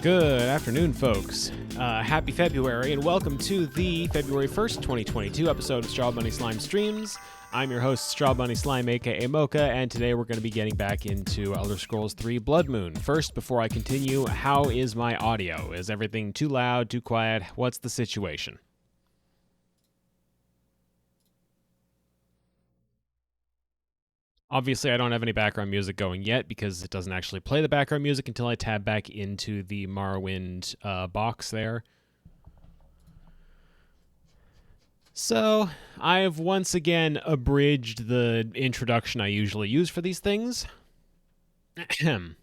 Good afternoon, folks. Happy February, and welcome to the February 1st, 2022 episode of Strawbunny Slime Streams. I'm your host, Strawbunny Slime, aka Mocha, and today we're going to be getting back into Elder Scrolls 3 Blood Moon. First, before I continue, how is my audio? Is everything too loud, too quiet? What's the situation? Obviously, I don't have any background music going yet because it doesn't actually play the background music until I tab back into the Morrowind box there. So, I've once again abridged the introduction I usually use for these things. In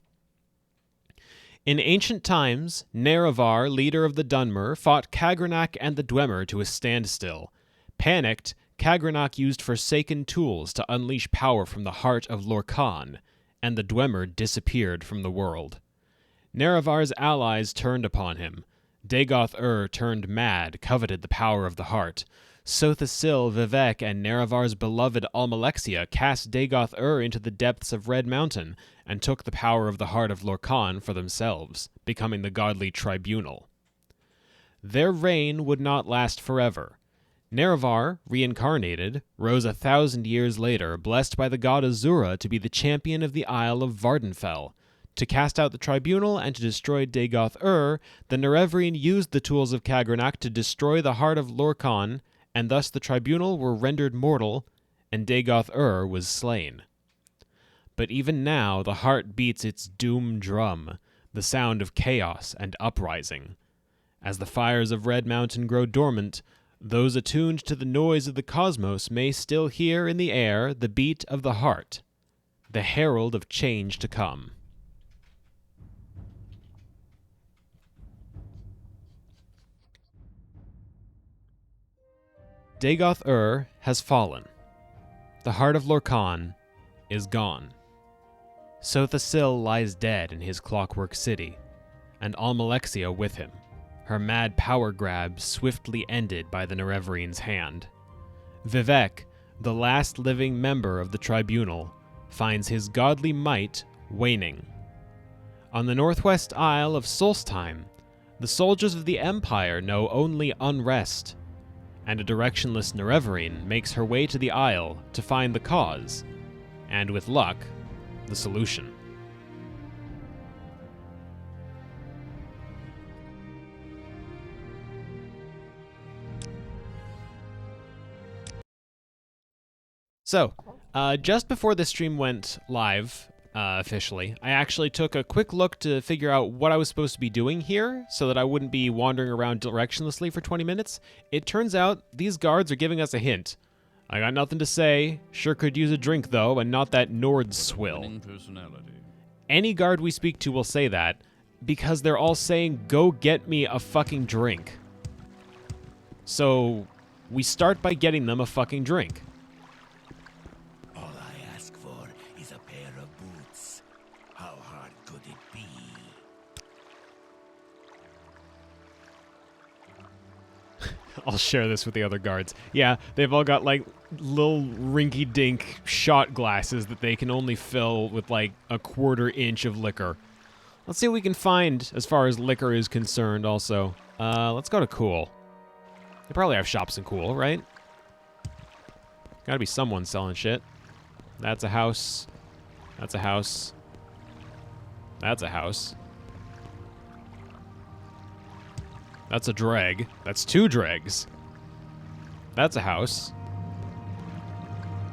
ancient times, Nerevar, leader of the Dunmer, fought Kagrenak and the Dwemer to a standstill. Panicked, Kagrenak used forsaken tools to unleash power from the heart of Lorkhan, and the Dwemer disappeared from the world. Nerevar's allies turned upon him. Dagoth turned mad, coveted the power of the heart. Sothasil, Vivek, and Nerevar's beloved Almalexia cast Dagoth into the depths of Red Mountain and took the power of the heart of Lorkhan for themselves, becoming the godly tribunal. Their reign would not last forever. Nerevar, reincarnated, rose 1,000 years later, blessed by the god Azura to be the champion of the Isle of Vardenfell. To cast out the tribunal and to destroy Dagoth the Nerevrian used the tools of Kagrenak to destroy the heart of Lorkhan, and thus the tribunal were rendered mortal, and Dagoth was slain. But even now the heart beats its doom drum, the sound of chaos and uprising. As the fires of Red Mountain grow dormant, those attuned to the noise of the cosmos may still hear in the air the beat of the heart, the herald of change to come. Dagoth has fallen. The heart of Lorkhan is gone. Sothasil lies dead in his clockwork city, and Almalexia with him, her mad power grab swiftly ended by the Nerevrian's hand. Vivek, the last living member of the tribunal, finds his godly might waning. On the northwest isle of Solstheim, the soldiers of the Empire know only unrest, and a directionless Nerevrian makes her way to the isle to find the cause, and with luck, the solution. So, just before the stream went live, officially, I actually took a quick look to figure out what I was supposed to be doing here so that I wouldn't be wandering around directionlessly for 20 minutes. It turns out these guards are giving us a hint. I got nothing to say, sure could use a drink though, and not that Nords swill. Any guard we speak to will say that, because they're all saying, go get me a fucking drink. So, we start by getting them a fucking drink. I'll share this with the other guards. Yeah, they've all got, like, little rinky-dink shot glasses that they can only fill with, like, a 1/4 inch of liquor. Let's see what we can find as far as liquor is concerned, also. Let's go to Cool. They probably have shops in Cool, right? Gotta be someone selling shit. That's a house. That's a house. That's a house. That's a dreg. That's 2 dregs. That's a house.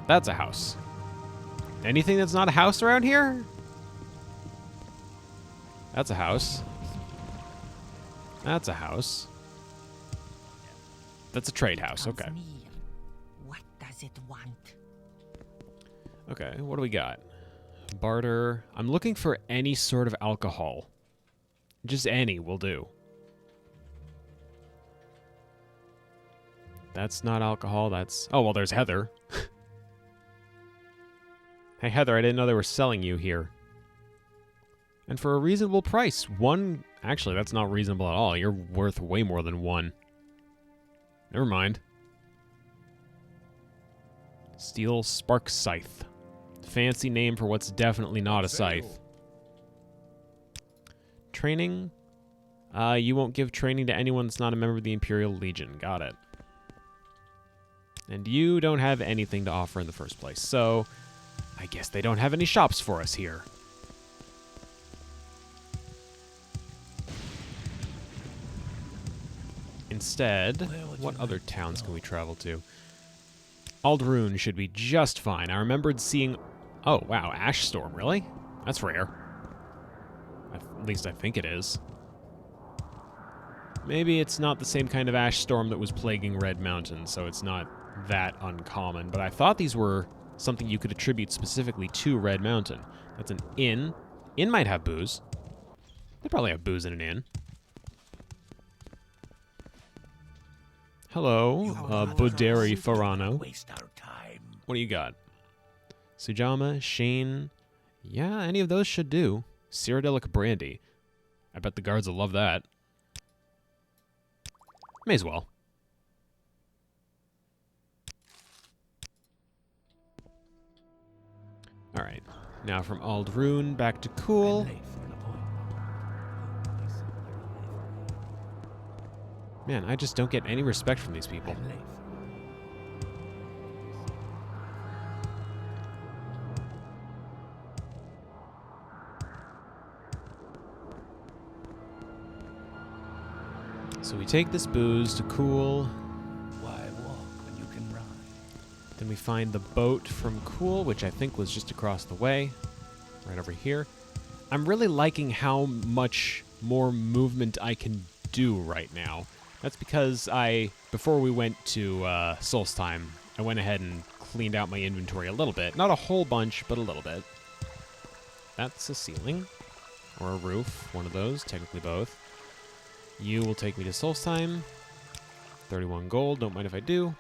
That's a house. Anything that's not a house around here? That's a house. That's a house. That's a trade house. Okay. What does it want? Okay, what do we got? Barter. I'm looking for any sort of alcohol. Just any will do. That's not alcohol, that's... Oh, well, there's Heather. Hey, Heather, I didn't know they were selling you here. And for a reasonable price. One... Actually, that's not reasonable at all. You're worth way more than 1. Never mind. Steel Spark Scythe. Fancy name for what's definitely not a scythe. Training. You won't give training to anyone that's not a member of the Imperial Legion. Got it. And you don't have anything to offer in the first place, so I guess they don't have any shops for us here. Instead, what other towns can we travel to? Ald'ruhn should be just fine. I remembered seeing... Oh, wow, Ash Storm, really? That's rare. At least I think it is. Maybe it's not the same kind of ash storm that was plaguing Red Mountain, so it's not that uncommon. But I thought these were something you could attribute specifically to Red Mountain. That's an inn. Inn might have booze. They probably have booze in an inn. Hello, Buderi Farano. What do you got? Sujama, Shane. Yeah, any of those should do. Cyrodiilic Brandy. I bet the guards will love that. May as well. Alright. Now from Ald'ruhn back to Cool. Man, I just don't get any respect from these people. So we take this booze to Cool. Why walk when you can ride? Then we find the boat from Cool, which I think was just across the way. Right over here. I'm really liking how much more movement I can do right now. That's because before we went to Solstheim, I went ahead and cleaned out my inventory a little bit. Not a whole bunch, but a little bit. That's a ceiling. Or a roof. One of those. Technically both. You will take me to Solstheim. 31 gold. Don't mind if I do.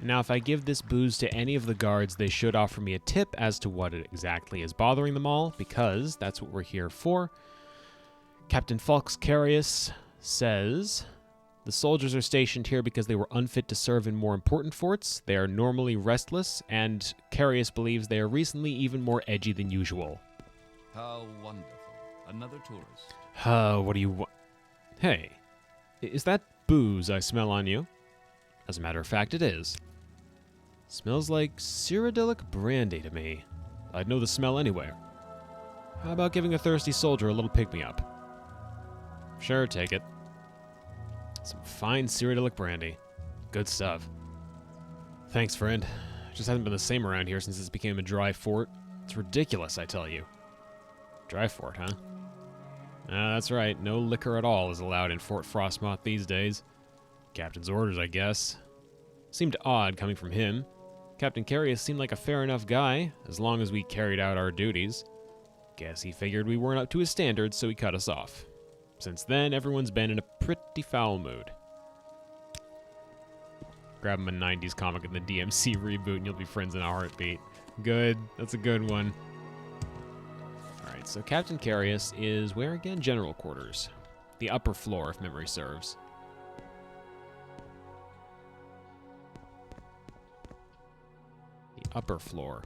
Now, if I give this booze to any of the guards, they should offer me a tip as to what exactly is bothering them all, because that's what we're here for. Captain Falx Carius says, the soldiers are stationed here because they were unfit to serve in more important forts. They are normally restless, and Carius believes they are recently even more edgy than usual. How wonderful. Another tourist. What do you want? Hey, is that booze I smell on you? As a matter of fact, it is. Smells like Cyrodiilic Brandy to me. I'd know the smell anywhere. How about giving a thirsty soldier a little pick-me-up? Sure, take it. Some fine Cyrodiilic Brandy. Good stuff. Thanks, friend. Just hasn't been the same around here since this became a dry fort. It's ridiculous, I tell you. Dry fort, huh? That's right. No liquor at all is allowed in Fort Frostmoth these days. Captain's orders, I guess. Seemed odd coming from him. Captain Carius seemed like a fair enough guy, as long as we carried out our duties. Guess he figured we weren't up to his standards, so he cut us off. Since then, everyone's been in a pretty foul mood. Grab him a 90s comic in the DMC reboot and you'll be friends in a heartbeat. Good. That's a good one. Alright, so Captain Carius is where again? General quarters. The upper floor, if memory serves. The upper floor.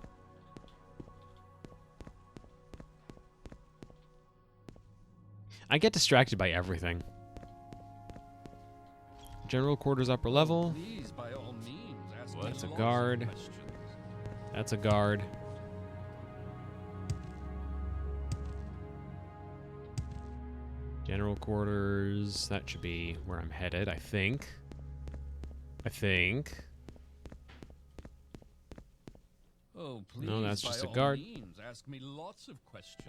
I get distracted by everything. General quarters upper level. Please, by all means, ask That's a lots of guard. questions. That's a guard. General quarters. That should be where I'm headed, I think. Oh, please, No, that's just by a all guard. means, ask me lots of questions.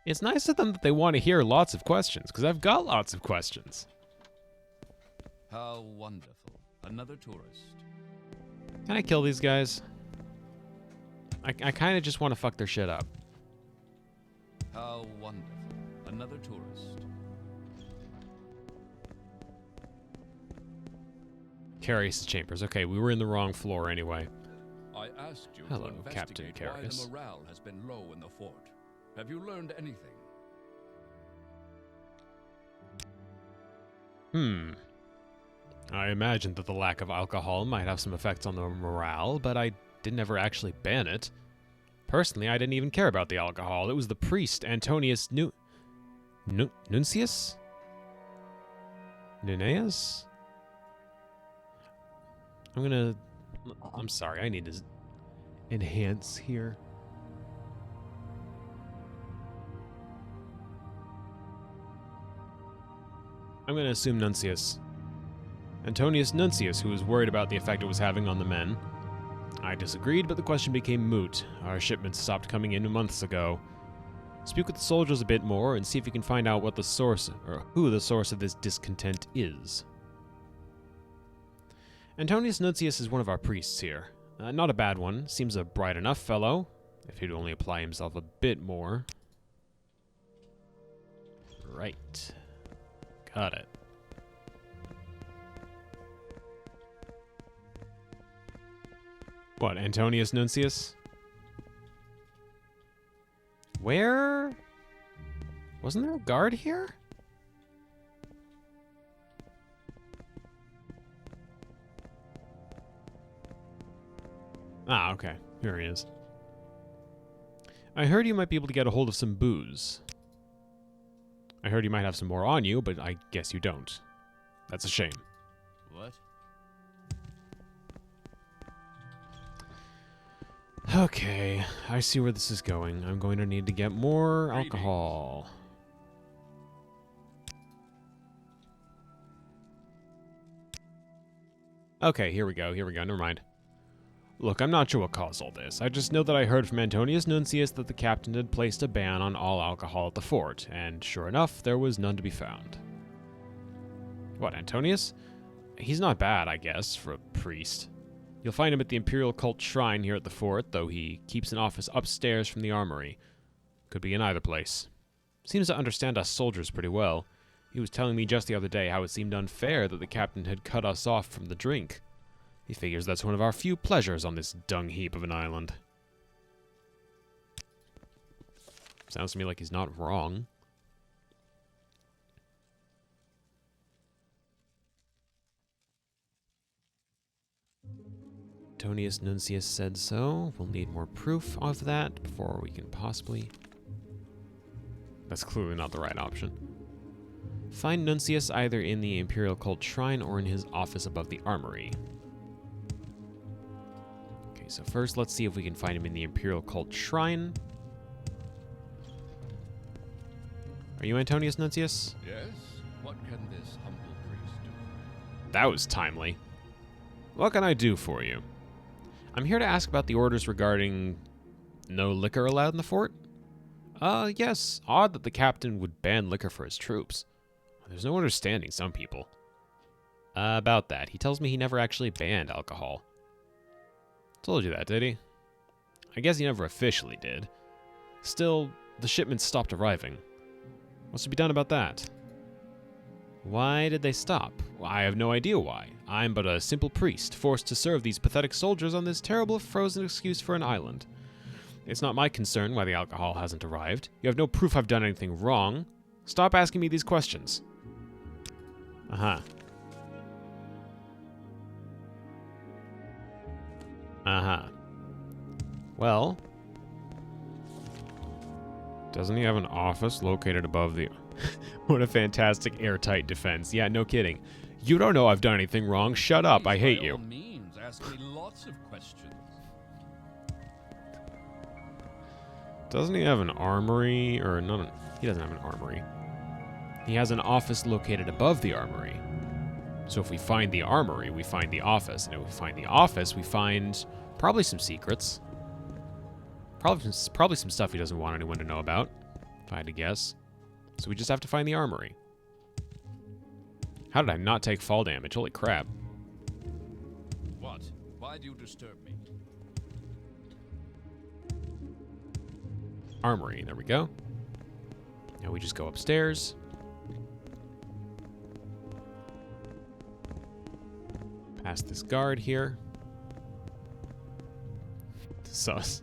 It's nice of them that they want to hear lots of questions, because I've got lots of questions. How wonderful. Another tourist. Can I kill these guys? I kind of just want to fuck their shit up. How wonderful. Another tourist. Carius' chambers. Okay, we were in the wrong floor anyway. I asked you Hello, to Captain investigate why Carius. the morale has been low in the fort. Have you learned anything? I imagined that the lack of alcohol might have some effects on the morale, but I didn't ever actually ban it. Personally, I didn't even care about the alcohol. It was the priest, Antonius Nuncius? Nuneus? I'm sorry, I need to enhance here. I'm gonna assume Nuncius. Antonius Nuncius, who was worried about the effect it was having on the men. I disagreed, but the question became moot. Our shipments stopped coming in months ago. Speak with the soldiers a bit more and see if you can find out what the source, or who the source of this discontent is. Antonius Nuncius is one of our priests here. Not a bad one. Seems a bright enough fellow, if he'd only apply himself a bit more. Right. Got it. What, Antonius Nuncius? Where? Wasn't there a guard here? Ah, okay. Here he is. I heard you might be able to get a hold of some booze. I heard you might have some more on you, but I guess you don't. That's a shame. What? Okay, I see where this is going. I'm going to need to get more alcohol. Okay, here we go, never mind. Look, I'm not sure what caused all this. I just know that I heard from Antonius Nuncius that the captain had placed a ban on all alcohol at the fort, and sure enough, there was none to be found. What, Antonius? He's not bad, I guess, for a priest. You'll find him at the Imperial Cult Shrine here at the fort, though he keeps an office upstairs from the armory. Could be in either place. Seems to understand us soldiers pretty well. He was telling me just the other day how it seemed unfair that the captain had cut us off from the drink. He figures that's one of our few pleasures on this dung heap of an island. Sounds to me like he's not wrong. Antonius Nuncius said so. We'll need more proof of that before we can possibly... That's clearly not the right option. Find Nuncius either in the Imperial Cult Shrine or in his office above the armory. Okay, so first let's see if we can find him in the Imperial Cult Shrine. Are you Antonius Nuncius? Yes? What can this humble priest do? That was timely. What can I do for you? I'm here to ask about the orders regarding no liquor allowed in the fort. Yes. Odd that the captain would ban liquor for his troops. There's no understanding some people. About that, he tells me he never actually banned alcohol. Told you that, did he? I guess he never officially did. Still, the shipments stopped arriving. What's to be done about that? Why did they stop? Well, I have no idea why. I'm but a simple priest, forced to serve these pathetic soldiers on this terrible frozen excuse for an island. It's not my concern why the alcohol hasn't arrived. You have no proof I've done anything wrong. Stop asking me these questions. Uh-huh. Uh-huh. Well... Doesn't he have an office located above the... What a fantastic airtight defense. Yeah, no kidding. You don't know I've done anything wrong. Shut up. I hate you. By all means, ask me lots of questions. Doesn't he have an armory? Or no, he doesn't have an armory. He has an office located above the armory. So if we find the armory, we find the office. And if we find the office, we find probably some secrets. Probably some stuff he doesn't want anyone to know about, if I had to guess. So we just have to find the armory. How did I not take fall damage? Holy crap. What? Why do you disturb me? Armory, there we go. Now we just go upstairs. Past this guard here. Sus.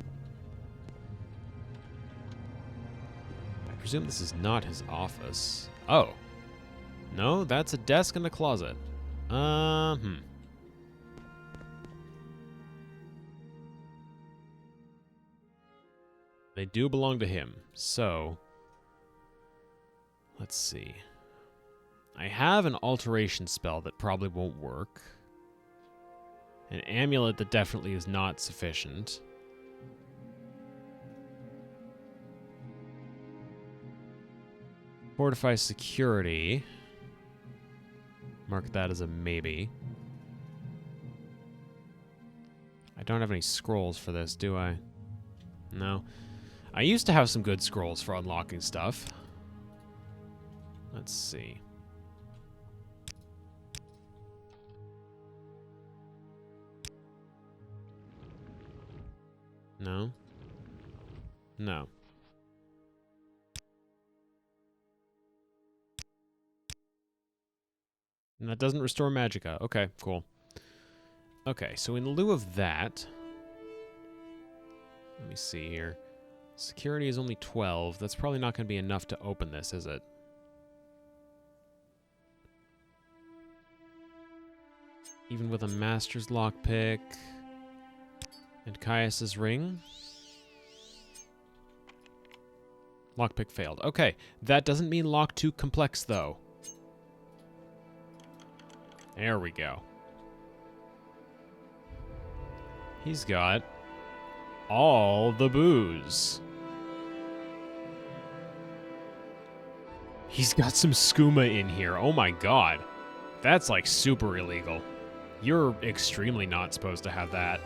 I presume this is not his office. Oh. No, that's a desk and a closet. They do belong to him. So, let's see. I have an alteration spell that probably won't work. An amulet that definitely is not sufficient. Fortify security. Mark that as a maybe. I don't have any scrolls for this, do I? No. I used to have some good scrolls for unlocking stuff. Let's see. No. No. And that doesn't restore magicka. Okay, cool. Okay, so in lieu of that... Let me see here. Security is only 12. That's probably not going to be enough to open this, is it? Even with a master's lockpick... And Caius's ring? Lockpick failed. Okay, that doesn't mean lock too complex, though. There we go. He's got all the booze. He's got some skooma in here. Oh my god. That's like super illegal. You're extremely not supposed to have that.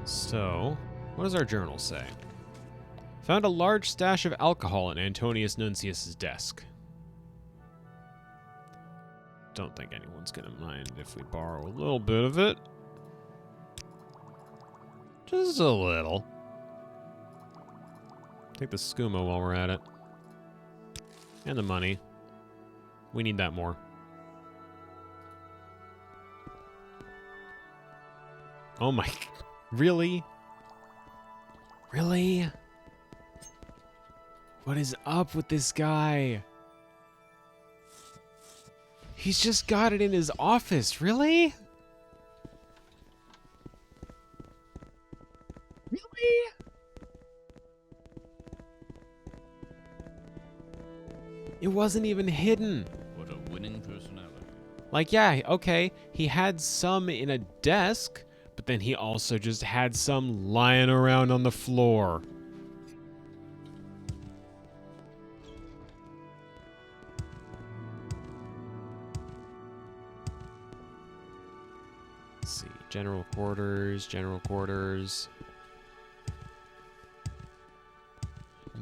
So, what does our journal say? Found a large stash of alcohol in Antonius Nuncius's desk. Don't think anyone's gonna mind if we borrow a little bit of it. Just a little. Take the skooma while we're at it. And the money. We need that more. Oh my... Really? Really? What is up with this guy? He's just got it in his office, really? Really? It wasn't even hidden. What a winning personality. Like, yeah, okay, he had some in a desk, but then he also just had some lying around on the floor. Let's see, general quarters, general quarters.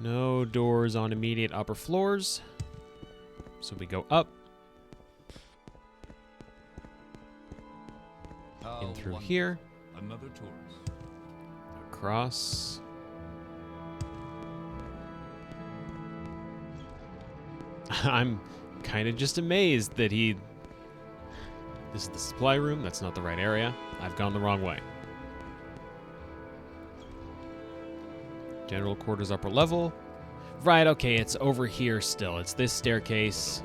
No doors on immediate upper floors. So we go up. In through here. Another tourist. Across. I'm kind of just amazed that he... This is the supply room. That's not the right area. I've gone the wrong way. General quarters upper level. Right, okay, it's over here still. It's this staircase.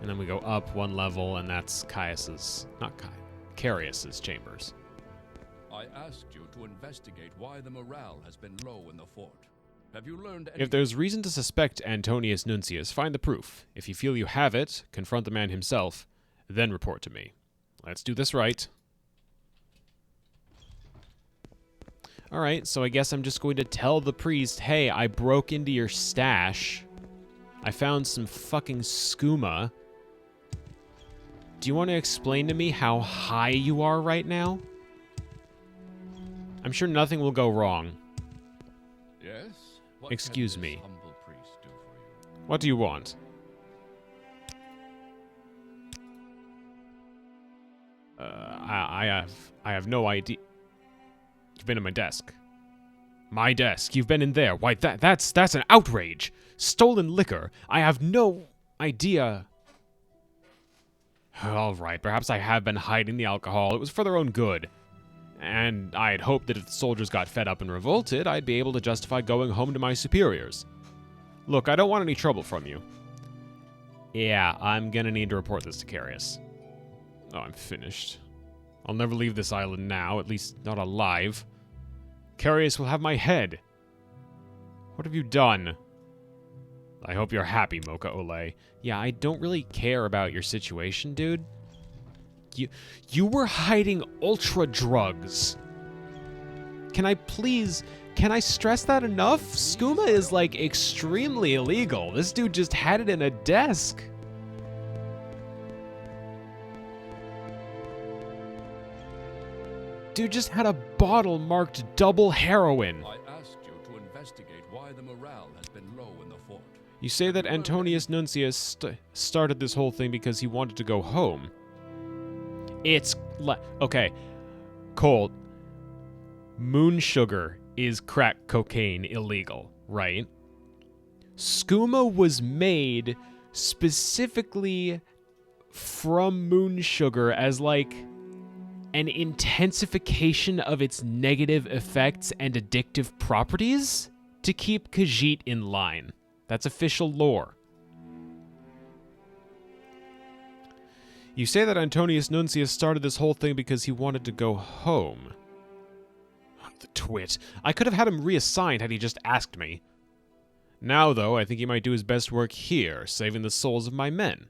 And then we go up one level, and that's Caius's... Not Caius. Carius's chambers. I asked you to investigate why the morale has been low in the fort. Have you learned anything? If there's reason to suspect Antonius Nuncius, find the proof. If you feel you have it, confront the man himself, then report to me. Let's do this right. Alright, so I guess I'm just going to tell the priest, hey, I broke into your stash. I found some fucking skooma. Do you want to explain to me how high you are right now? I'm sure nothing will go wrong. Yes? What Excuse can this me. humble priest do for you? What do you want? I have no idea. You've been in my desk. My desk. You've been in there. Why, that's an outrage. Stolen liquor. I have no idea. All right, perhaps I have been hiding the alcohol. It was for their own good. And I had hoped that if the soldiers got fed up and revolted, I'd be able to justify going home to my superiors. Look, I don't want any trouble from you. Yeah, I'm gonna need to report this to Carius. Oh, I'm finished. I'll never leave this island now, at least not alive. Carius will have my head. What have you done? I hope you're happy, Mocha Ole. Yeah, I don't really care about your situation, dude. You were hiding ultra drugs. Can I stress that enough? Skooma is, like, extremely illegal. This dude just had it in a desk. Dude just had a bottle marked double heroin. I asked you to investigate why the morale has been low in the fort. You say that Antonius Nuncius started this whole thing because he wanted to go home. Okay, Colt. Moon sugar is crack cocaine illegal, right? Skooma was made specifically from moon sugar as, like, an intensification of its negative effects and addictive properties to keep Khajiit in line. That's official lore. You say that Antonius Nuncius started this whole thing because he wanted to go home. The twit. I could have had him reassigned had he just asked me. Now, though, I think he might do his best work here, saving the souls of my men.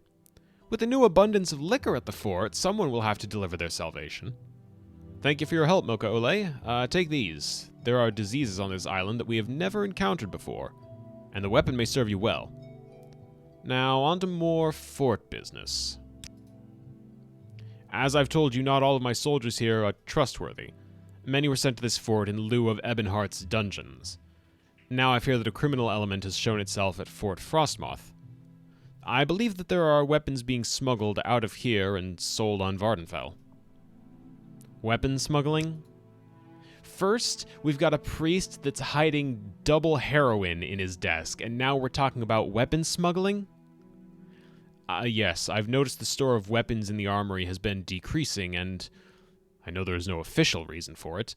With the new abundance of liquor at the fort, someone will have to deliver their salvation. Thank you for your help, Mocha Ole. Take these. There are diseases on this island that we have never encountered before, and the weapon may serve you well. Now, on to more fort business. As I've told you, not all of my soldiers here are trustworthy. Many were sent to this fort in lieu of Ebonheart's dungeons. Now I fear that a criminal element has shown itself at Fort Frostmoth. I believe that there are weapons being smuggled out of here and sold on Vardenfell. Weapon smuggling? First, we've got a priest that's hiding double heroin in his desk, and now we're talking about weapon smuggling? Yes, I've noticed the store of weapons in the armory has been decreasing, and I know there is no official reason for it.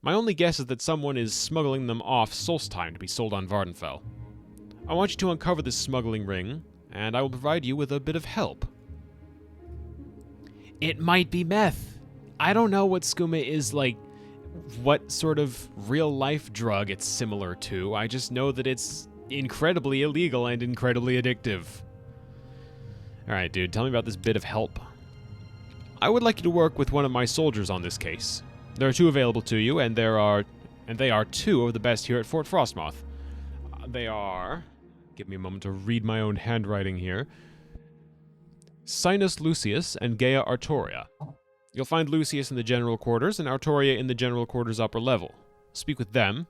My only guess is that someone is smuggling them off Solstheim to be sold on Vardenfell. I want you to uncover this smuggling ring, and I will provide you with a bit of help. It might be meth. I don't know what skooma is like, what sort of real-life drug it's similar to. I just know that it's incredibly illegal and incredibly addictive. Alright, dude, tell me about this bit of help. I would like you to work with one of my soldiers on this case. There are two available to you, and they are two of the best here at Fort Frostmoth. They are... Give me a moment to read my own handwriting here. Sinus Lucius and Gaia Artoria. You'll find Lucius in the general quarters and Artoria in the general quarters upper level. Speak with them.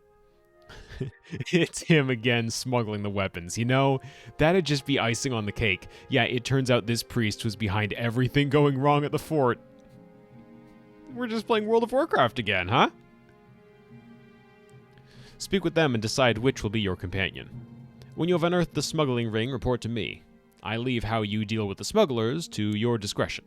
It's him again smuggling the weapons. You know, that'd just be icing on the cake. Yeah, it turns out this priest was behind everything going wrong at the fort. We're just playing World of Warcraft again, huh? Speak with them and decide which will be your companion. When you have unearthed the smuggling ring, report to me. I leave how you deal with the smugglers to your discretion.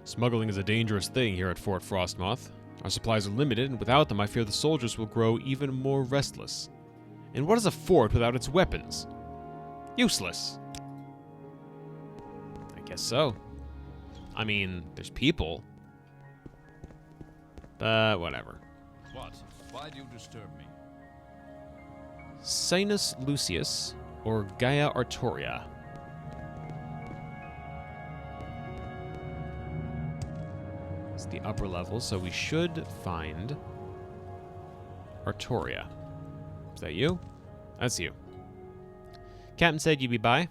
Smuggling is a dangerous thing here at Fort Frostmoth. Our supplies are limited, and without them I fear the soldiers will grow even more restless. And what is a fort without its weapons? Useless. I guess so. I mean, there's people. But whatever. What? Why do you disturb me? Sinus Lucius or Gaia Artoria. It's the upper level, so we should find Artoria. Is that you? That's you. Captain said you'd be by.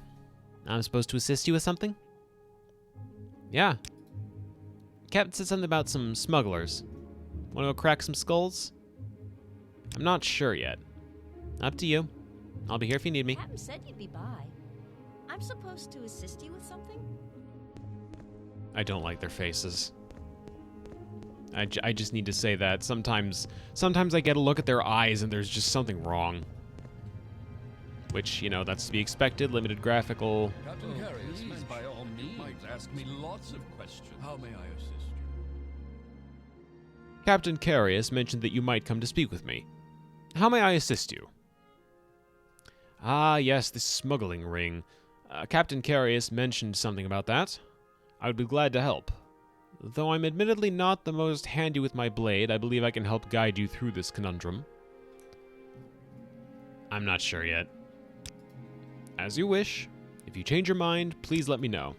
I'm supposed to assist you with something? Yeah. Captain said something about some smugglers. Want to go crack some skulls? I'm not sure yet. Up to you. I'll be here if you need me. Captain said you'd be by. I'm supposed to assist you with something? I don't like their faces. I just need to say that. Sometimes I get a look at their eyes and there's just something wrong. Which, you know, that's to be expected. Limited graphical. Captain Carius, by all means, might ask me lots of questions. How may I assist you? Captain Carius mentioned that you might come to speak with me. How may I assist you? Ah, yes, the smuggling ring. Captain Carius mentioned something about that. I would be glad to help. Though I'm admittedly not the most handy with my blade, I believe I can help guide you through this conundrum. I'm not sure yet. As you wish. If you change your mind, please let me know.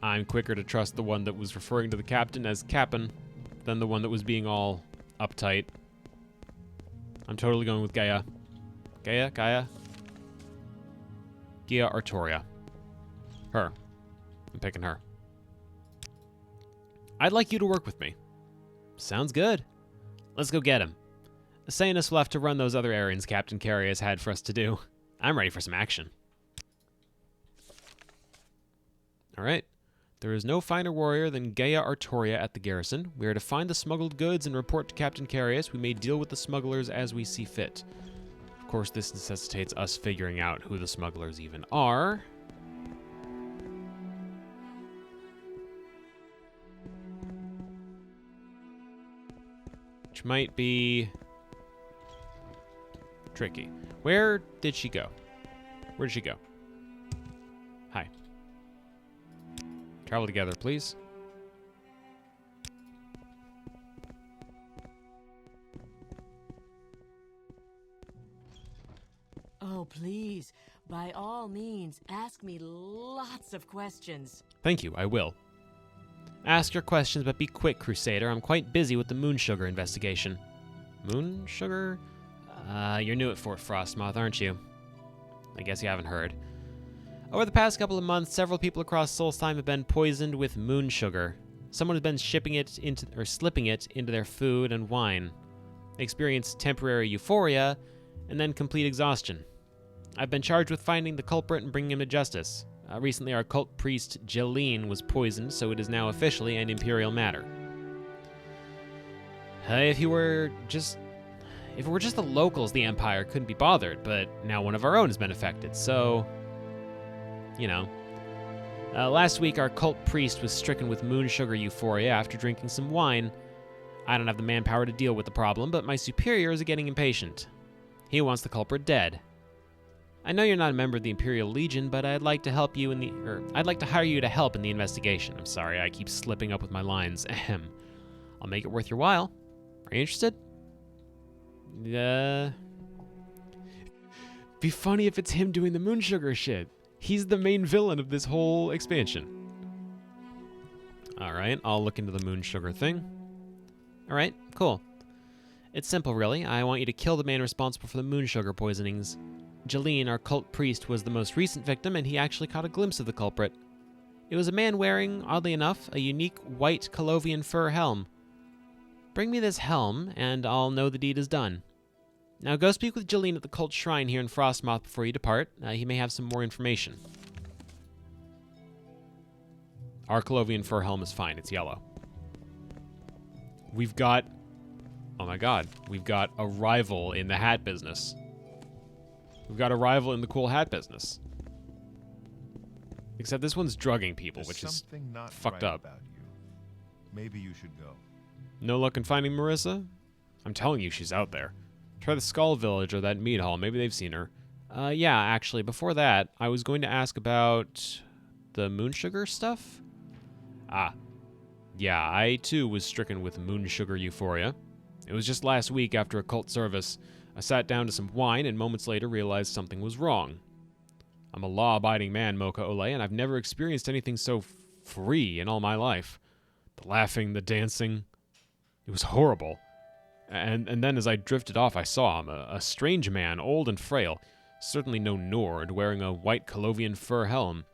I'm quicker to trust the one that was referring to the captain as Cap'n than the one that was being all uptight. I'm totally going with Gaia. Gaia? Gaia Artoria. Her. I'm picking her. I'd like you to work with me. Sounds good. Let's go get him. Sanus will have to run those other errands Captain Carey has had for us to do. I'm ready for some action. Alright. There is no finer warrior than Gaia Artoria at the garrison. We are to find the smuggled goods and report to Captain Carius. We may deal with the smugglers as we see fit. Of course, this necessitates us figuring out who the smugglers even are. Which might be tricky. Where did she go? Where did she go? Hi. Travel together, please. Oh, please, by all means, ask me lots of questions. Thank you, I will. Ask your questions, but be quick, Crusader. I'm quite busy with the moon sugar investigation. Moon sugar? You're new at Fort Frostmoth, aren't you? I guess you haven't heard. Over the past couple of months, several people across Solstheim have been poisoned with moon sugar. Someone has been slipping it into their food and wine. They experience temporary euphoria and then complete exhaustion. I've been charged with finding the culprit and bringing him to justice. Recently, our cult priest, Jeline, was poisoned, so it is now officially an Imperial matter. If it were just the locals, the Empire couldn't be bothered, but now one of our own has been affected, so... You know. Last week, our cult priest was stricken with moon sugar euphoria after drinking some wine. I don't have the manpower to deal with the problem, but my superiors are getting impatient. He wants the culprit dead. I know you're not a member of the Imperial Legion, but I'd like to help you I'd like to hire you to help in the investigation. I'm sorry, I keep slipping up with my lines. Ahem. I'll make it worth your while. Are you interested? Be funny if it's him doing the moon sugar shit. He's the main villain of this whole expansion. Alright, I'll look into the moon sugar thing. Alright, cool. It's simple, really. I want you to kill the man responsible for the moon sugar poisonings. Jeline, our cult priest, was the most recent victim, and he actually caught a glimpse of the culprit. It was a man wearing, oddly enough, a unique white Colovian fur helm. Bring me this helm, and I'll know the deed is done. Now go speak with Jeline at the cult shrine here in Frostmoth before you depart. He may have some more information. Our Colovian fur helm is fine. It's yellow. We've got... Oh my god. We've got a rival in the hat business. We've got a rival in the cool hat business. Except this one's drugging people, which is fucked up. About you. Maybe you should go. No luck in finding Marissa? I'm telling you, she's out there. Try the Skull Village or that meat hall. Maybe they've seen her. Yeah, actually, before that, I was going to ask about the moon sugar stuff. Yeah, I too was stricken with moon sugar euphoria. It was just last week after a cult service. I sat down to some wine and moments later realized something was wrong. I'm a law-abiding man, Mocha Ole, and I've never experienced anything so free in all my life. The laughing, the dancing. It was horrible. And then as I drifted off, I saw him, a strange man, old and frail, certainly no Nord, wearing a white Colovian fur helm.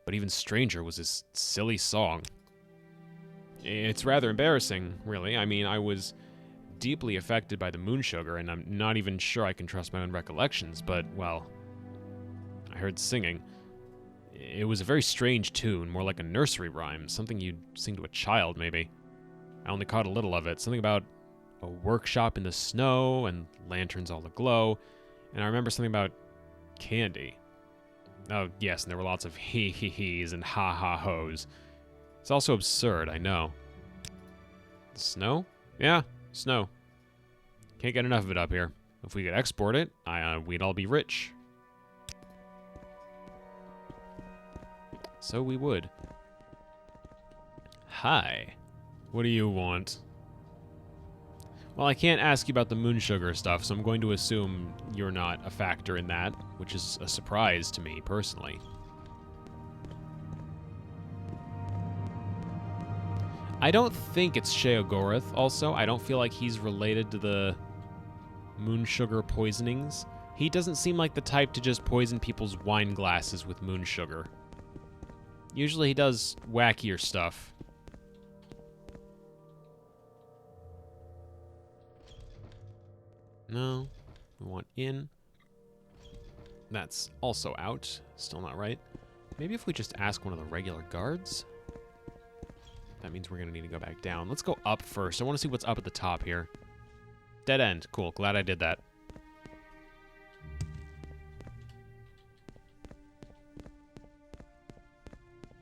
But even stranger was his silly song. It's rather embarrassing, really. I mean, I was deeply affected by the moon sugar, and I'm not even sure I can trust my own recollections, but, well, I heard singing. It was a very strange tune, more like a nursery rhyme, something you'd sing to a child, maybe. I only caught a little of it, something about a workshop in the snow and lanterns all aglow, and I remember something about candy. Oh, yes, and there were lots of he-he-he's and ha-ha-ho's. It's also absurd, I know. Snow? Yeah, snow. Can't get enough of it up here. If we could export it, we'd all be rich. So we would. Hi. What do you want? Well, I can't ask you about the moon sugar stuff, so I'm going to assume you're not a factor in that, which is a surprise to me, personally. I don't think it's Sheogorath, also. I don't feel like he's related to the moon sugar poisonings. He doesn't seem like the type to just poison people's wine glasses with moon sugar. Usually he does wackier stuff. No. We want in. That's also out. Still not right. Maybe if we just ask one of the regular guards? That means we're going to need to go back down. Let's go up first. I want to see what's up at the top here. Dead end. Cool. Glad I did that.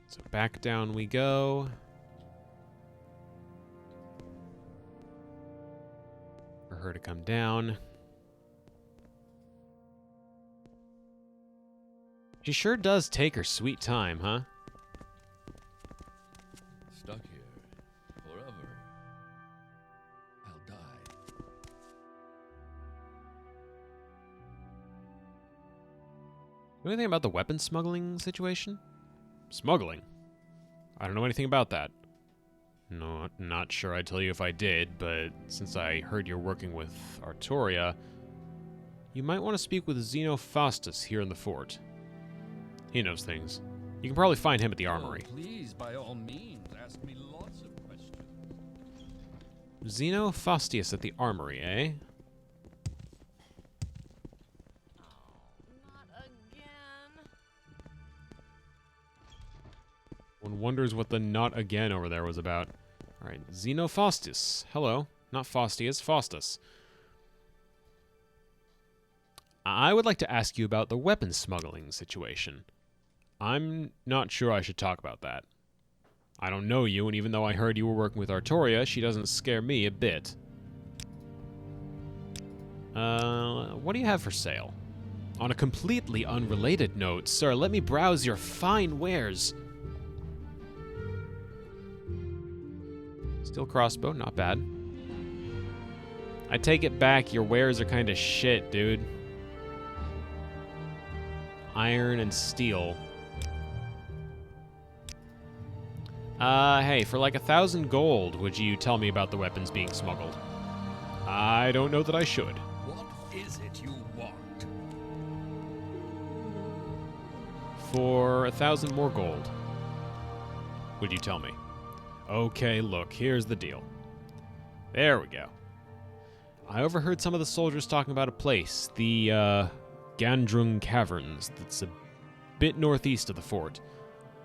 So back down we go. For her to come down. She sure does take her sweet time, huh? Stuck here forever. I'll die. Know anything about the weapon smuggling situation? Smuggling? I don't know anything about that. No, not sure I'd tell you if I did, but since I heard you're working with Artoria, you might want to speak with Xenophostus here in the fort. He knows things. You can probably find him at the armory. Oh, please, by all means, ask me lots of questions. Xenophostus at the armory, eh? One wonders what the not again over there was about. Alright, Xenophostus. Hello. Not Faustius, Faustus. I would like to ask you about the weapon smuggling situation. I'm not sure I should talk about that. I don't know you, and even though I heard you were working with Artoria, she doesn't scare me a bit. What do you have for sale? On a completely unrelated note, sir, let me browse your fine wares. Steel crossbow, not bad. I take it back, your wares are kind of shit, dude. Iron and steel. Hey, for like 1,000 gold, would you tell me about the weapons being smuggled? I don't know that I should. What is it you want? For 1,000 more gold, would you tell me? Okay, look, here's the deal. There we go. I overheard some of the soldiers talking about a place, the, Gandrung Caverns, that's a bit northeast of the fort.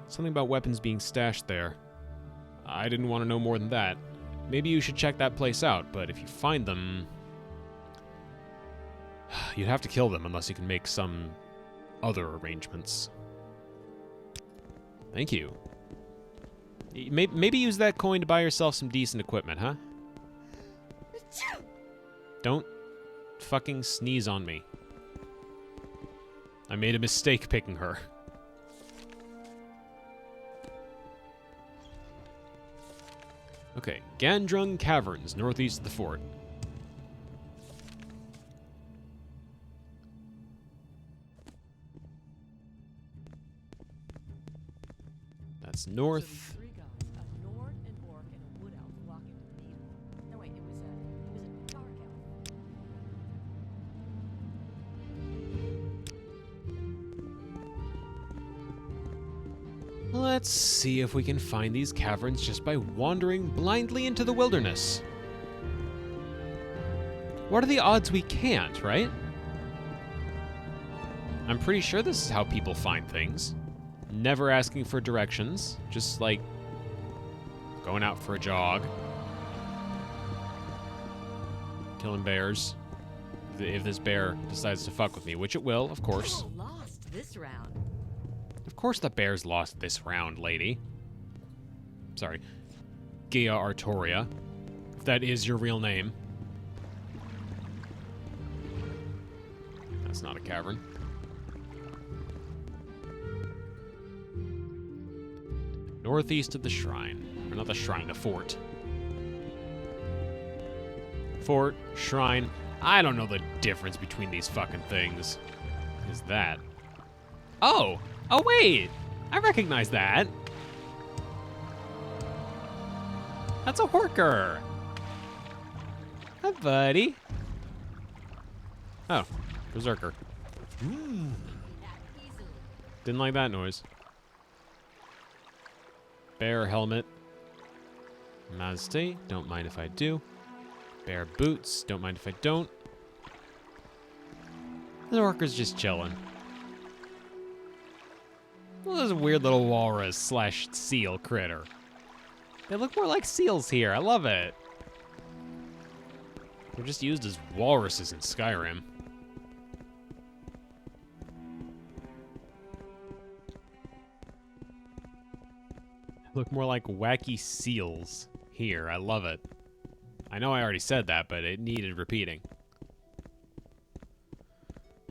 Something about weapons being stashed there. I didn't want to know more than that. Maybe you should check that place out, but if you find them... you'd have to kill them unless you can make some other arrangements. Thank you. Maybe use that coin to buy yourself some decent equipment, huh? Don't fucking sneeze on me. I made a mistake picking her. Okay, Gandrung Caverns, northeast of the fort. That's north. Three gods, a Nord, an orc, and a wood elf walk into the needle. No, wait, it was a dark elf. Let's see if we can find these caverns just by wandering blindly into the wilderness. What are the odds we can't, right? I'm pretty sure this is how people find things. Never asking for directions, just like going out for a jog. Killing bears. If this bear decides to fuck with me, which it will, of course. Lost this round. Of course the bears lost this round, lady. Sorry. Gaia Artoria. If that is your real name. That's not a cavern. Northeast of the shrine. Or not the shrine, the fort. Fort, shrine. I don't know the difference between these fucking things. Is that? Oh! Oh, wait! I recognize that. That's a Horker. Hi, buddy. Oh, Berserker. Didn't like that noise. Bear helmet. Mazte, don't mind if I do. Bear boots, don't mind if I don't. The Horker's just chilling. Well, there's a weird little walrus slash seal critter. They look more like seals here. I love it. They're just used as walruses in Skyrim. Look more like wacky seals here. I love it. I know I already said that, but it needed repeating.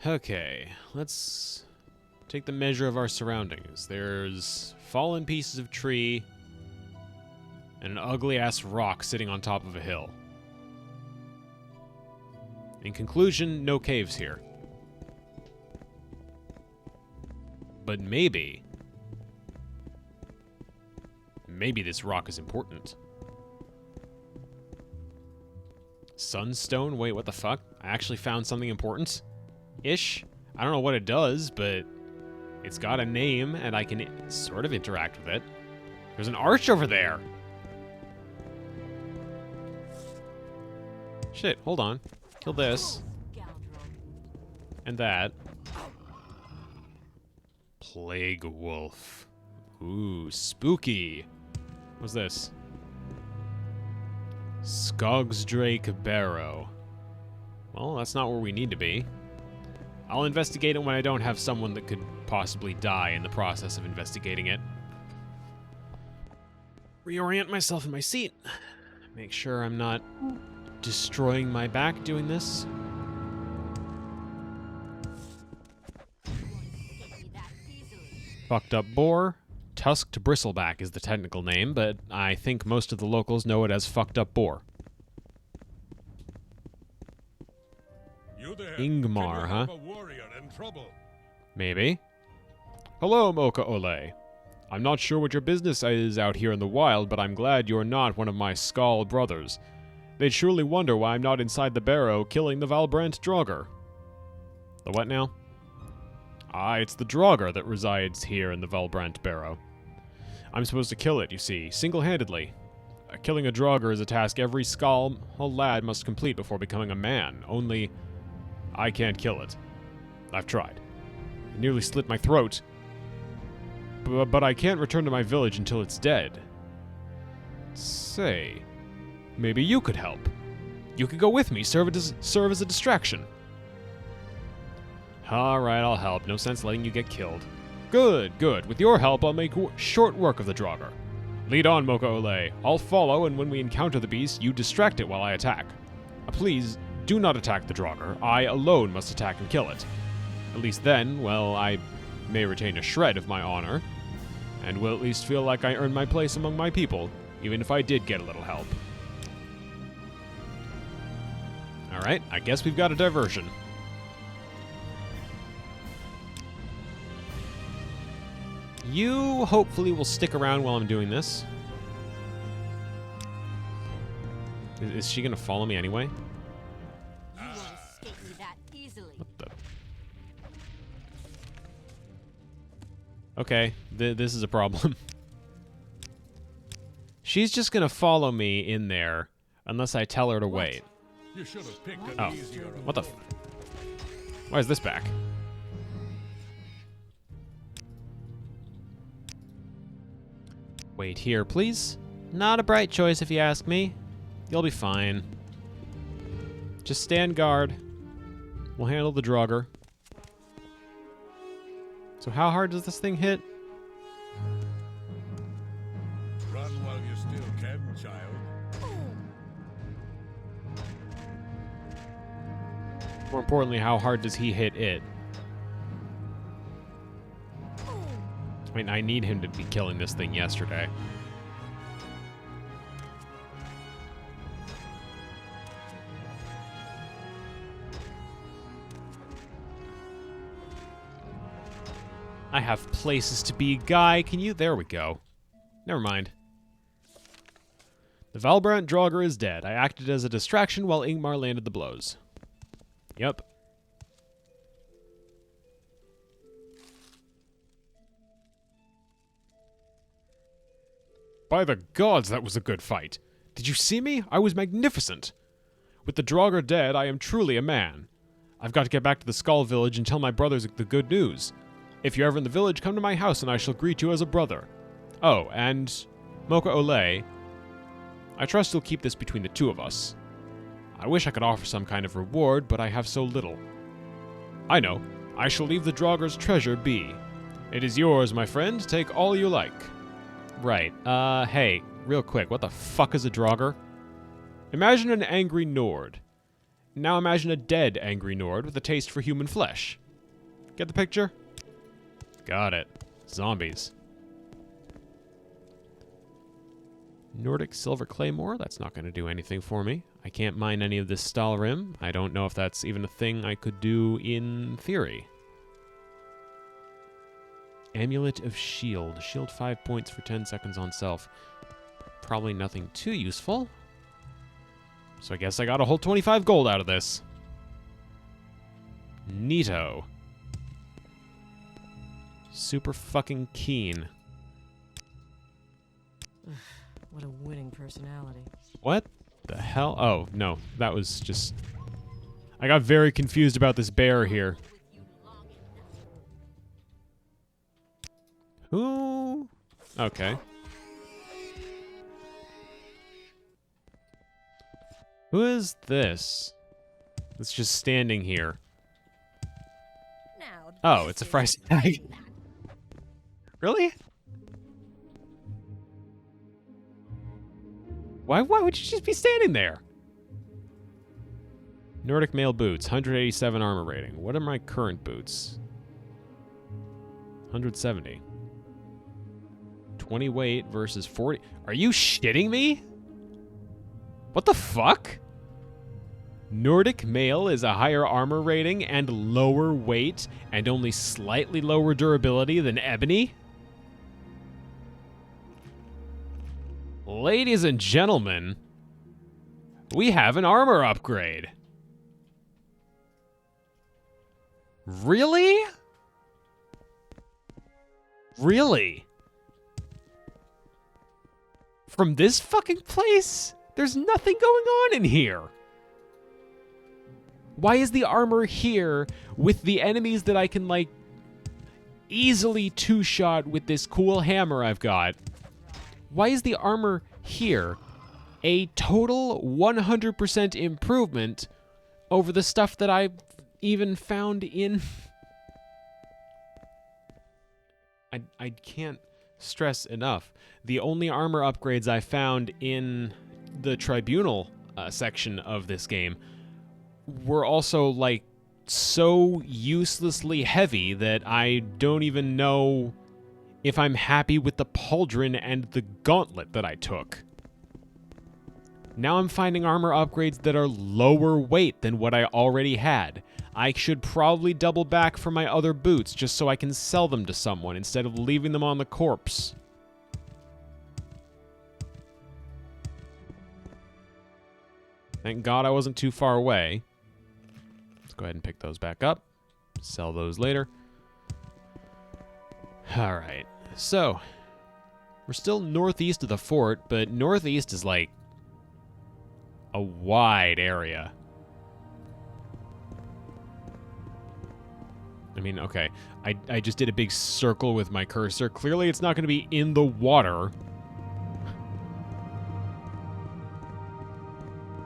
Okay, let's take the measure of our surroundings. There's fallen pieces of tree and an ugly-ass rock sitting on top of a hill. In conclusion, no caves here. But maybe this rock is important. Sunstone? Wait, what the fuck? I actually found something important? Ish? I don't know what it does, but it's got a name, and I can sort of interact with it. There's an arch over there! Shit, hold on. Kill this. And that. Plague Wolf. Ooh, spooky. What's this? Skogsdrake Barrow. Well, that's not where we need to be. I'll investigate it when I don't have someone that could possibly die in the process of investigating it. Reorient myself in my seat. Make sure I'm not destroying my back doing this. Fucked up boar. Tusked bristleback is the technical name, but I think most of the locals know it as fucked up boar. You there? Ingmar, huh? A warrior in trouble. Maybe. Hello, Mocha Ole. I'm not sure what your business is out here in the wild, but I'm glad you're not one of my Skald brothers. They'd surely wonder why I'm not inside the barrow killing the Valbrant Draugr. The what now? Ah, it's the Draugr that resides here in the Valbrant Barrow. I'm supposed to kill it, you see, single-handedly. Killing a Draugr is a task every Skald lad must complete before becoming a man, only I can't kill it. I've tried. It nearly slit my throat. But I can't return to my village until it's dead. Say, maybe you could help. You could go with me, serve as a distraction. Alright, I'll help. No sense letting you get killed. Good, good. With your help, I'll make short work of the Draugr. Lead on, Mocha Ole. I'll follow, and when we encounter the beast, you distract it while I attack. Please, do not attack the Draugr. I alone must attack and kill it. At least then, well, I may retain a shred of my honor, and will at least feel like I earned my place among my people, even if I did get a little help. Alright, I guess we've got a diversion. You hopefully will stick around while I'm doing this. Is she gonna follow me anyway? You won't escape me that easily. What the? Okay, this is a problem. She's just gonna follow me in there unless I tell her to wait. You should have picked an Oh, easier what the? Why is this back? Wait here, please. Not a bright choice if you ask me. You'll be fine. Just stand guard. We'll handle the Draugr. So how hard does this thing hit? Run while you still can, child. More importantly, how hard does he hit it? I mean, I need him to be killing this thing yesterday. I have places to be, guy. Can you? There we go. Never mind. The Valbrant Draugr is dead. I acted as a distraction while Ingmar landed the blows. Yep. By the gods, that was a good fight. Did you see me? I was magnificent. With the Draugr dead, I am truly a man. I've got to get back to the Skull Village and tell my brothers the good news. If you're ever in the village, come to my house and I shall greet you as a brother. Oh, and Mocha Ole, I trust you'll keep this between the two of us. I wish I could offer some kind of reward, but I have so little. I know. I shall leave the Draugr's treasure be. It is yours, my friend. Take all you like. Right. Hey, real quick, what the fuck is a Draugr? Imagine an angry Nord. Now imagine a dead angry Nord with a taste for human flesh. Get the picture? Got it. Zombies. Nordic Silver Claymore? That's not going to do anything for me. I can't mine any of this Stalrim. I don't know if that's even a thing I could do in theory. Amulet of Shield. Shield 5 points for 10 seconds on self. Probably nothing too useful. So I guess I got a whole 25 gold out of this. Neato. Super fucking keen. What a winning personality. What the hell? Oh, no. That was just... I got very confused about this bear here. Who? Okay. Who is this? It's just standing here. Now, Oh, it's a price tag. Really? Why would you just be standing there? Nordic male boots, 187 armor rating. What are my current boots? 170. 20 weight versus 40. Are you shitting me? What the fuck? Nordic male is a higher armor rating and lower weight and only slightly lower durability than ebony? Ladies and gentlemen, we have an armor upgrade. Really? Really? From this fucking place? There's nothing going on in here. Why is the armor here with the enemies that I can, like, easily two-shot with this cool hammer I've got? Why is the armor here a total 100% improvement over the stuff that I've even found in... I can't stress enough. The only armor upgrades I found in the Tribunal section of this game were also, like, so uselessly heavy that I don't even know if I'm happy with the pauldron and the gauntlet that I took. Now I'm finding armor upgrades that are lower weight than what I already had. I should probably double back for my other boots just so I can sell them to someone instead of leaving them on the corpse. Thank God I wasn't too far away. Let's go ahead and pick those back up. Sell those later. Alright, so we're still northeast of the fort, but northeast is like a wide area. I mean, okay, I just did a big circle with my cursor. Clearly it's not going to be in the water.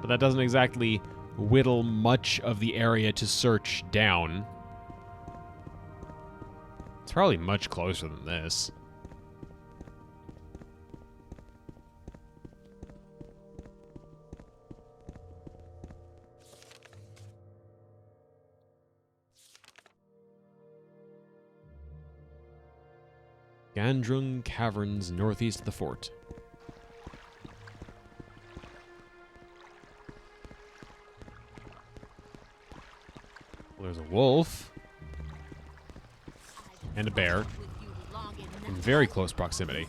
But that doesn't exactly whittle much of the area to search down. It's probably much closer than this. Gandrung Caverns, northeast of the fort. Well, there's a wolf. And a bear. In very close proximity.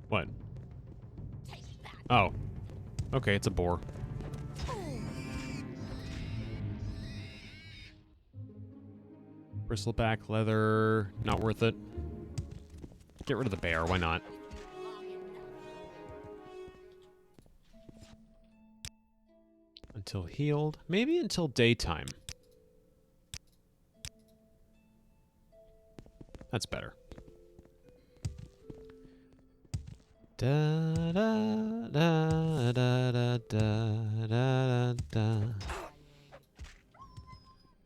What? Oh. Okay, it's a boar. Bristleback leather. Not worth it. Get rid of the bear. Why not? Until healed. Maybe until daytime. That's better. Da da da da da da da da.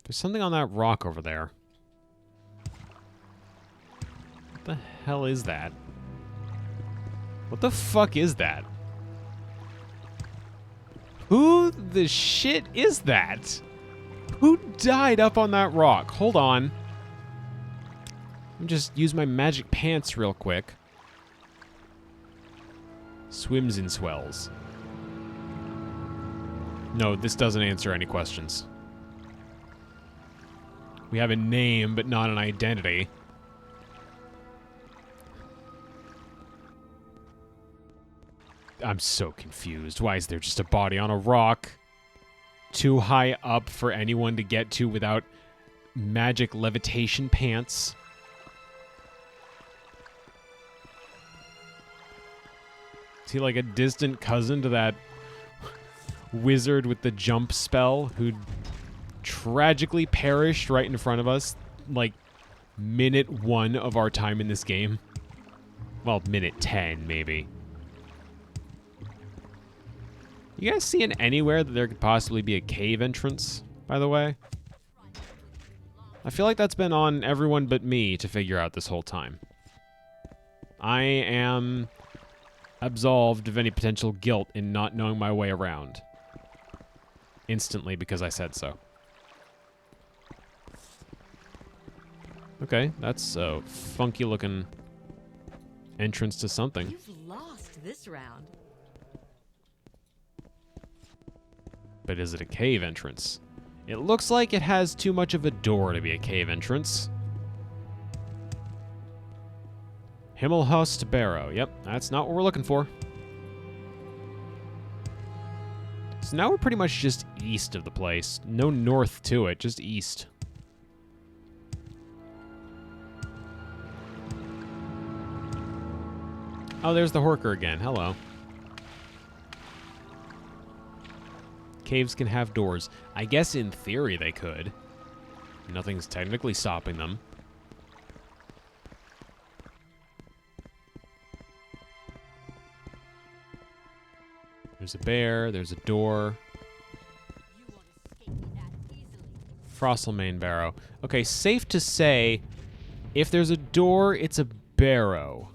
There's something on that rock over there. What the hell is that? What the fuck is that? Who the shit is that? Who died up on that rock? Hold on. Let me just use my magic pants real quick. Swims in swells. No, this doesn't answer any questions. We have a name, but not an identity. I'm so confused. Why is there just a body on a rock? Too high up for anyone to get to without magic levitation pants. Is he like a distant cousin to that wizard with the jump spell who tragically perished right in front of us, like minute 1 of our time in this game? Well, minute 10, maybe. You guys seeing anywhere that there could possibly be a cave entrance, by the way? I feel like that's been on everyone but me to figure out this whole time. I am absolved of any potential guilt in not knowing my way around. Instantly, because I said so. Okay, that's a funky looking entrance to something. You've lost this round. But is it a cave entrance? It looks like it has too much of a door to be a cave entrance. Himmelhust Barrow. Yep, that's not what we're looking for. So now we're pretty much just east of the place. No north to it, just east. Oh, there's the Horker again. Hello. Caves can have doors. I guess in theory they could. Nothing's technically stopping them. There's a bear, there's a door. Frostlemain Barrow. Okay, safe to say, if there's a door, it's a barrow.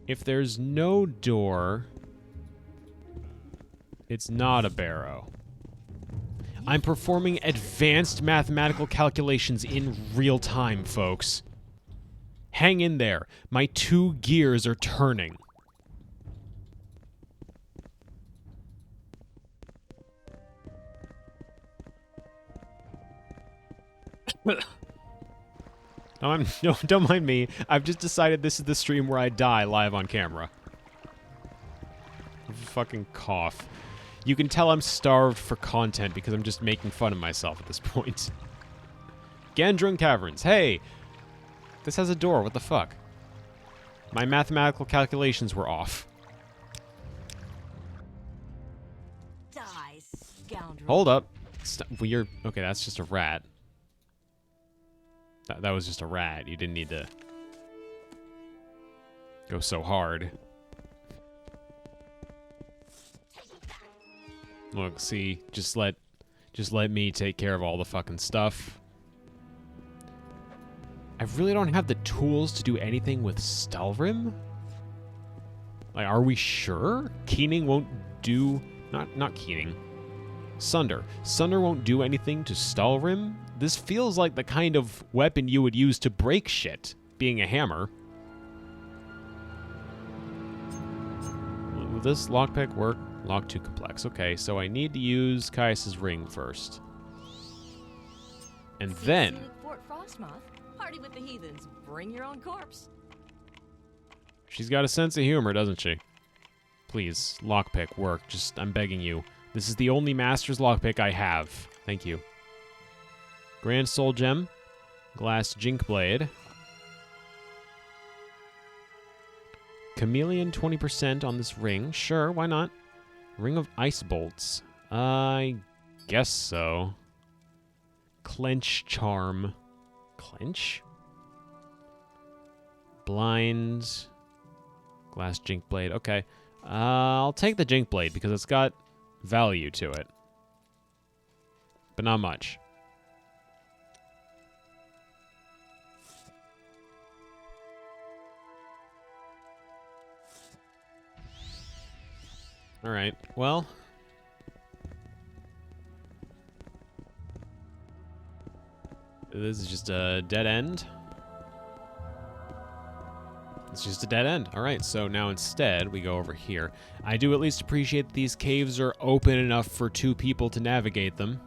If there's no door, it's not a barrow. I'm performing advanced mathematical calculations in real time, folks. Hang in there. My 2 gears are turning. No, don't mind me. I've just decided this is the stream where I die live on camera. Fucking cough. You can tell I'm starved for content because I'm just making fun of myself at this point. Gandrung Caverns. Hey! This has a door. What the fuck? My mathematical calculations were off. Die, scoundrel. Hold up. Well, okay, that's just a rat. That was just a rat. You didn't need to go so hard. Look, see, just let me take care of all the fucking stuff. I really don't have the tools to do anything with Stalrim? Like, are we sure? Keening won't do... Not Keening. Sunder. Sunder won't do anything to Stalrim? This feels like the kind of weapon you would use to break shit, being a hammer. Will this lockpick work? Lock too complex. Okay, so I need to use Caius's ring first. And then... Fort Frostmoth. Party with the heathens. Bring your own corpse. She's got a sense of humor, doesn't she? Please, lockpick, work. Just, I'm begging you. This is the only Master's lockpick I have. Thank you. Grand Soul Gem. Glass Jink Blade. Chameleon 20% on this ring. Sure, why not? Ring of Ice Bolts. I guess so. Clench Charm. Clench? Blind. Glass Jink Blade. Okay. I'll take the Jink Blade because it's got value to it. But not much. Alright, well... This is just a dead end. It's just a dead end. Alright, so now instead we go over here. I do at least appreciate that these caves are open enough for two people to navigate them.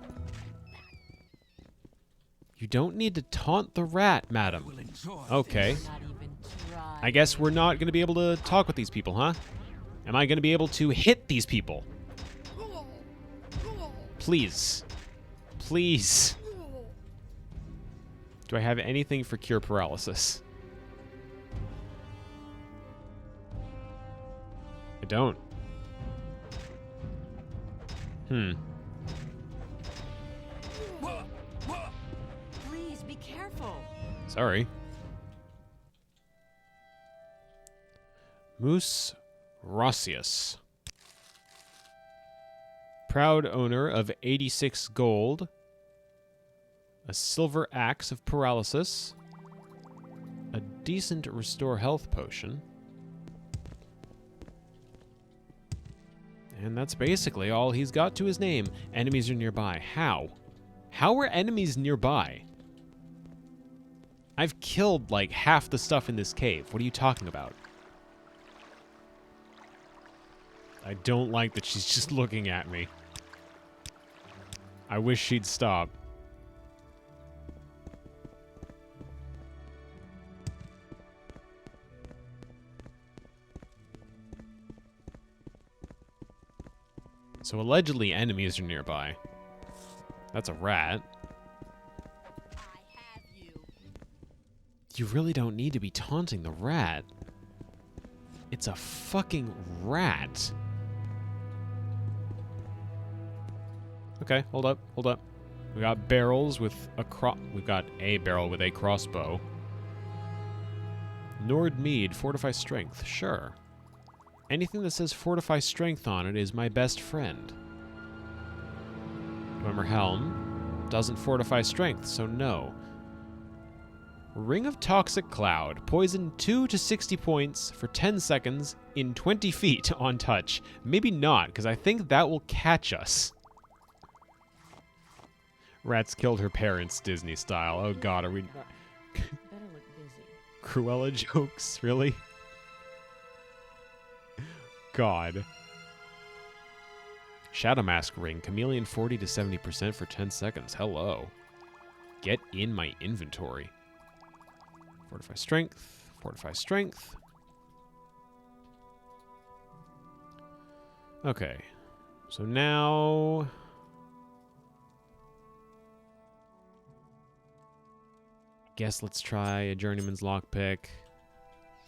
You don't need to taunt the rat, madam. Okay. I guess we're not going to be able to talk with these people, huh? Am I going to be able to hit these people? Please. Please. Do I have anything for cure paralysis? I don't. Please be careful. Sorry. Moose Rossius. Proud owner of 86 gold. A silver axe of paralysis. A decent restore health potion. And that's basically all he's got to his name. Enemies are nearby. How? How are enemies nearby? I've killed like half the stuff in this cave. What are you talking about? I don't like that she's just looking at me. I wish she'd stop. So allegedly enemies are nearby. That's a rat. I have you. You really don't need to be taunting the rat. It's a fucking rat. Okay, hold up, hold up. We got barrels with a we've got a barrel with a crossbow. Nord Mead, fortify strength. Sure. Anything that says fortify strength on it is my best friend. Dwemer Helm doesn't fortify strength, so no. Ring of Toxic Cloud. Poison 2 to 60 points for 10 seconds in 20 feet on touch. Maybe not, because I think that will catch us. Rats killed her parents, Disney style. Oh god, are we... Better look busy. Cruella jokes? Really? God. Shadow Mask Ring. Chameleon 40 to 70% for 10 seconds. Hello. Get in my inventory. Fortify strength. Fortify strength. Okay. So now... guess let's try a Journeyman's Lockpick.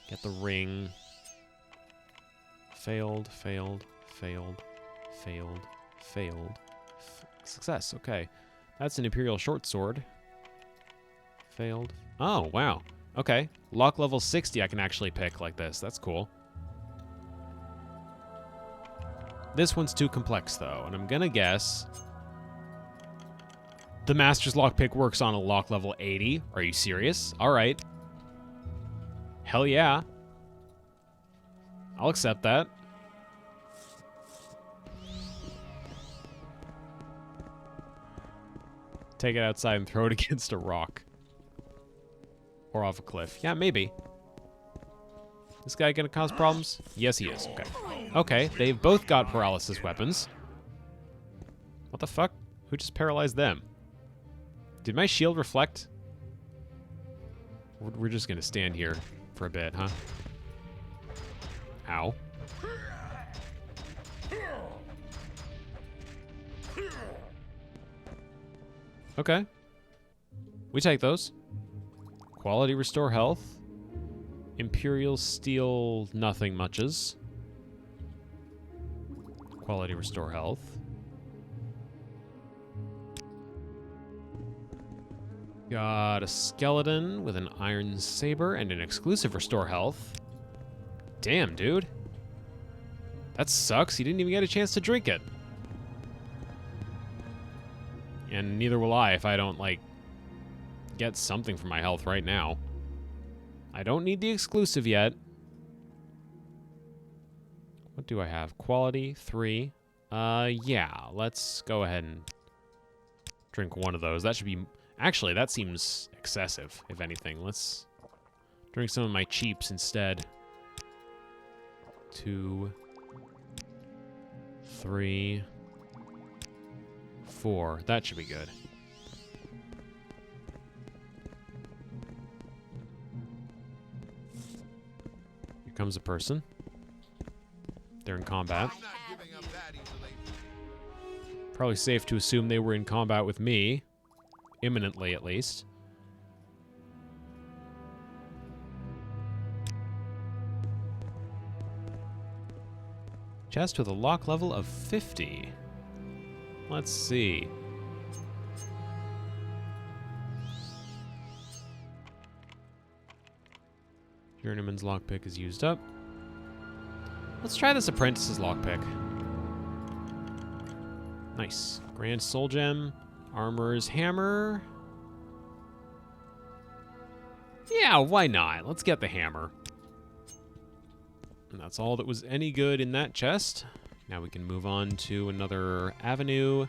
Get the ring. Failed, failed, failed, failed, failed. Success, okay. That's an Imperial Short Sword. Failed. Oh, wow. Okay. Lock level 60 I can actually pick like this. That's cool. This one's too complex, though, and I'm gonna guess... The Master's Lockpick works on a lock level 80. Are you serious? All right. Hell yeah. I'll accept that. Take it outside and throw it against a rock. Or off a cliff. Yeah, maybe. This guy gonna cause problems? Yes, he is. Okay. Okay, they've both got paralysis weapons. What the fuck? Who just paralyzed them? Did my shield reflect? We're just gonna stand here for a bit, huh? Ow. Okay. We take those. Quality restore health. Imperial steel nothing muches. Quality restore health. Got a skeleton with an iron saber and an exclusive restore health. Damn, dude. That sucks. He didn't even get a chance to drink it. And neither will I if I don't, like, get something for my health right now. I don't need the exclusive yet. What do I have? Quality, 3. Yeah, let's go ahead and drink one of those. That should be... Actually, that seems excessive, if anything. Let's drink some of my cheaps instead. 2, 3, 4. That should be good. Here comes a person. They're in combat. Probably safe to assume they were in combat with me. Imminently, at least. Chest with a lock level of 50. Let's see. Journeyman's lockpick is used up. Let's try this apprentice's lockpick. Nice. Grand soul gem. Armorer's hammer. Yeah, why not? Let's get the hammer. And that's all that was any good in that chest. Now we can move on to another avenue.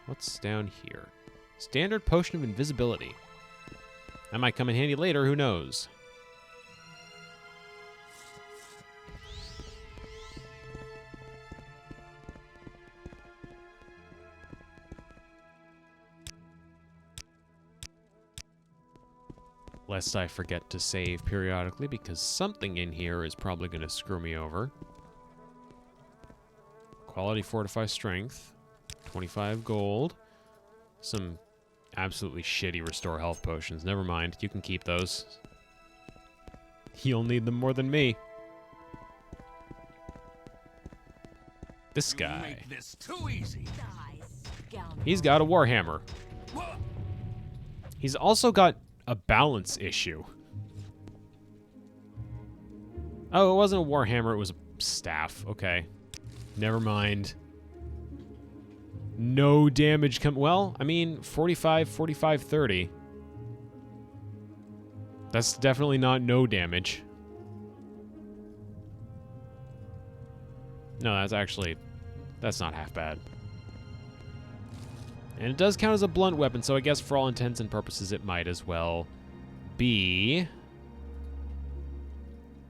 What's down here? Standard potion of invisibility. That might come in handy later, who knows? Lest I forget to save periodically, because something in here is probably going to screw me over. Quality fortify strength. 25 gold. Some absolutely shitty restore health potions. Never mind. You can keep those. You'll need them more than me. This guy. Make this too easy. He's got a warhammer. He's also got a balance issue. Oh, it wasn't a warhammer, it was a staff. Okay. Never mind. No damage well, I mean, 45, 45, 30. That's definitely not no damage. No, that's not half bad. And it does count as a blunt weapon, so I guess for all intents and purposes it might as well be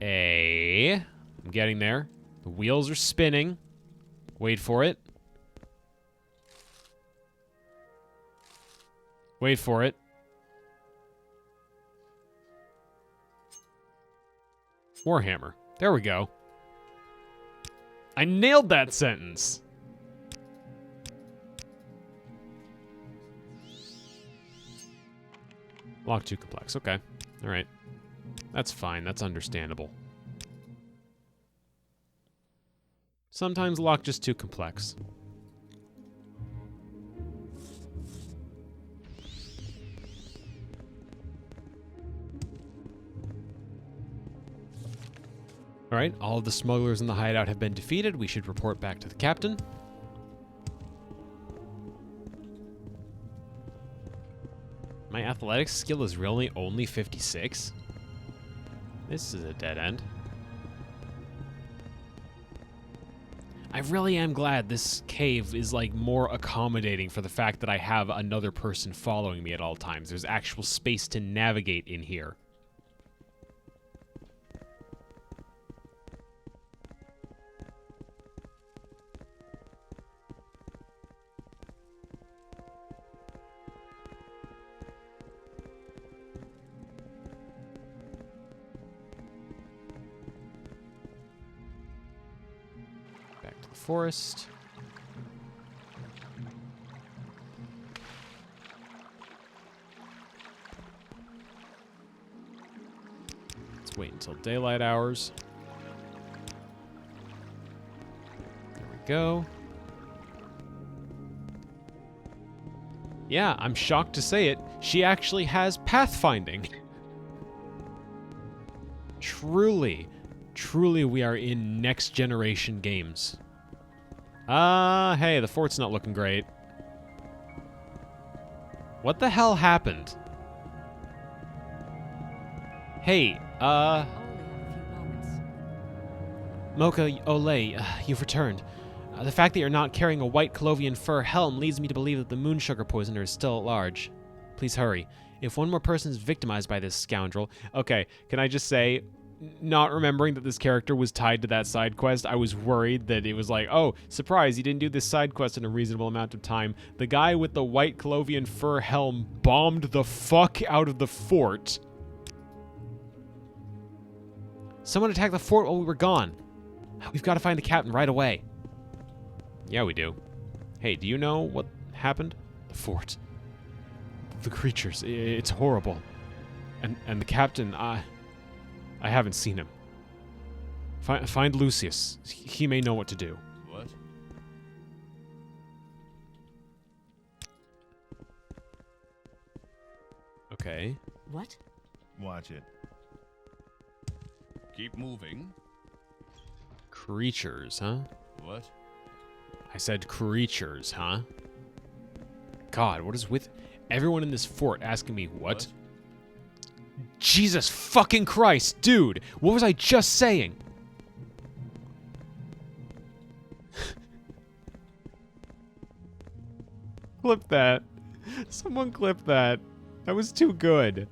I'm getting there. The wheels are spinning. Wait for it. Wait for it. Warhammer. There we go. I nailed that sentence. Lock too complex. Okay. All right. That's fine. That's understandable. Sometimes lock just too complex. All right. All of the smugglers in the hideout have been defeated. We should report back to the captain. My athletics skill is really only 56? This is a dead end. I really am glad this cave is like more accommodating for the fact that I have another person following me at all times. There's actual space to navigate in here. Forest. Let's wait until daylight hours. There we go. Yeah, I'm shocked to say it. She actually has pathfinding. Truly, truly we are in next generation games. Hey, the fort's not looking great. What the hell happened? Hey, Only have a few moments. Mocha Olay, you've returned. The fact that you're not carrying a white Colovian fur helm leads me to believe that the moon sugar poisoner is still at large. Please hurry. If one more person is victimized by this scoundrel... Okay, can I just say... Not remembering that this character was tied to that side quest, I was worried that it was like, oh, surprise, you didn't do this side quest in a reasonable amount of time. The guy with the white Colovian fur helm bombed the fuck out of the fort. Someone attacked the fort while we were gone. We've got to find the captain right away. Yeah, we do. Hey, do you know what happened? The fort. The creatures. It's horrible. And the captain, I haven't seen him. Find Lucius. He may know what to do. What? Okay. What? Watch it. Keep moving. Creatures, huh? What? I said creatures, huh? God, what is with everyone in this fort asking me what? Jesus fucking Christ, dude! What was I just saying? Clip that. Someone clip that. That was too good.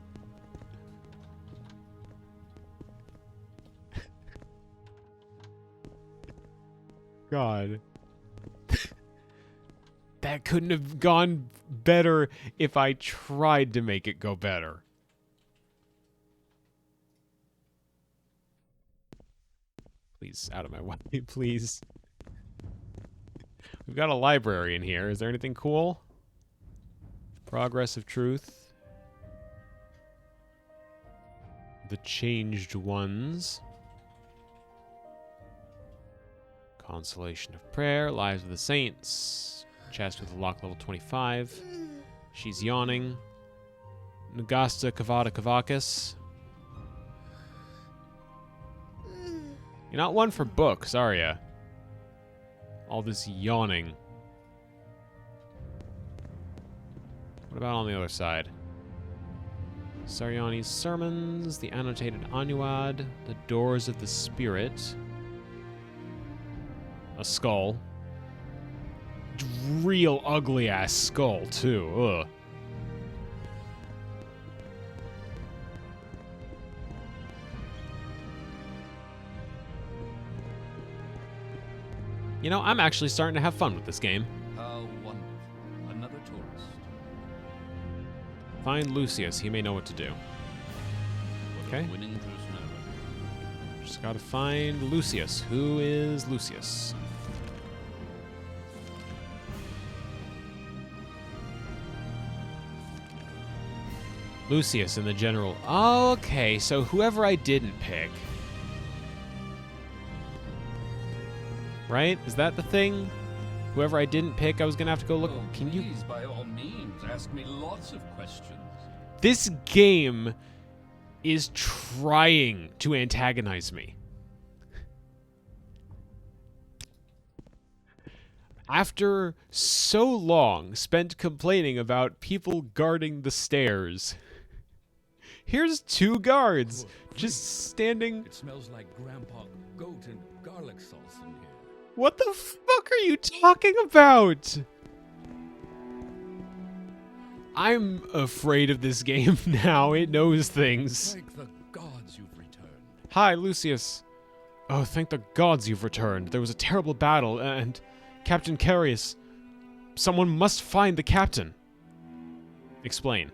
God. That couldn't have gone better if I tried to make it go better. Please, out of my way, please. We've got a library in here. Is there anything cool? Progress of Truth. The Changed Ones. Consolation of Prayer. Lives of the Saints. Chest with a lock level 25. She's yawning. Nagasta Kavada Kavakis. You're not one for books, are ya? All this yawning. What about on the other side? Saryani's Sermons, the Annotated Anuad, the Doors of the Spirit. A skull. Real ugly-ass skull, too. Ugh. You know, I'm actually starting to have fun with this game. How wonderful. Another tourist. Find Lucius. He may know what to do. What Okay. a winning personality. Just gotta find Lucius. Who is Lucius? Lucius in the general. Oh, okay, so whoever I didn't pick. Right? Is that the thing? Whoever I didn't pick, I was gonna have to go look. Oh, Can you? please, by all means, ask me lots of questions. This game is trying to antagonize me. After so long spent complaining about people guarding the stairs, here's 2 guards just standing. It smells like grandpa goat and garlic sauce in here. What the fuck are you talking about? I'm afraid of this game now. It knows things. Thank the gods you've returned. Hi, Lucius. Oh, thank the gods you've returned. There was a terrible battle, and Captain Carius. Someone must find the captain. Explain.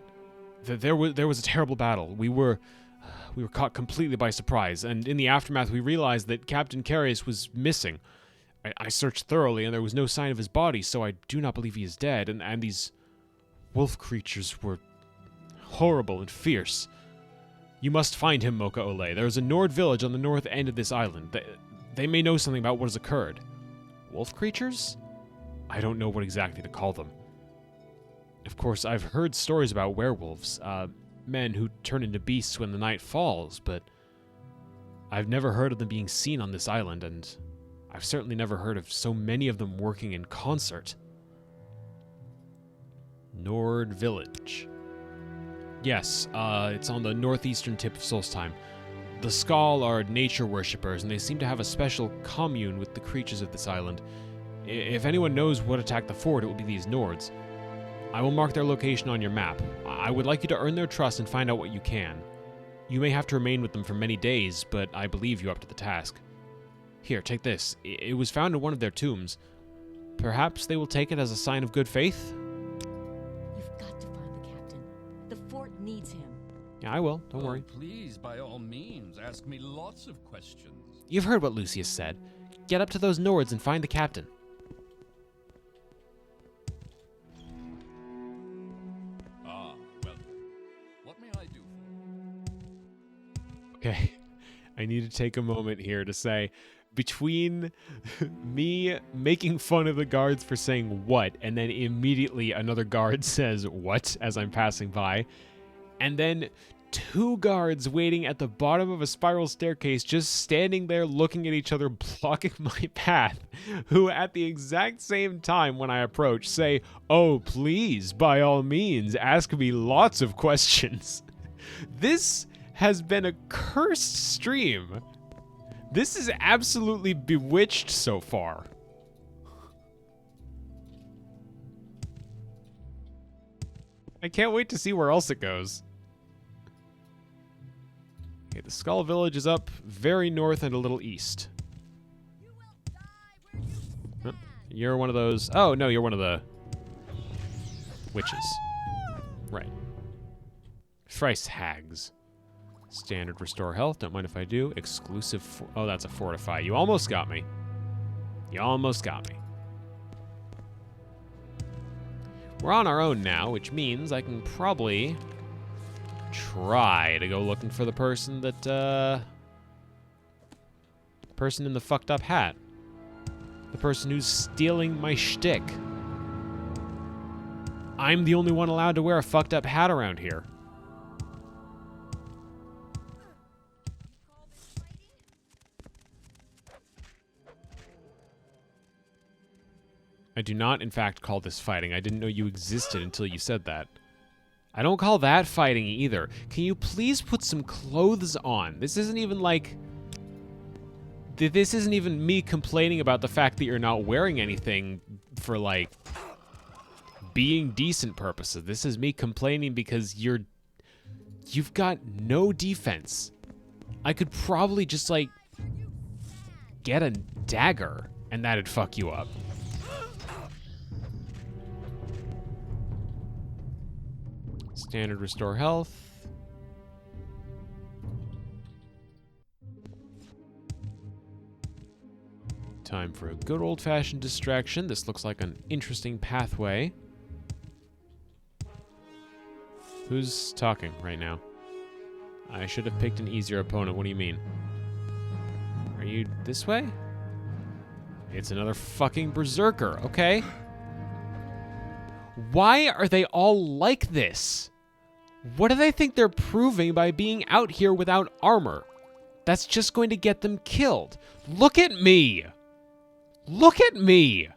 There was a terrible battle. We were caught completely by surprise, and in the aftermath we realized that Captain Carius was missing. I searched thoroughly, and there was no sign of his body, so I do not believe he is dead, and these wolf creatures were horrible and fierce. You must find him, Mocha Ole. There is a Nord village on the north end of this island. They may know something about what has occurred. Wolf creatures? I don't know what exactly to call them. Of course, I've heard stories about werewolves, men who turn into beasts when the night falls, but I've never heard of them being seen on this island, and I've certainly never heard of so many of them working in concert. Nord Village. Yes, it's on the northeastern tip of Solstheim. The Skald are nature worshippers, and they seem to have a special commune with the creatures of this island. If anyone knows what attacked the fort, it will be these Nords. I will mark their location on your map. I would like you to earn their trust and find out what you can. You may have to remain with them for many days, but I believe you up to the task. Here, take this. It was found in one of their tombs. Perhaps they will take it as a sign of good faith? You've got to find the captain. The fort needs him. Yeah, I will. Don't worry. Please, by all means, ask me lots of questions. You've heard what Lucius said. Get up to those Nords and find the captain. Ah, well, what may I do for you? Okay. I need to take a moment here to say, between me making fun of the guards for saying what, and then immediately another guard says what as I'm passing by, and then 2 guards waiting at the bottom of a spiral staircase just standing there looking at each other, blocking my path, who at the exact same time when I approach say, "Oh, please, by all means, ask me lots of questions." This has been a cursed stream. This is absolutely bewitched so far. I can't wait to see where else it goes. Okay, the Skull Village is up very north and a little east. Huh, you're one of those... Oh, no, you're one of the witches. Right. Thrice hags. Standard restore health. Don't mind if I do. Exclusive... Oh, that's a fortify. You almost got me. You almost got me. We're on our own now, which means I can probably try to go looking for the person that, person in the fucked up hat. The person who's stealing my shtick. I'm the only one allowed to wear a fucked up hat around here. I do not, in fact, call this fighting. I didn't know you existed until you said that. I don't call that fighting either. Can you please put some clothes on? This isn't even like... This isn't even me complaining about the fact that you're not wearing anything for, like, being decent purposes. This is me complaining because you've got no defense. I could probably just, like, get a dagger, and that'd fuck you up. Standard restore health. Time for a good old-fashioned distraction. This looks like an interesting pathway. Who's talking right now? I should have picked an easier opponent. What do you mean? Are you this way? It's another fucking berserker. Okay. Why are they all like this? What do they think they're proving by being out here without armor? That's just going to get them killed. Look at me! Look at me!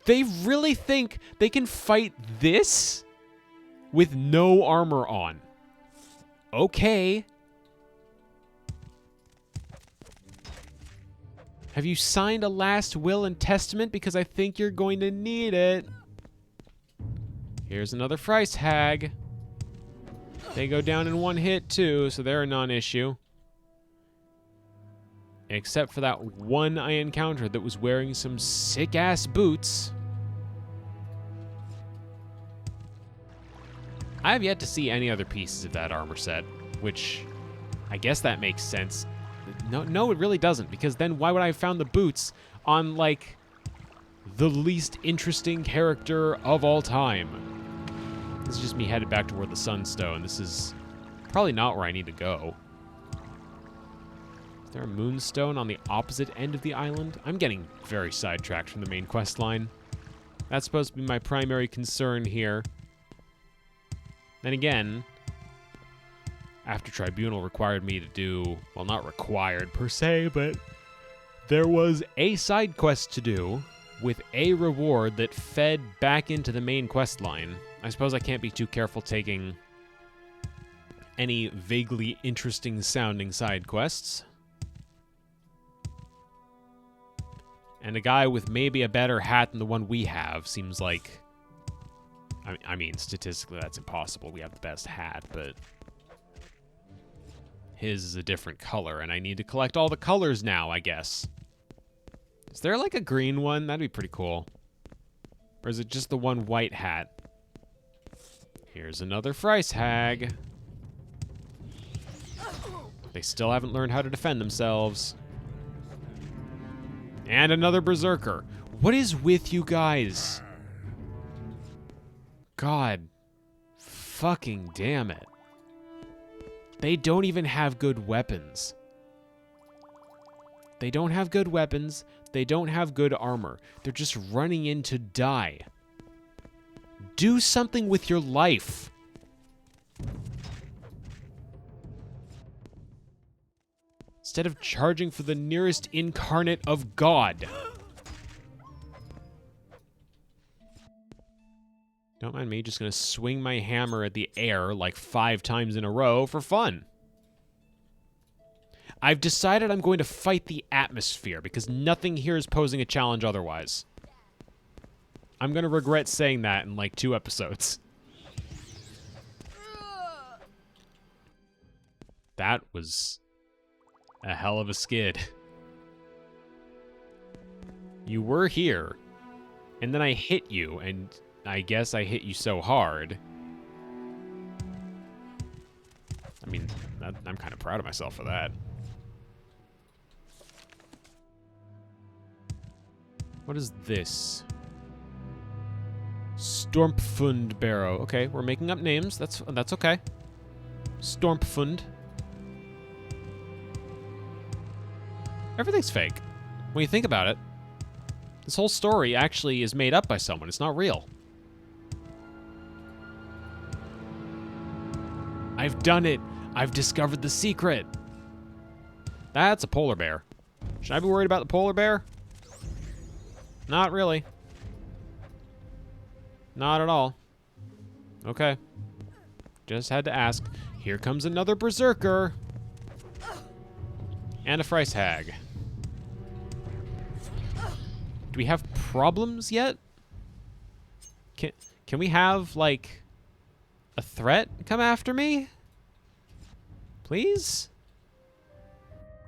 They really think they can fight this with no armor on. Okay. Have you signed a last will and testament? Because I think you're going to need it. Here's another Frice hag. They go down in one hit too, so they're a non-issue. Except for that one I encountered that was wearing some sick-ass boots. I have yet to see any other pieces of that armor set, which I guess that makes sense. No, it really doesn't, because then why would I have found the boots on, like, the least interesting character of all time? This is just me headed back toward the Sunstone. This is probably not where I need to go. Is there a moonstone on the opposite end of the island? I'm getting very sidetracked from the main quest line. That's supposed to be my primary concern here. Then again, after Tribunal required me to do, well, not required per se, but there was a side quest to do with a reward that fed back into the main quest line. I suppose I can't be too careful taking any vaguely interesting sounding side quests. And a guy with maybe a better hat than the one we have seems like... I mean, statistically that's impossible. We have the best hat, but... his is a different color, and I need to collect all the colors now, I guess. Is there like a green one? That'd be pretty cool. Or is it just the one white hat? Here's another Frice hag. They still haven't learned how to defend themselves. And another berserker. What is with you guys? God fucking damn it. They don't even have good weapons. They don't have good weapons. They don't have good armor. They're just running in to die. Do something with your life. Instead of charging for the nearest incarnate of God. Don't mind me, just gonna swing my hammer at the air like 5 times in a row for fun. I've decided I'm going to fight the atmosphere because nothing here is posing a challenge otherwise. I'm gonna regret saying that in like 2 episodes. That was a hell of a skid. You were here, and then I hit you, and I guess I hit you so hard. I mean, I'm kind of proud of myself for that. What is this? Stormfund Barrow. Okay, we're making up names. That's okay. Stormfund. Everything's fake. When you think about it, this whole story actually is made up by someone. It's not real. I've done it. I've discovered the secret. That's a polar bear. Should I be worried about the polar bear? Not really. Not at all. Okay. Just had to ask. Here comes another berserker. And a Frice hag. Do we have problems yet? Can we have, like, a threat come after me? Please?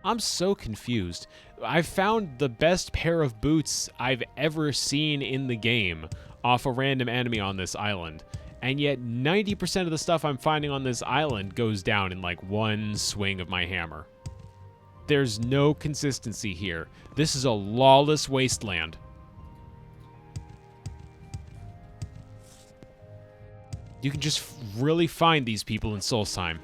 I'm so confused. I've found the best pair of boots I've ever seen in the game off a random enemy on this island. And yet 90% of the stuff I'm finding on this island goes down in like one swing of my hammer. There's no consistency here. This is a lawless wasteland. You can just really find these people in Solstheim.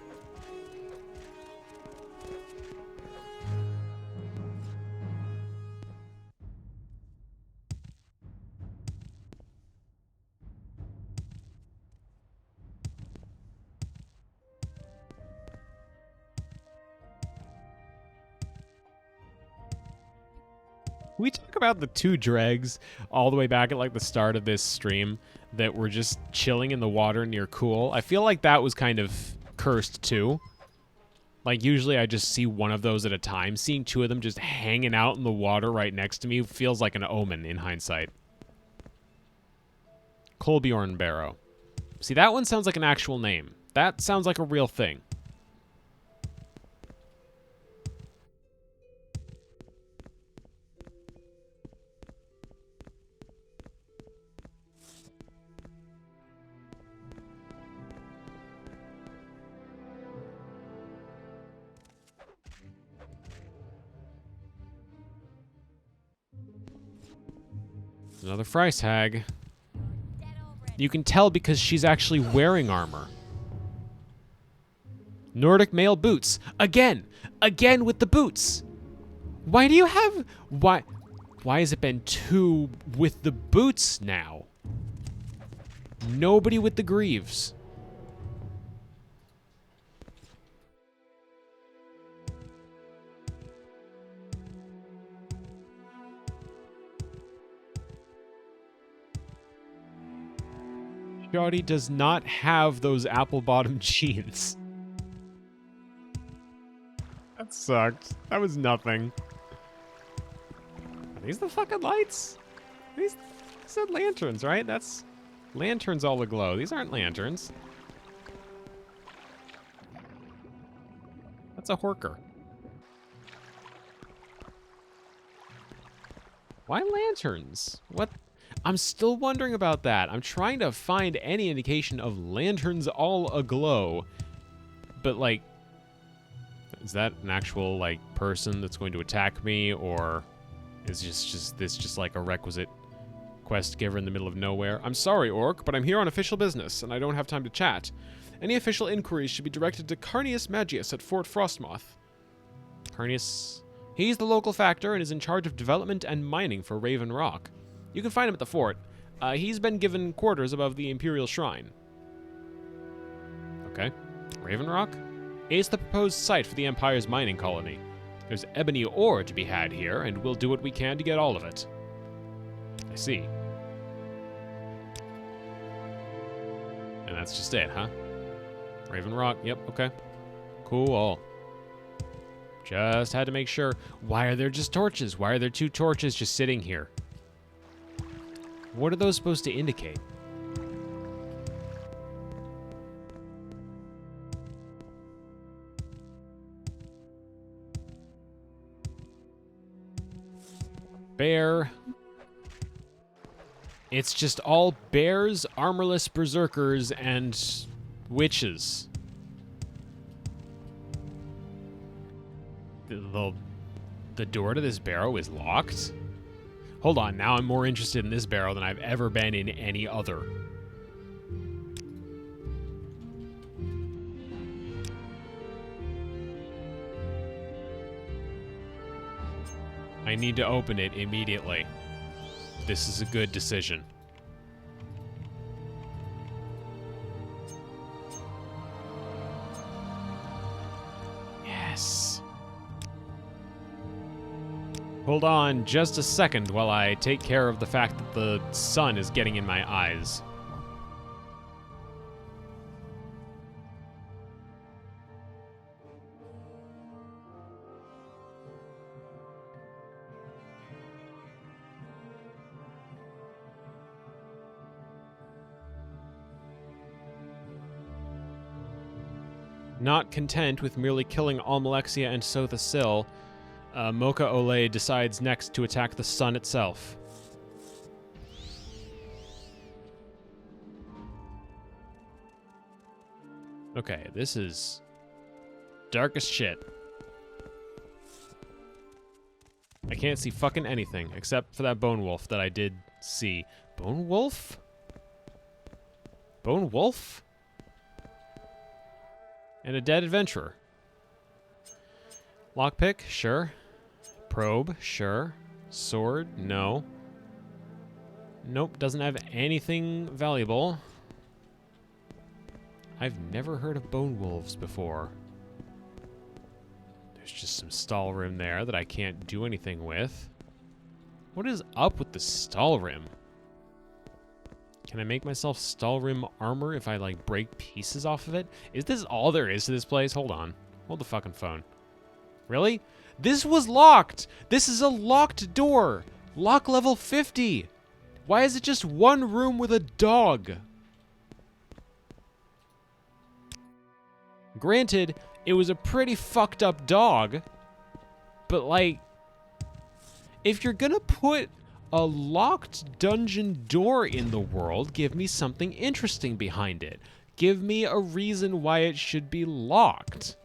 We talk about the two dregs all the way back at like the start of this stream that were just chilling in the water near Cool. I feel like that was kind of cursed too. Like usually I just see one of those at a time. Seeing two of them just hanging out in the water right next to me feels like an omen in hindsight. Kolbjorn Barrow. See, that one sounds like an actual name. That sounds like a real thing. Another Fryce hag. You can tell because she's actually wearing armor. Nordic male boots. Again! Again with the boots! Why do you have... Why has it been two with the boots now? Nobody with the greaves. Shawty does not have those apple-bottom jeans. That sucked. That was nothing. Are these the fucking lights? These are lanterns, right? That's lanterns all aglow. These aren't lanterns. That's a horker. Why lanterns? What? I'm still wondering about that. I'm trying to find any indication of lanterns all aglow. But, like, is that an actual, like, person that's going to attack me? Or is this just like a requisite quest giver in the middle of nowhere? I'm sorry, Orc, but I'm here on official business, and I don't have time to chat. Any official inquiries should be directed to Carnius Magius at Fort Frostmoth. Carnius... He's the local factor and is in charge of development and mining for Raven Rock. You can find him at the fort. He's been given quarters above the Imperial Shrine. Okay. Raven Rock? It's the proposed site for the Empire's mining colony. There's ebony ore to be had here, and we'll do what we can to get all of it. I see. And that's just it, huh? Raven Rock, yep, okay. Cool. Just had to make sure. Why are there just torches? Why are there two torches just sitting here? What are those supposed to indicate? Bear. It's just all bears, armorless berserkers, and witches. The door to this barrow is locked? Hold on, now I'm more interested in this barrow than I've ever been in any other. I need to open it immediately. This is a good decision. Yes. Hold on just a second while I take care of the fact that the sun is getting in my eyes. Not content with merely killing Almalexia and Sotha Sil, Mocha Ole decides next to attack the sun itself. Okay, this is dark as shit. I can't see fucking anything except for that bone wolf that I did see. Bone wolf? Bone wolf? And a dead adventurer. Lockpick? Sure. Probe? Sure. Sword? No. Nope, doesn't have anything valuable. I've never heard of bone wolves before. There's just some stall room there that I can't do anything with. What is up with the Stalrim? Can I make myself Stalrim armor if I, like, break pieces off of it? Is this all there is to this place? Hold on. Hold the fucking phone. Really? This was locked! This is a locked door! Lock level 50! Why is it just one room with a dog? Granted, it was a pretty fucked up dog, but, like, if you're gonna put a locked dungeon door in the world, give me something interesting behind it. Give me a reason why it should be locked.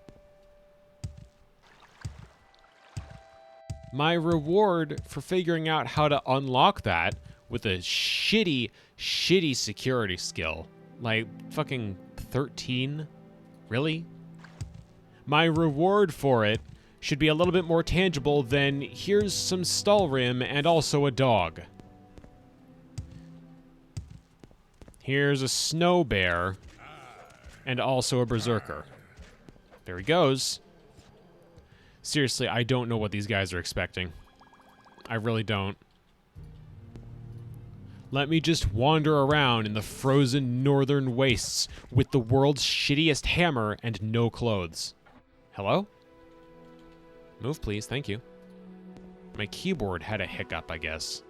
My reward for figuring out how to unlock that with a shitty security skill, like fucking 13? Really? My reward for it should be a little bit more tangible than here's some Stalrim and also a dog. Here's a snow bear and also a berserker. There he goes. Seriously, I don't know what these guys are expecting. I really don't. Let me just wander around in the frozen northern wastes with the world's shittiest hammer and no clothes. Hello? Move, please. Thank you. My keyboard had a hiccup, I guess.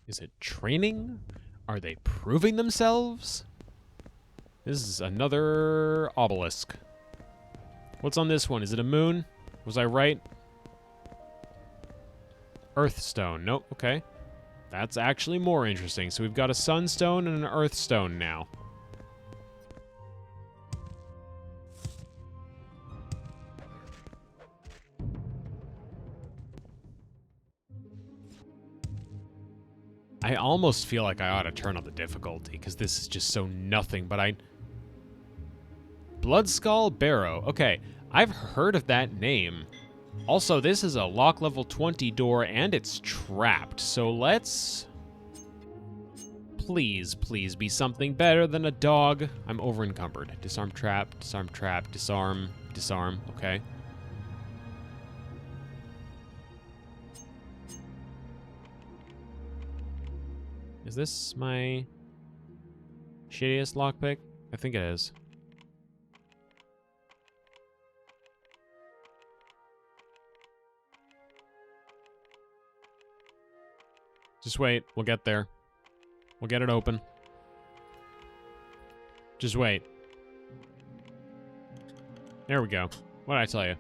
Is it training? Are they proving themselves? This is another obelisk. What's on this one? Is it a moon? Was I right? Earthstone. Nope. Okay. That's actually more interesting. So we've got a sunstone and an earthstone now. I almost feel like I ought to turn up the difficulty, because this is just so nothing, but Bloodskull Barrow. Okay, I've heard of that name. Also, this is a lock level 20 door, and it's trapped, so let's... Please be something better than a dog. I'm over encumbered. Disarm trap, disarm, okay. Is this my shittiest lockpick? I think it is. Just wait. We'll get there. We'll get it open. Just wait. There we go. What did I tell you?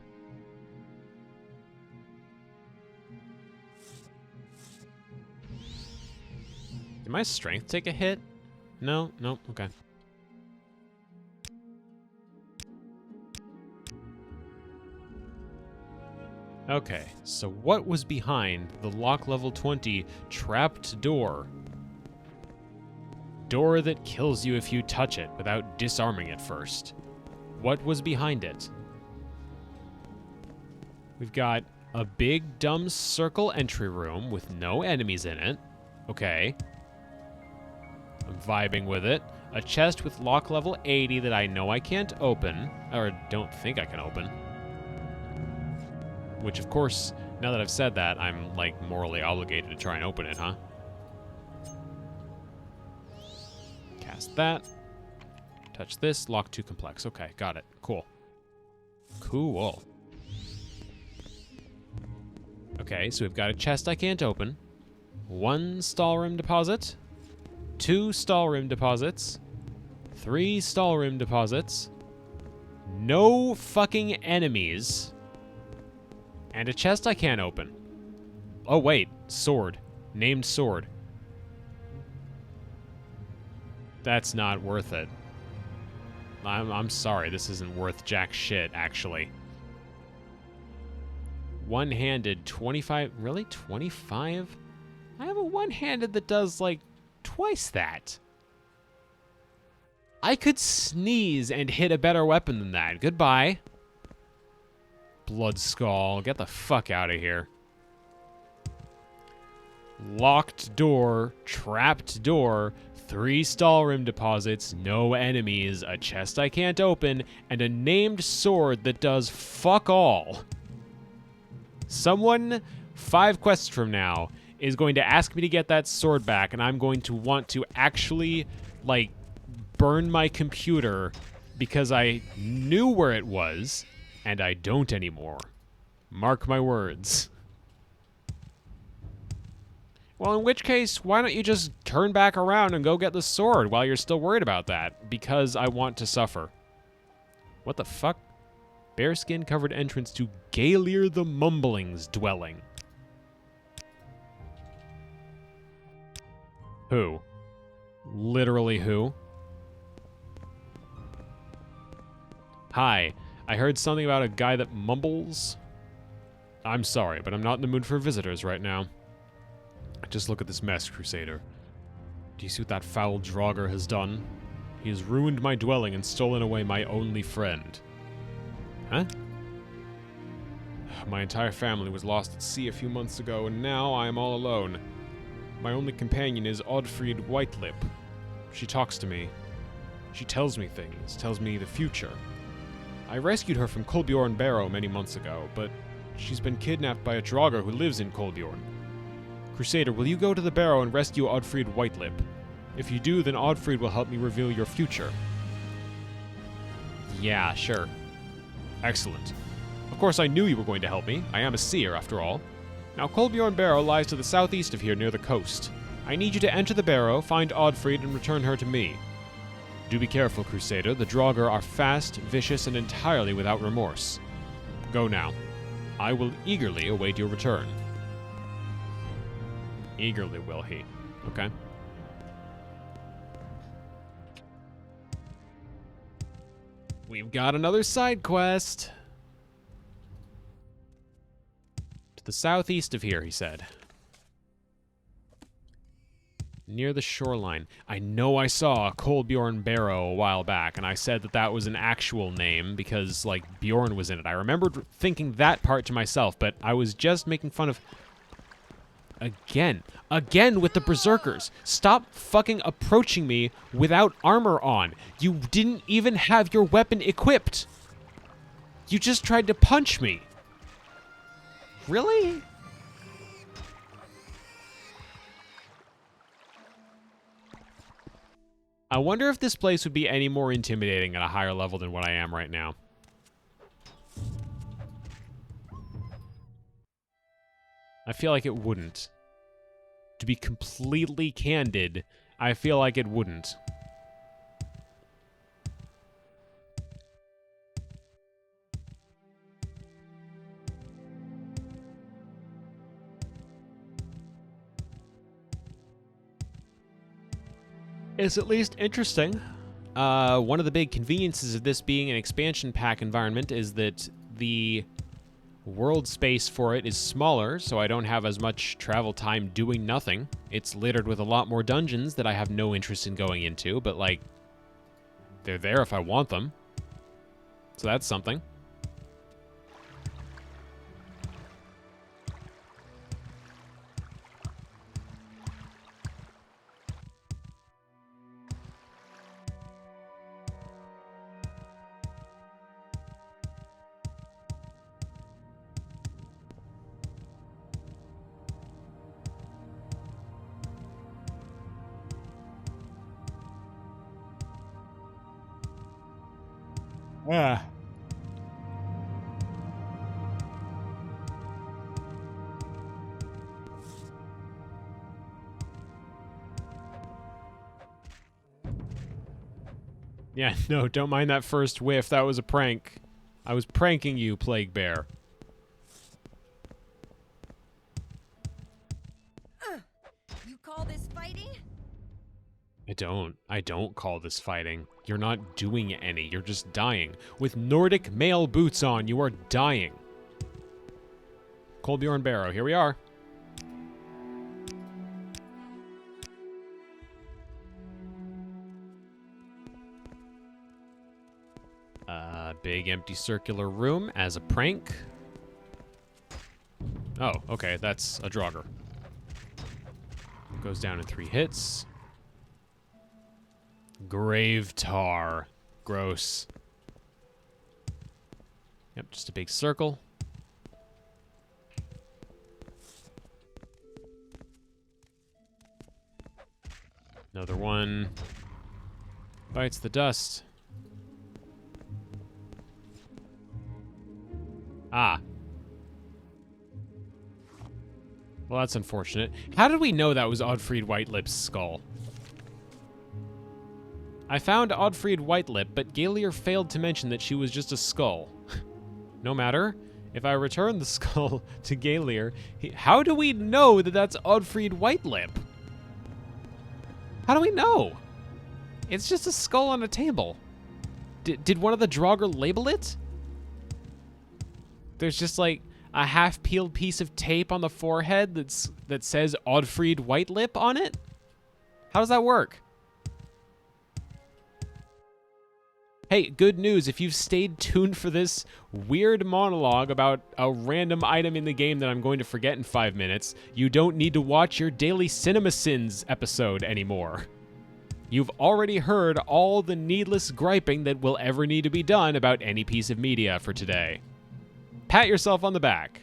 Did my strength take a hit? No, okay. Okay, so what was behind the lock level 20 trapped door? Door that kills you if you touch it without disarming it first. What was behind it? We've got a big dumb circle entry room with no enemies in it. Okay. I'm vibing with it. A chest with lock level 80 that I know I can't open, or don't think I can open. Which, of course, now that I've said that, I'm, like, morally obligated to try and open it, huh? Cast that. Touch this. Lock 2 complex. Okay, got it. Cool. Cool. Okay, so we've got a chest I can't open. 1 Stalrim deposit. 2 Stalrim deposits. 3 Stalrim deposits. No fucking enemies. And a chest I can't open. Oh, wait. Sword. Named sword. That's not worth it. I'm sorry. This isn't worth jack shit, actually. One-handed 25... Really? 25? I have a one-handed that does, like, twice that. I could sneeze and hit a better weapon than that. Goodbye. Bloodskull. Get the fuck out of here. locked door, trapped door, 3 Stalrim deposits, no enemies, a chest I can't open, and a named sword that does fuck all. Someone 5 quests from now is going to ask me to get that sword back, and I'm going to want to actually, like, burn my computer because I knew where it was, and I don't anymore. Mark my words. Well, in which case, why don't you just turn back around and go get the sword while you're still worried about that? Because I want to suffer. What the fuck? Bearskin-covered entrance to Gaelier the Mumbling's dwelling. Who? Literally who? Hi, I heard something about a guy that mumbles. I'm sorry, but I'm not in the mood for visitors right now. Just look at this mess, Crusader. Do you see what that foul Draugr has done? He has ruined my dwelling and stolen away my only friend. Huh? My entire family was lost at sea a few months ago, and now I am all alone. My only companion is Oddfried Whitelip. She talks to me. She tells me things, tells me the future. I rescued her from Kolbjorn Barrow many months ago, but she's been kidnapped by a Draugr who lives in Kolbjorn. Crusader, will you go to the Barrow and rescue Oddfried Whitelip? If you do, then Oddfried will help me reveal your future. Yeah, sure. Excellent. Of course, I knew you were going to help me. I am a seer, after all. Now, Kolbjorn Barrow lies to the southeast of here near the coast. I need you to enter the Barrow, find Oddfried, and return her to me. Do be careful, Crusader. The Draugr are fast, vicious, and entirely without remorse. Go now. I will eagerly await your return. Eagerly will he. Okay. We've got another side quest. To the southeast of here, he said. Near the shoreline. I know I saw Kolbjorn Barrow a while back, and I said that that was an actual name because, like, Bjorn was in it. I remembered thinking that part to myself, but I was just making fun of... Again with the berserkers. Stop fucking approaching me without armor on. You didn't even have your weapon equipped. You just tried to punch me. Really? I wonder if this place would be any more intimidating at a higher level than what I am right now. I feel like it wouldn't. To be completely candid, I feel like it wouldn't. It's at least interesting. One of the big conveniences of this being an expansion pack environment is that the world space for it is smaller, so I don't have as much travel time doing nothing. It's littered with a lot more dungeons that I have no interest in going into, but, like, they're there if I want them. So that's something. Ah. Yeah, no, don't mind that first whiff. That was a prank. I was pranking you, Plague Bear. You call this fighting? I don't call this fighting. You're not doing any. You're just dying. With Nordic male boots on, you are dying. Kolbjorn Barrow, here we are. Big empty circular room as a prank. Oh, okay, that's a Draugr. Goes down in 3 hits. Grave tar. Gross. Yep, just a big circle. Another one. Bites the dust. Ah. Well, that's unfortunate. How did we know that was Oddfried Whitelip's skull? I found Oddfried Whitelip, but Gaelier failed to mention that she was just a skull. No matter. If I return the skull to Gaelier, how do we know that that's Oddfried Whitelip? How do we know? It's just a skull on a table. Did one of the Draugr label it? There's just like a half-peeled piece of tape on the forehead that says Oddfried Whitelip on it? How does that work? Hey, good news. If you've stayed tuned for this weird monologue about a random item in the game that I'm going to forget in 5 minutes, you don't need to watch your Daily Cinema Sins episode anymore. You've already heard all the needless griping that will ever need to be done about any piece of media for today. Pat yourself on the back.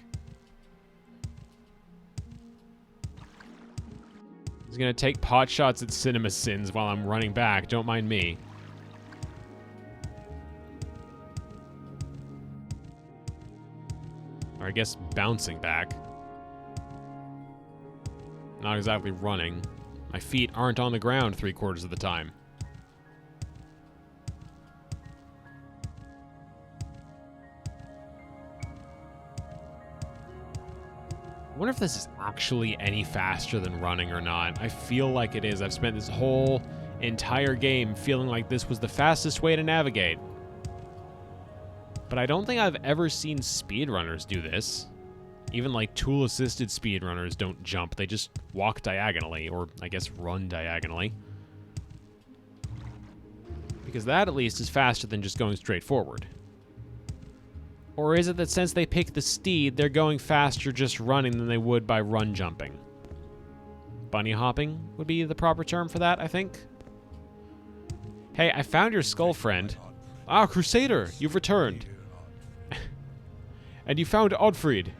He's gonna take pot shots at Cinema Sins while I'm running back. Don't mind me. Or I guess bouncing back. Not exactly running. My feet aren't on the ground 3/4 of the time. I wonder if this is actually any faster than running or not. I feel like it is. I've spent this whole entire game feeling like this was the fastest way to navigate. But I don't think I've ever seen speedrunners do this. Even like tool-assisted speedrunners don't jump. They just walk diagonally, or I guess run diagonally. Because that at least is faster than just going straight forward. Or is it that since they pick the steed, they're going faster just running than they would by run jumping? Bunny hopping would be the proper term for that, I think. Hey, I found your skull, friend. Ah, Crusader, you've returned. And you found Oddfried.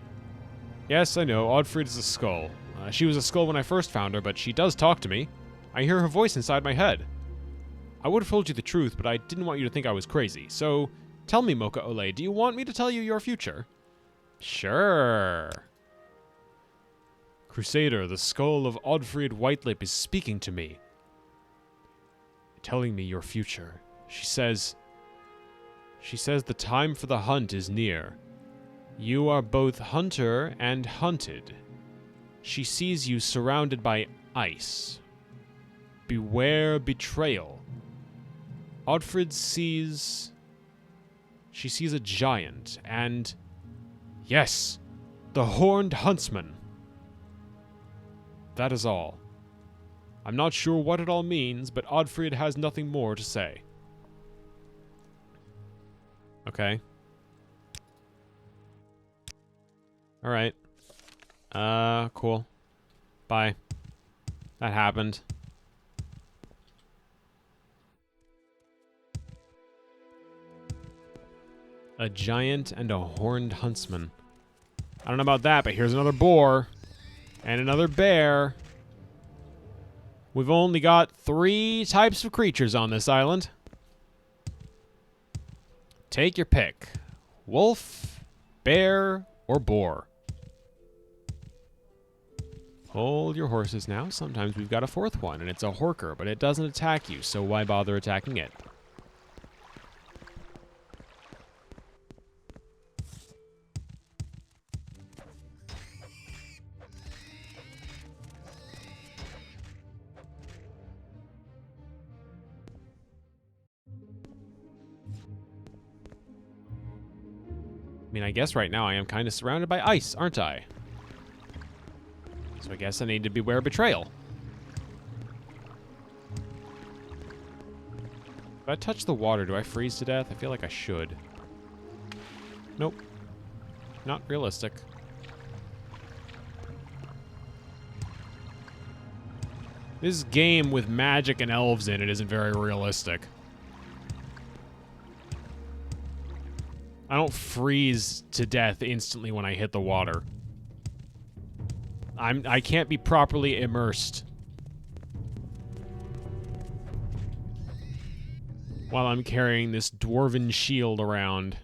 Yes, I know, Oddfried is a skull. She was a skull when I first found her, but she does talk to me. I hear her voice inside my head. I would have told you the truth, but I didn't want you to think I was crazy. So, tell me, Mocha Ole, do you want me to tell you your future? Sure. Crusader, the skull of Oddfried Whitelip is speaking to me. Telling me your future. She says the time for the hunt is near. You are both hunter and hunted. She sees you surrounded by ice. Beware betrayal. Oddfried sees... She sees a giant, and... Yes! The horned huntsman! That is all. I'm not sure what it all means, but Oddfried has nothing more to say. Okay. Alright. Cool. Bye. That happened. A giant and a horned huntsman. I don't know about that, but here's another boar. And another bear. We've only got 3 types of creatures on this island. Take your pick. Wolf, bear, or boar. Hold your horses now. Sometimes we've got a 4th one, and it's a horker, but it doesn't attack you, so why bother attacking it? I mean, I guess right now I am kind of surrounded by ice, aren't I? So I guess I need to beware betrayal. If I touch the water, do I freeze to death? I feel like I should. Nope. Not realistic. This game with magic and elves in it isn't very realistic. I don't freeze to death instantly when I hit the water. I can't be properly immersed while I'm carrying this dwarven shield around.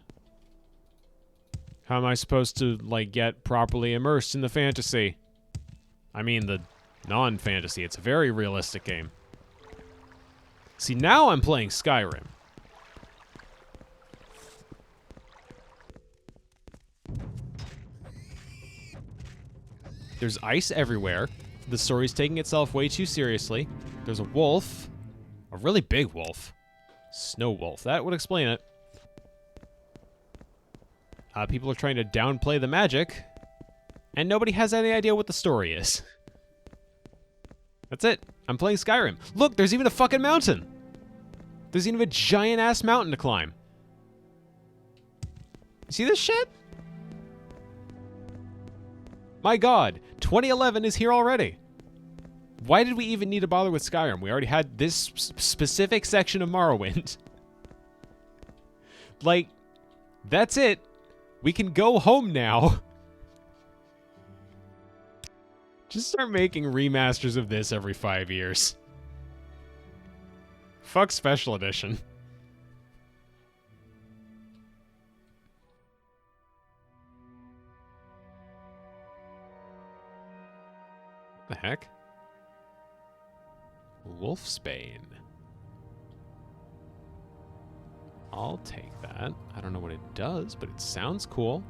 How am I supposed to, like, get properly immersed in the fantasy? I mean, the non-fantasy. It's a very realistic game. See, now I'm playing Skyrim. There's ice everywhere. The story's taking itself way too seriously. There's a wolf. A really big wolf. Snow wolf. That would explain it. People are trying to downplay the magic. And nobody has any idea what the story is. That's it. I'm playing Skyrim. Look, there's even a fucking mountain. There's even a giant-ass mountain to climb. You see this shit? My god, 2011 is here already. Why did we even need to bother with Skyrim? We already had this specific section of Morrowind. Like, that's it. We can go home now. Just start making remasters of this every 5 years. Fuck Special Edition. The heck? Wolfsbane. I'll take that. I don't know what it does, but it sounds cool.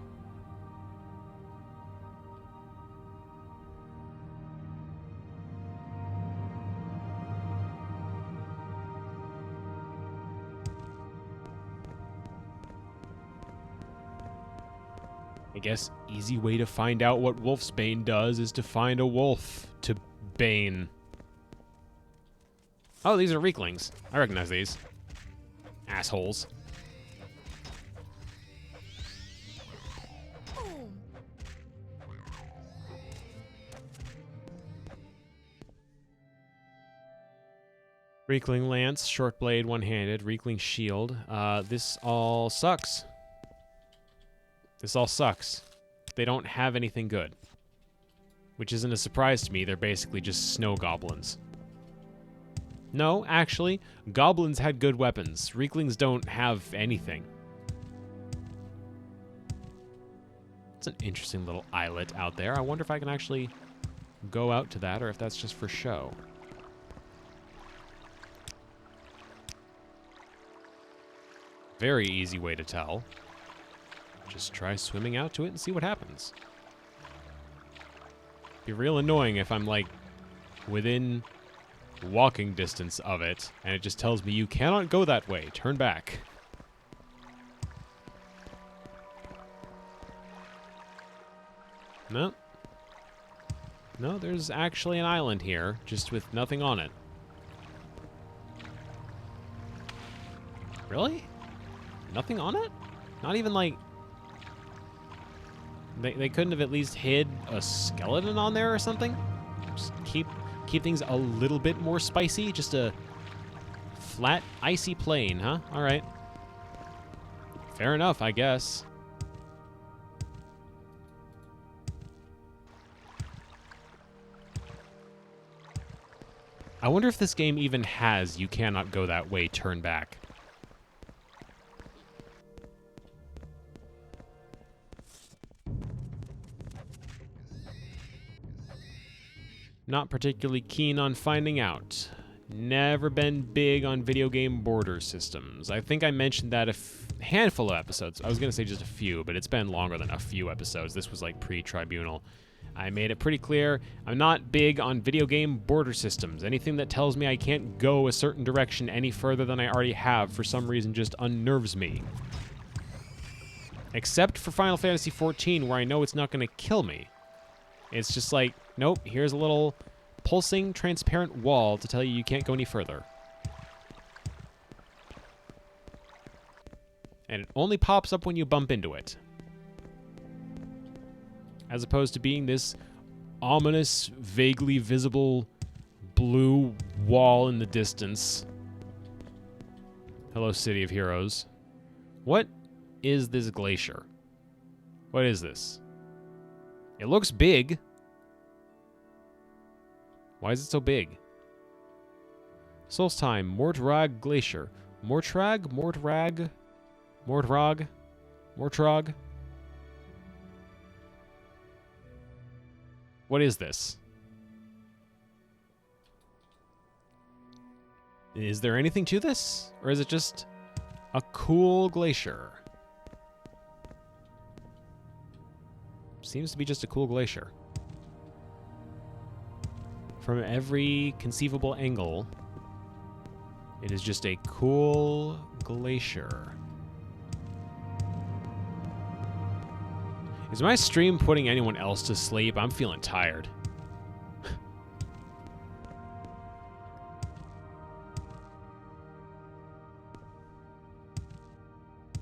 I guess easy way to find out what Wolfsbane does is to find a wolf to bane. Oh, these are Reeklings. I recognize these. Assholes. Reekling Lance, short blade, one-handed, Reekling Shield. This all sucks. This all sucks. They don't have anything good. Which isn't a surprise to me, they're basically just snow goblins. No, actually, goblins had good weapons. Reeklings don't have anything. It's an interesting little islet out there. I wonder if I can actually go out to that or if that's just for show. Very easy way to tell. Just try swimming out to it and see what happens. Be real annoying if I'm, like, within walking distance of it, and it just tells me you cannot go that way. Turn back. No. No, there's actually an island here, just with nothing on it. Really? Nothing on it? Not even, like... They couldn't have at least hid a skeleton on there or something? Just keep things a little bit more spicy? Just a flat, icy plain, huh? Alright. Fair enough, I guess. I wonder if this game even has you cannot go that way, turn back. Not particularly keen on finding out. Never been big on video game border systems. I think I mentioned that a handful of episodes. I was going to say just a few, but it's been longer than a few episodes. This was like pre-Tribunal. I made it pretty clear I'm not big on video game border systems. Anything that tells me I can't go a certain direction any further than I already have for some reason just unnerves me. Except for Final Fantasy XIV, where I know it's not going to kill me. It's just like, nope, here's a little pulsing, transparent wall to tell you can't go any further. And it only pops up when you bump into it. As opposed to being this ominous, vaguely visible blue wall in the distance. Hello, City of Heroes. What is this glacier? What is this? It looks big. Why is it so big? Solstheim, Mordrag Glacier. Mortrag? Mordrag? Mordrag? Mortrog? What is this? Is there anything to this? Or is it just a cool glacier? Seems to be just a cool glacier. From every conceivable angle, it is just a cool glacier. Is my stream putting anyone else to sleep? I'm feeling tired.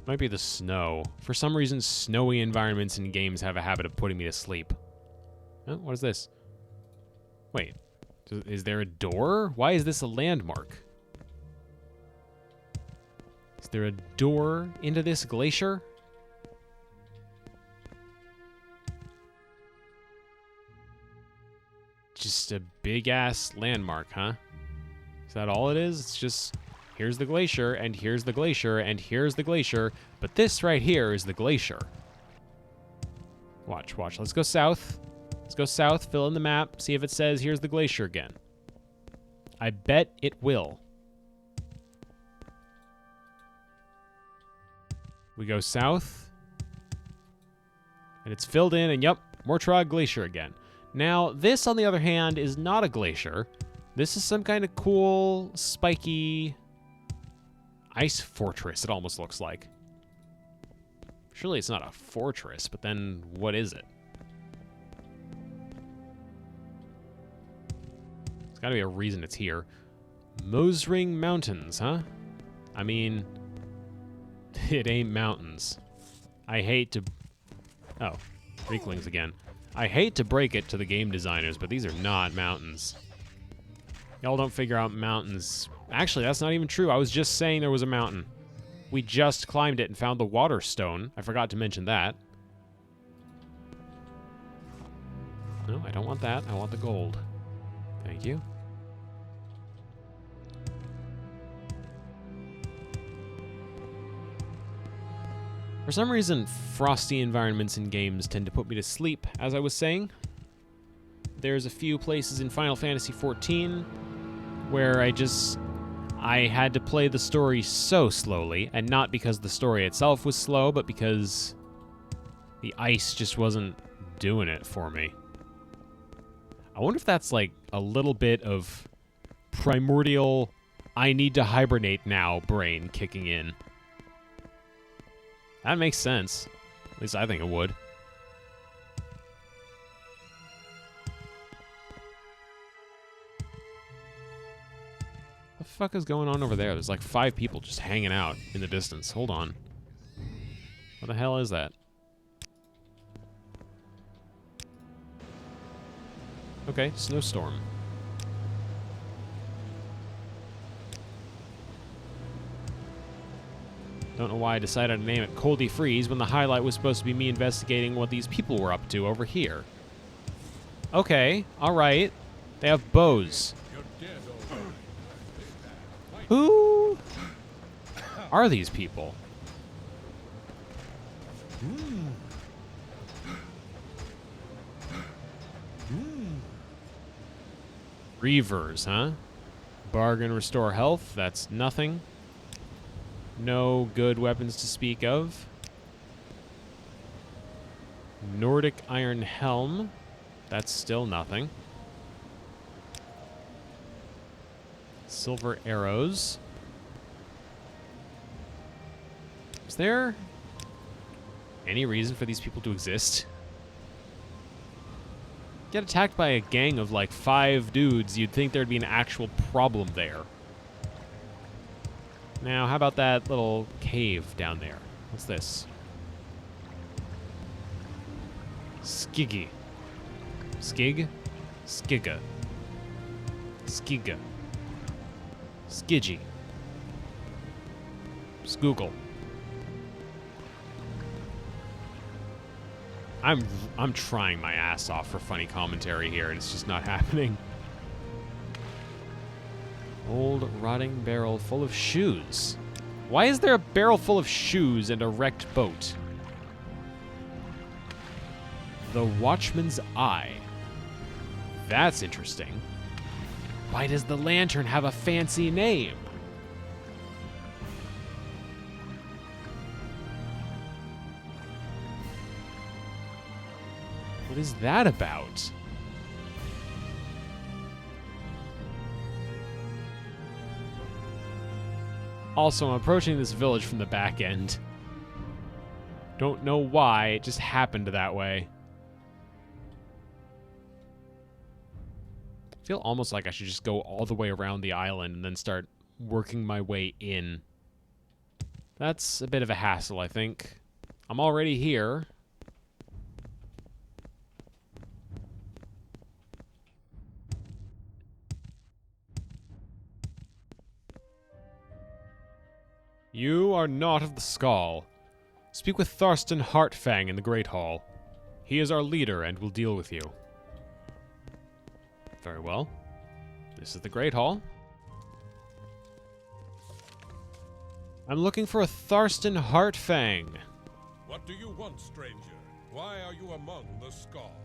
Might be the snow. For some reason, snowy environments in games have a habit of putting me to sleep. Oh, what is this? Wait. Is there a door? Why is this a landmark? Is there a door into this glacier? Just a big-ass landmark, huh? Is that all it is? It's just, here's the glacier, and here's the glacier, and here's the glacier, but this right here is the glacier. Watch, watch. Let's go south. Let's go south, fill in the map, see if it says here's the glacier again. I bet it will. We go south, and it's filled in, and yep, Mortrog Glacier again. Now, this, on the other hand, is not a glacier. This is some kind of cool, spiky ice fortress, it almost looks like. Surely it's not a fortress, but then what is it? There's got to be a reason it's here. Mosring Mountains, huh? I mean, it ain't mountains. I hate to... Oh, Reeklings again. I hate to break it to the game designers, but these are not mountains. Y'all don't figure out mountains. Actually, that's not even true. I was just saying there was a mountain. We just climbed it and found the water stone. I forgot to mention that. No, I don't want that. I want the gold. Thank you. For some reason, frosty environments in games tend to put me to sleep, as I was saying. There's a few places in Final Fantasy XIV where I had to play the story so slowly, and not because the story itself was slow, but because the ice just wasn't doing it for me. I wonder if that's like a little bit of primordial, I need to hibernate now brain kicking in. That makes sense. At least I think it would. What the fuck is going on over there? There's like 5 people just hanging out in the distance. Hold on. What the hell is that? Okay, snowstorm. Don't know why I decided to name it Coldy Freeze when the highlight was supposed to be me investigating what these people were up to over here. Okay, alright. They have bows. Who are these people? Reavers, huh? Bargain, restore health. That's nothing. No good weapons to speak of. Nordic Iron Helm. That's still nothing. Silver arrows. Is there any reason for these people to exist? Get attacked by a gang of like 5 dudes, you'd think there'd be an actual problem there. Now, how about that little cave down there? What's this? Skiggy. Skig? Skiga. Skiga. Skidgy. Skoogle. I'm trying my ass off for funny commentary here, and it's just not happening. Old rotting barrel full of shoes. Why is there a barrel full of shoes and a wrecked boat? The Watchman's Eye. That's interesting. Why does the lantern have a fancy name? What is that about? Also, I'm approaching this village from the back end. Don't know why, it just happened that way. I feel almost like I should just go all the way around the island and then start working my way in. That's a bit of a hassle, I think. I'm already here. You are not of the Skull. Speak with Tharstan Heartfang in the Great Hall. He is our leader and will deal with you. Very well. This is the Great Hall. I'm looking for a Tharstan Heartfang. What do you want, stranger? Why are you among the Skull?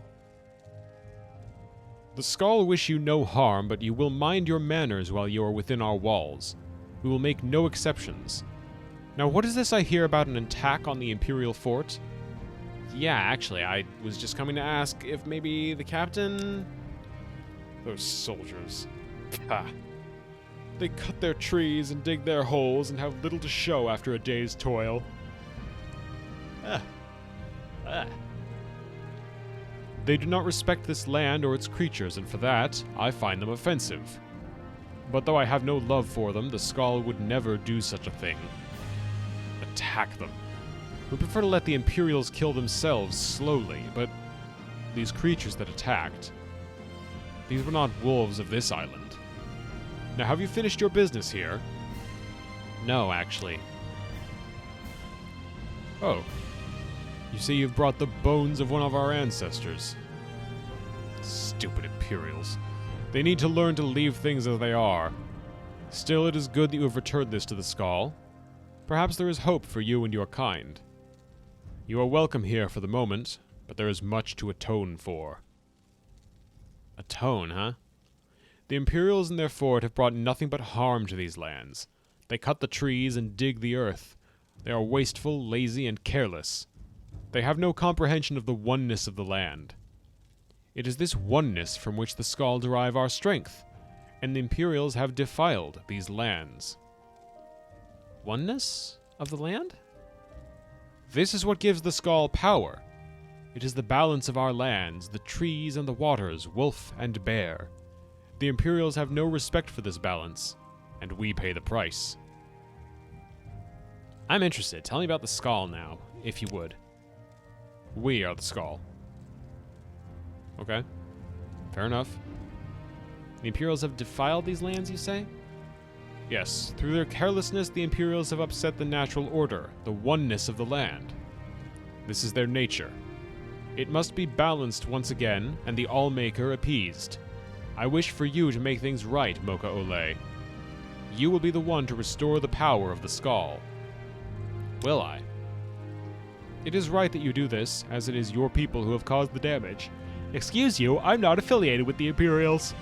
The Skull wish you no harm, but you will mind your manners while you are within our walls. We will make no exceptions. Now, what is this I hear about an attack on the Imperial Fort? Yeah, actually, I was just coming to ask if maybe the captain... Those soldiers. Ha. They cut their trees and dig their holes and have little to show after a day's toil. They do not respect this land or its creatures, and for that, I find them offensive. But though I have no love for them, the Skull would never do such a thing. Attack them. We prefer to let the Imperials kill themselves slowly, but these creatures that attacked, these were not wolves of this island. Now, have you finished your business here? No, actually. Oh. You say you've brought the bones of one of our ancestors. Stupid Imperials. They need to learn to leave things as they are. Still, it is good that you have returned this to the Skull. Perhaps there is hope for you and your kind. You are welcome here for the moment, but there is much to atone for. Atone, huh? The Imperials in their fort have brought nothing but harm to these lands. They cut the trees and dig the earth. They are wasteful, lazy, and careless. They have no comprehension of the oneness of the land. It is this oneness from which the Skull derive our strength, and the Imperials have defiled these lands. Oneness of the land? This is what gives the Skull power. It is the balance of our lands, the trees and the waters, wolf and bear. The Imperials have no respect for this balance, and we pay the price. I'm interested. Tell me about the Skull now, if you would. We are the Skull. Okay. Fair enough. The Imperials have defiled these lands, you say? Yes, through their carelessness, the Imperials have upset the natural order, the oneness of the land. This is their nature. It must be balanced once again, and the Allmaker appeased. I wish for you to make things right, Mocha Ole. You will be the one to restore the power of the Skull. Will I? It is right that you do this, as it is your people who have caused the damage. Excuse you, I'm not affiliated with the Imperials.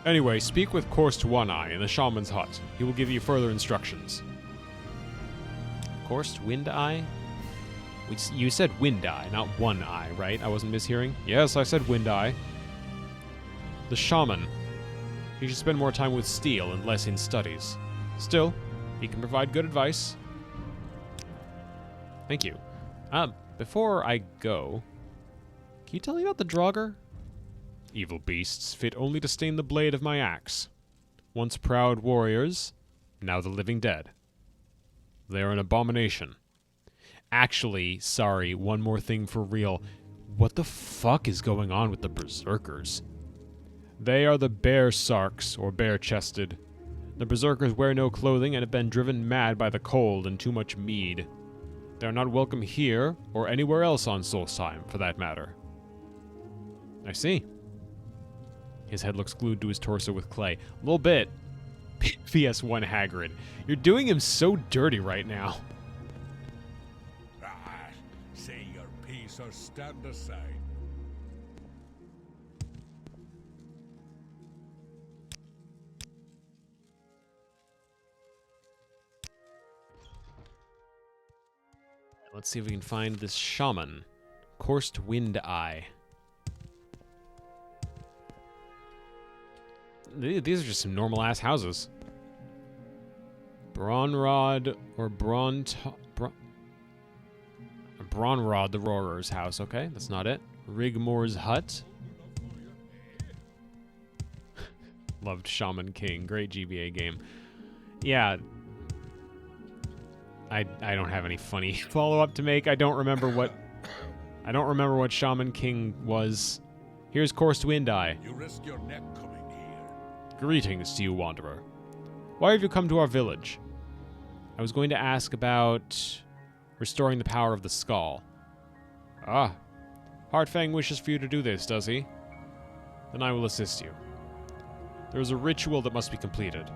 Anyway, speak with Korst One-Eye in the shaman's hut. He will give you further instructions. Korst Wind-Eye? You said Wind-Eye, not One-Eye, right? I wasn't mishearing? Yes, I said Wind-Eye. The shaman. He should spend more time with steel and less in studies. Still, he can provide good advice. Thank you. Before I go, can you tell me about the Draugr? Evil beasts, fit only to stain the blade of my axe. Once proud warriors, now the living dead. They are an abomination. Actually, sorry, one more thing for real. What the fuck is going on with the berserkers? They are the bear sarks, or bare-chested. The berserkers wear no clothing and have been driven mad by the cold and too much mead. They are not welcome here, or anywhere else on Solstheim, for that matter. I see. His head looks glued to his torso with clay. A little bit. PS1 Hagrid. You're doing him so dirty right now. Ah, say your piece or stand aside. Let's see if we can find this shaman. Coursed Wind Eye. These are just some normal-ass houses. Bronrod or Bronrod the Roarer's house. Okay, that's not it. Rigmore's hut. Loved Shaman King. Great GBA game. Yeah. I don't have any funny follow-up to make. I don't remember what Shaman King was. Here's Coursed Wind Eye. You risk your neck coming here. Greetings to you, Wanderer. Why have you come to our village? I was going to ask about restoring the power of the skull. Ah, Heartfang wishes for you to do this, does he? Then I will assist you. There is a ritual that must be completed.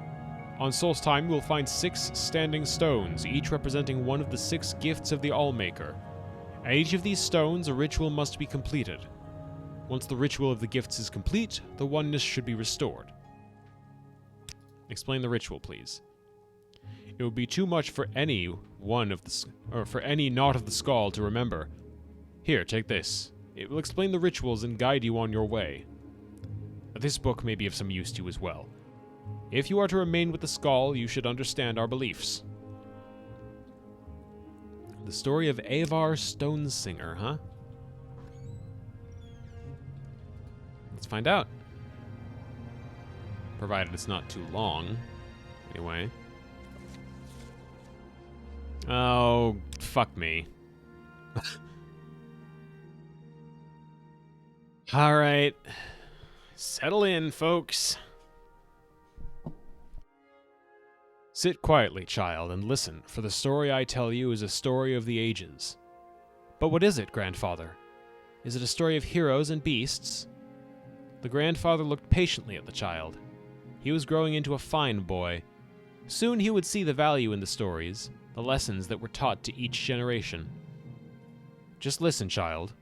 On Solstheim, you will find 6 standing stones, each representing one of the 6 gifts of the Allmaker. At each of these stones, a ritual must be completed. Once the ritual of the gifts is complete, the oneness should be restored. Explain the ritual, please. It would be too much for any knot of the skull to remember. Here, take this. It will explain the rituals and guide you on your way. This book may be of some use to you as well. If you are to remain with the skull, you should understand our beliefs. The story of Avar Stonesinger, huh? Let's find out. Provided it's not too long. Anyway. Oh, fuck me. Alright. Settle in, folks. Sit quietly, child, and listen, for the story I tell you is a story of the ages. But what is it, grandfather? Is it a story of heroes and beasts? The grandfather looked patiently at the child. He was growing into a fine boy. Soon he would see the value in the stories, the lessons that were taught to each generation. Just listen, child.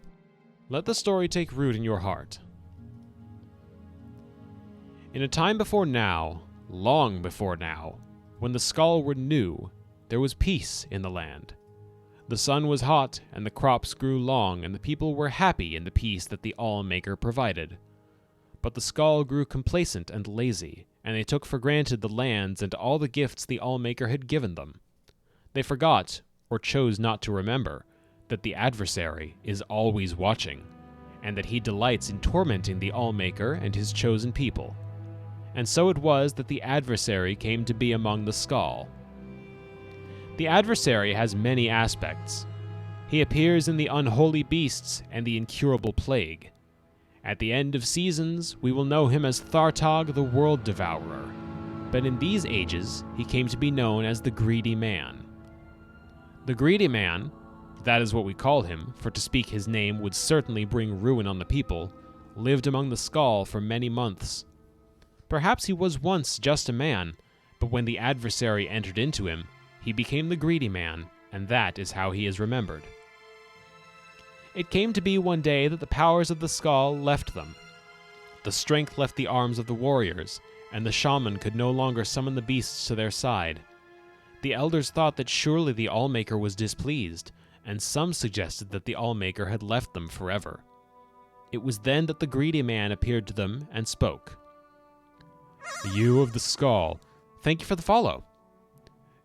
Let the story take root in your heart. In a time before now, long before now, when the Skull were new, there was peace in the land. The sun was hot, and the crops grew long, and the people were happy in the peace that the Allmaker provided. But the Skull grew complacent and lazy, and they took for granted the lands and all the gifts the Allmaker had given them. They forgot, or chose not to remember, that the adversary is always watching, and that he delights in tormenting the Allmaker and his chosen people. And so it was that the adversary came to be among the Skull. The adversary has many aspects. He appears in the unholy beasts and the incurable plague. At the end of seasons, we will know him as Thartog the World Devourer, but in these ages, he came to be known as the Greedy Man. The Greedy Man, that is what we call him, for to speak his name would certainly bring ruin on the people, lived among the Skull for many months. Perhaps he was once just a man, but when the adversary entered into him, he became the Greedy Man, and that is how he is remembered. It came to be one day that the powers of the Skull left them. The strength left the arms of the warriors, and the shaman could no longer summon the beasts to their side. The elders thought that surely the Allmaker was displeased, and some suggested that the Allmaker had left them forever. It was then that the Greedy Man appeared to them and spoke. You of the Skull, thank you for the follow.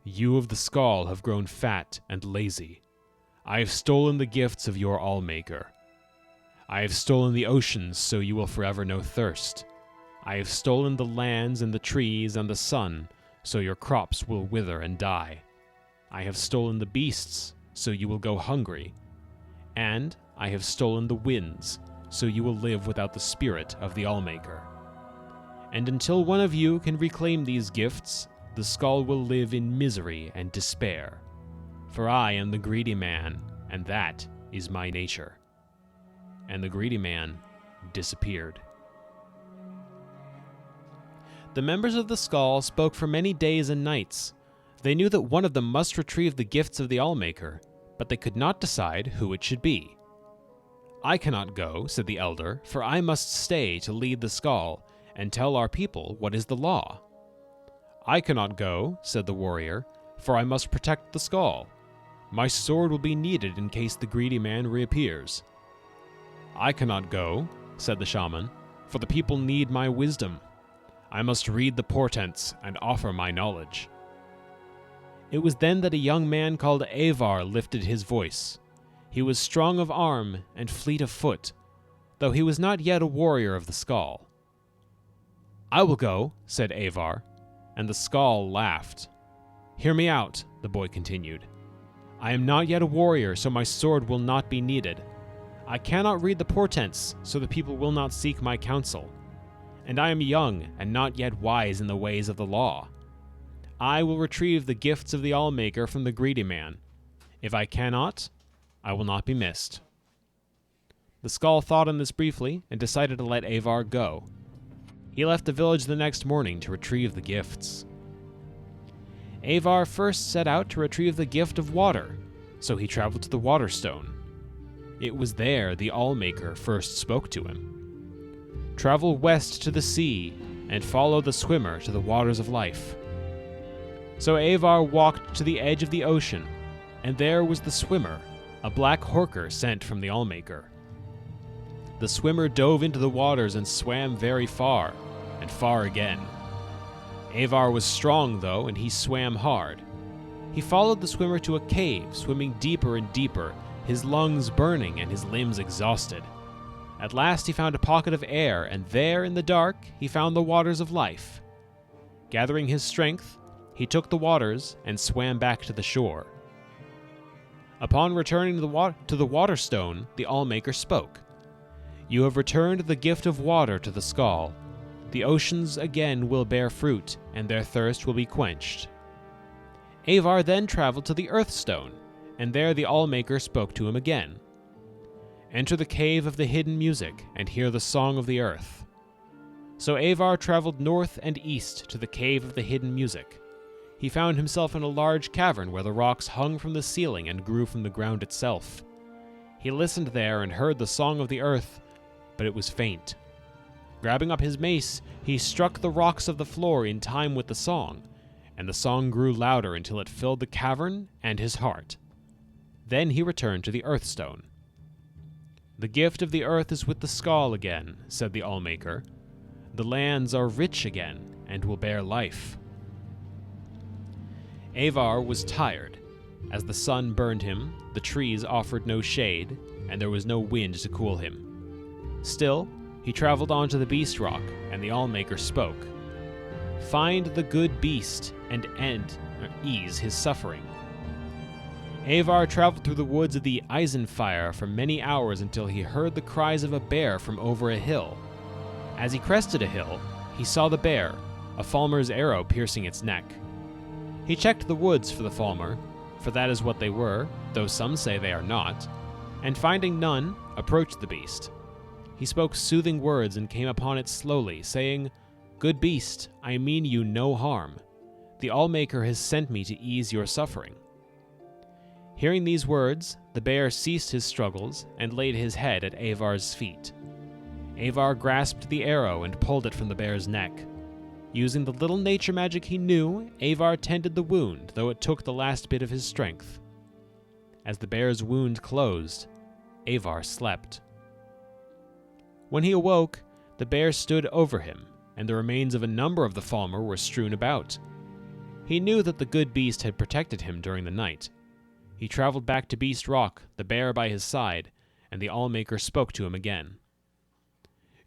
You of the Skull have grown fat and lazy. I have stolen the gifts of your Allmaker. I have stolen the oceans so you will forever know thirst. I have stolen the lands and the trees and the sun so your crops will wither and die. I have stolen the beasts so you will go hungry. And I have stolen the winds, so you will live without the spirit of the Allmaker. And until one of you can reclaim these gifts, the skull will live in misery and despair. For I am the greedy man, and that is my nature." And the greedy man disappeared. The members of the skull spoke for many days and nights. They knew that one of them must retrieve the gifts of the Allmaker, but they could not decide who it should be. "I cannot go," said the elder, "for I must stay to lead the skull and tell our people what is the law." "I cannot go," said the warrior, "for I must protect the skull. My sword will be needed in case the greedy man reappears." "I cannot go," said the shaman, "for the people need my wisdom. I must read the portents and offer my knowledge." It was then that a young man called Avar lifted his voice. He was strong of arm and fleet of foot, though he was not yet a warrior of the skull. "I will go," said Avar, and the skull laughed. "Hear me out," the boy continued. "I am not yet a warrior, so my sword will not be needed. I cannot read the portents, so the people will not seek my counsel. And I am young and not yet wise in the ways of the law. I will retrieve the gifts of the Allmaker from the greedy man. If I cannot, I will not be missed." The skull thought on this briefly and decided to let Avar go. He left the village the next morning to retrieve the gifts. Avar first set out to retrieve the gift of water, so he traveled to the Waterstone. It was there the Allmaker first spoke to him. "Travel west to the sea, and follow the swimmer to the waters of life." So Avar walked to the edge of the ocean, and there was the swimmer, a black horker sent from the Allmaker. The swimmer dove into the waters and swam very far, and far again. Avar was strong, though, and he swam hard. He followed the swimmer to a cave, swimming deeper and deeper, his lungs burning and his limbs exhausted. At last he found a pocket of air, and there, in the dark, he found the waters of life. Gathering his strength, he took the waters and swam back to the shore. Upon returning to the Waterstone, the Allmaker spoke. "You have returned the gift of water to the skull. The oceans again will bear fruit, and their thirst will be quenched." Avar then traveled to the Earthstone, and there the Allmaker spoke to him again. "Enter the cave of the hidden music, and hear the song of the earth." So Avar traveled north and east to the cave of the hidden music. He found himself in a large cavern where the rocks hung from the ceiling and grew from the ground itself. He listened there and heard the song of the earth, but it was faint. Grabbing up his mace, he struck the rocks of the floor in time with the song, and the song grew louder until it filled the cavern and his heart. Then he returned to the Earthstone. "The gift of the earth is with the skull again," said the Allmaker. "The lands are rich again and will bear life." Avar was tired. As the sun burned him, the trees offered no shade, and there was no wind to cool him. Still, he traveled on to the Beast Rock, and the Allmaker spoke. "Find the good beast and ease his suffering." Avar traveled through the woods of the Eisenfire for many hours until he heard the cries of a bear from over a hill. As he crested a hill, he saw the bear, a Falmer's arrow piercing its neck. He checked the woods for the Falmer, for that is what they were, though some say they are not, and finding none, approached the beast. He spoke soothing words and came upon it slowly, saying, "Good beast, I mean you no harm. The Allmaker has sent me to ease your suffering." Hearing these words, the bear ceased his struggles and laid his head at Avar's feet. Avar grasped the arrow and pulled it from the bear's neck. Using the little nature magic he knew, Avar tended the wound, though it took the last bit of his strength. As the bear's wound closed, Avar slept. When he awoke, the bear stood over him, and the remains of a number of the Falmer were strewn about. He knew that the good beast had protected him during the night. He traveled back to Beast Rock, the bear by his side, and the Allmaker spoke to him again.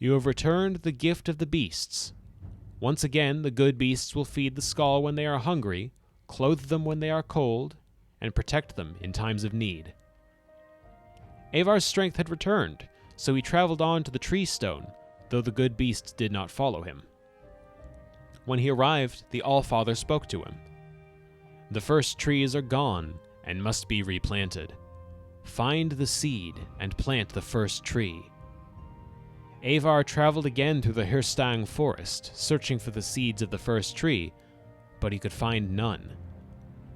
"You have returned the gift of the beasts. Once again, the good beasts will feed the skull when they are hungry, clothe them when they are cold, and protect them in times of need." Avar's strength had returned, so he traveled on to the tree stone, though the good beasts did not follow him. When he arrived, the Allfather spoke to him. "The first trees are gone and must be replanted. Find the seed and plant the first tree." Avar traveled again through the Hirstang forest, searching for the seeds of the first tree, but he could find none.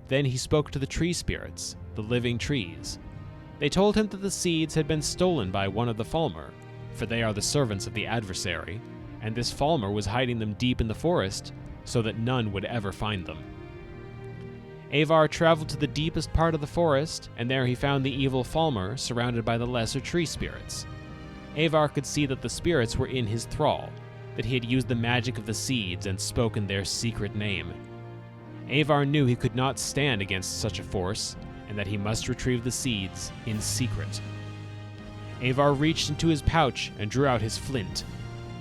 Then he spoke to the tree spirits, the living trees. They told him that the seeds had been stolen by one of the Falmer, for they are the servants of the adversary, and this Falmer was hiding them deep in the forest so that none would ever find them. Avar traveled to the deepest part of the forest, and there he found the evil Falmer surrounded by the lesser tree spirits. Avar could see that the spirits were in his thrall, that he had used the magic of the seeds and spoken their secret name. Avar knew he could not stand against such a force, and that he must retrieve the seeds in secret. Avar reached into his pouch and drew out his flint.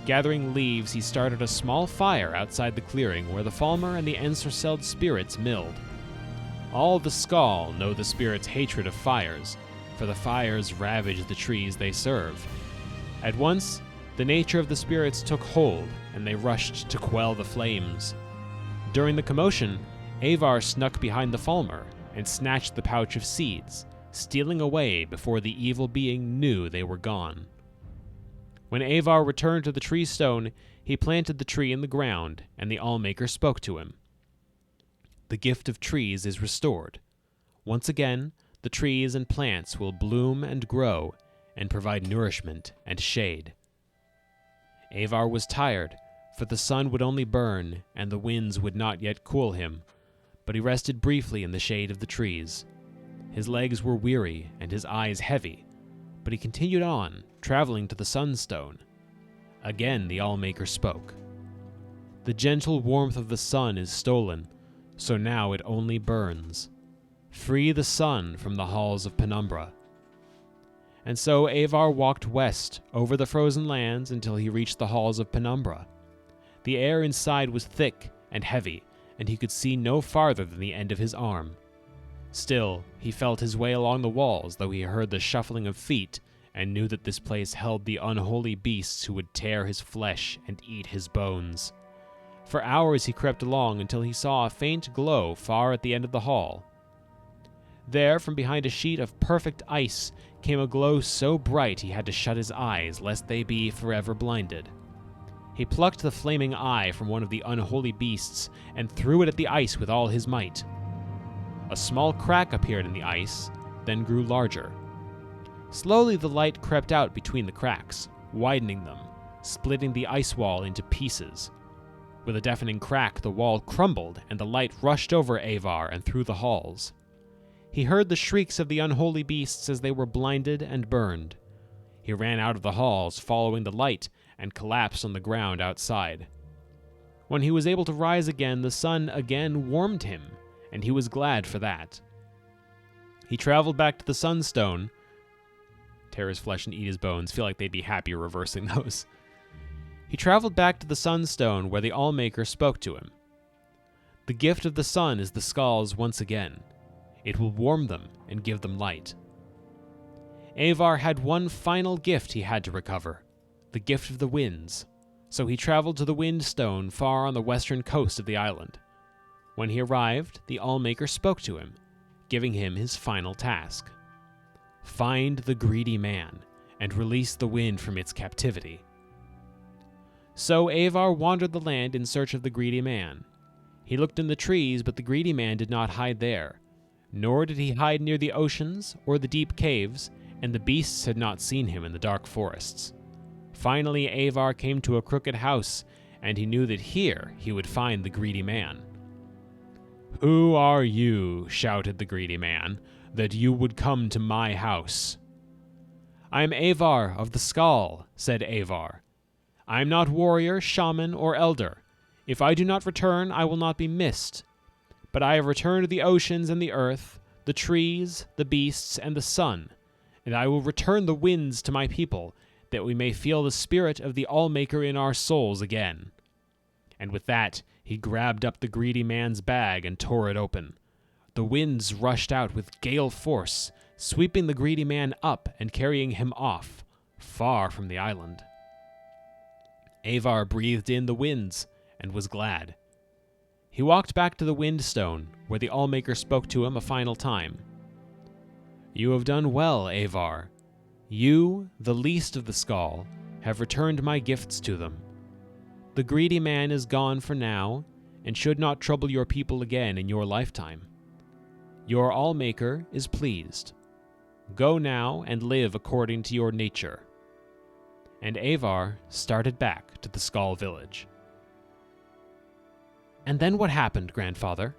Gathering leaves, he started a small fire outside the clearing where the Falmer and the Ensorcelled spirits milled. All the Skald know the spirits' hatred of fires, for the fires ravage the trees they serve. At once, the nature of the spirits took hold, and they rushed to quell the flames. During the commotion, Avar snuck behind the Falmer and snatched the pouch of seeds, stealing away before the evil being knew they were gone. When Avar returned to the tree stone, he planted the tree in the ground, and the Allmaker spoke to him. The gift of trees is restored. Once again, the trees and plants will bloom and grow and provide nourishment and shade. Avar was tired, for the sun would only burn and the winds would not yet cool him, but he rested briefly in the shade of the trees. His legs were weary and his eyes heavy, but he continued on, traveling to the sunstone. Again the Allmaker spoke. "The gentle warmth of the sun is stolen, so now it only burns. Free the sun from the halls of penumbra." And so Avar walked west over the frozen lands until he reached the halls of penumbra. The air inside was thick and heavy, and he could see no farther than the end of his arm. Still, he felt his way along the walls, though he heard the shuffling of feet and knew that this place held the unholy beasts who would tear his flesh and eat his bones. For hours he crept along until he saw a faint glow far at the end of the hall. There, from behind a sheet of perfect ice, came a glow so bright he had to shut his eyes lest they be forever blinded. He plucked the flaming eye from one of the unholy beasts and threw it at the ice with all his might. A small crack appeared in the ice, then grew larger. Slowly the light crept out between the cracks, widening them, splitting the ice wall into pieces. With a deafening crack, the wall crumbled, and the light rushed over Avar and through the halls. He heard the shrieks of the unholy beasts as they were blinded and burned. He ran out of the halls, following the light, and collapsed on the ground outside. When he was able to rise again, the sun again warmed him, and he was glad for that. He traveled back to the Sunstone. Tear his flesh and eat his bones. Feel like they'd be happy reversing those. He traveled back to the Sunstone, where the Allmaker spoke to him. The gift of the sun is the Skald's once again. It will warm them and give them light. Avar had one final gift he had to recover, the gift of the winds, so he traveled to the Windstone far on the western coast of the island. When he arrived, the Allmaker spoke to him, giving him his final task. Find the greedy man and release the wind from its captivity. So Avar wandered the land in search of the greedy man. He looked in the trees, but the greedy man did not hide there, nor did he hide near the oceans or the deep caves, and the beasts had not seen him in the dark forests. Finally, Avar came to a crooked house, and he knew that here he would find the greedy man. "Who are you," shouted the greedy man, "that you would come to my house?" "I am Avar of the Skald," said Avar. "I am not warrior, shaman, or elder. If I do not return, I will not be missed. But I have returned to the oceans and the earth, the trees, the beasts, and the sun, and I will return the winds to my people, that we may feel the spirit of the Allmaker in our souls again." And with that, he grabbed up the greedy man's bag and tore it open. The winds rushed out with gale force, sweeping the greedy man up and carrying him off, far from the island. Avar breathed in the winds and was glad. He walked back to the Windstone, where the Allmaker spoke to him a final time. "You have done well, Avar. You, the least of the Skald, have returned my gifts to them. The greedy man is gone for now, and should not trouble your people again in your lifetime. Your Allmaker is pleased. Go now and live according to your nature." And Avar started back to the Skald village. "And then what happened, grandfather?"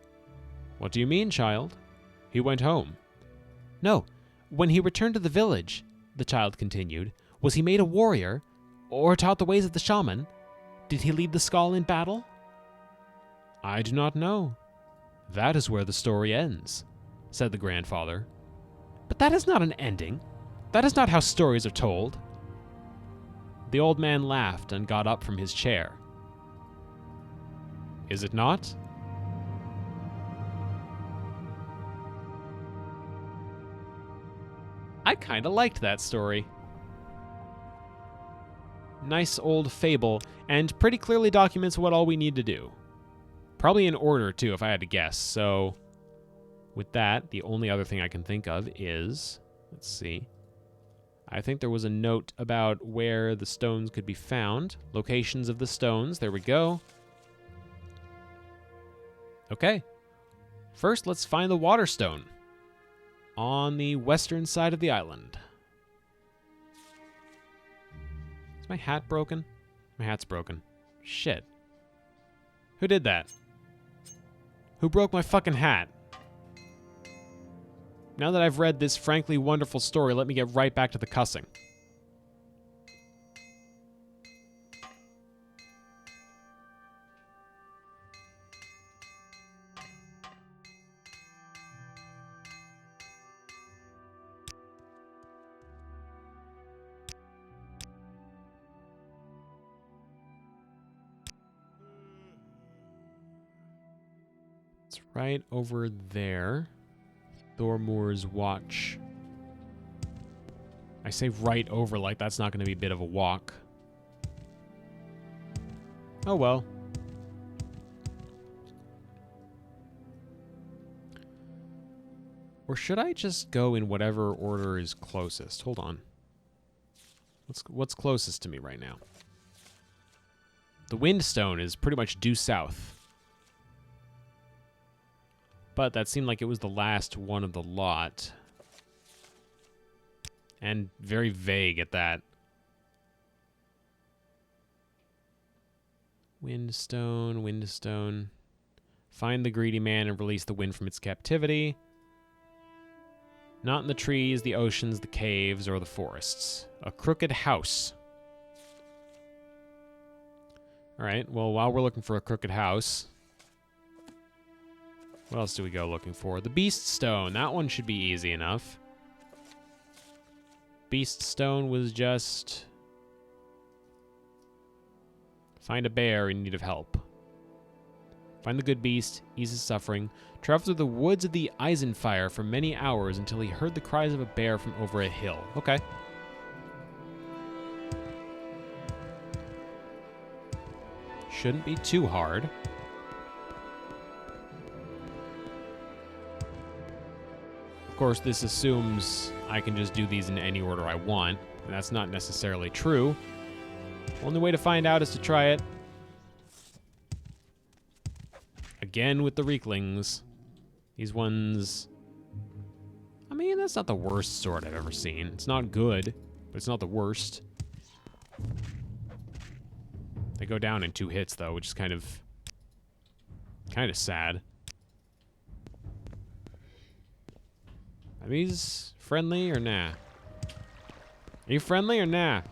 "What do you mean, child?" "He went home." "No, when he returned to the village," the child continued, "was he made a warrior, or taught the ways of the shaman? Did he lead the Skald in battle?" "I do not know. That is where the story ends," said the grandfather. "But that is not an ending. That is not how stories are told." The old man laughed and got up from his chair. "Is it not?" I kinda liked that story. Nice old fable, and pretty clearly documents what all we need to do. Probably in order, too, if I had to guess. So, with that, the only other thing I can think of is... Let's see. I think there was a note about where the stones could be found. Locations of the stones. There we go. Okay. First, let's find the water stone. On the western side of the island. Is my hat broken? My hat's broken. Shit. Who did that? Who broke my fucking hat? Now that I've read this frankly wonderful story, let me get right back to the cussing. It's right over there. Thormoor's Watch. I say right over like that's not going to be a bit of a walk. Oh well. Or should I just go in whatever order is closest? Hold on. What's closest to me right now? The Windstone is pretty much due south. But that seemed like it was the last one of the lot. And very vague at that. Windstone, Windstone. Find the greedy man and release the wind from its captivity. Not in the trees, the oceans, the caves, or the forests. A crooked house. Alright, well, while we're looking for a crooked house... What else do we go looking for? The Beast Stone. That one should be easy enough. Beast Stone was just... Find a bear in need of help. Find the good beast, ease his suffering. Travel through the woods of the Eisenfire for many hours until he heard the cries of a bear from over a hill. Okay. Shouldn't be too hard. Of course, this assumes I can just do these in any order I want, and that's not necessarily true. Only way to find out is to try it. Again with the Reeklings. These ones... I mean, that's not the worst sword I've ever seen. It's not good, but it's not the worst. They go down in 2 hits, though, which is kind of sad. Are these friendly or nah? Are you friendly or nah?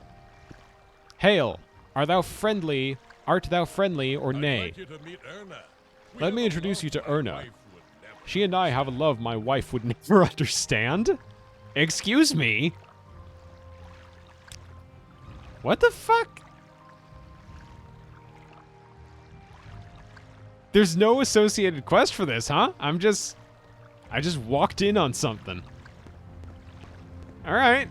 Hail, art thou friendly or nay? I'd like you to meet Erna. Let me introduce you to Erna. She and I have a love my wife would never understand. Excuse me? What the fuck? There's no associated quest for this, huh? I just walked in on something. All right.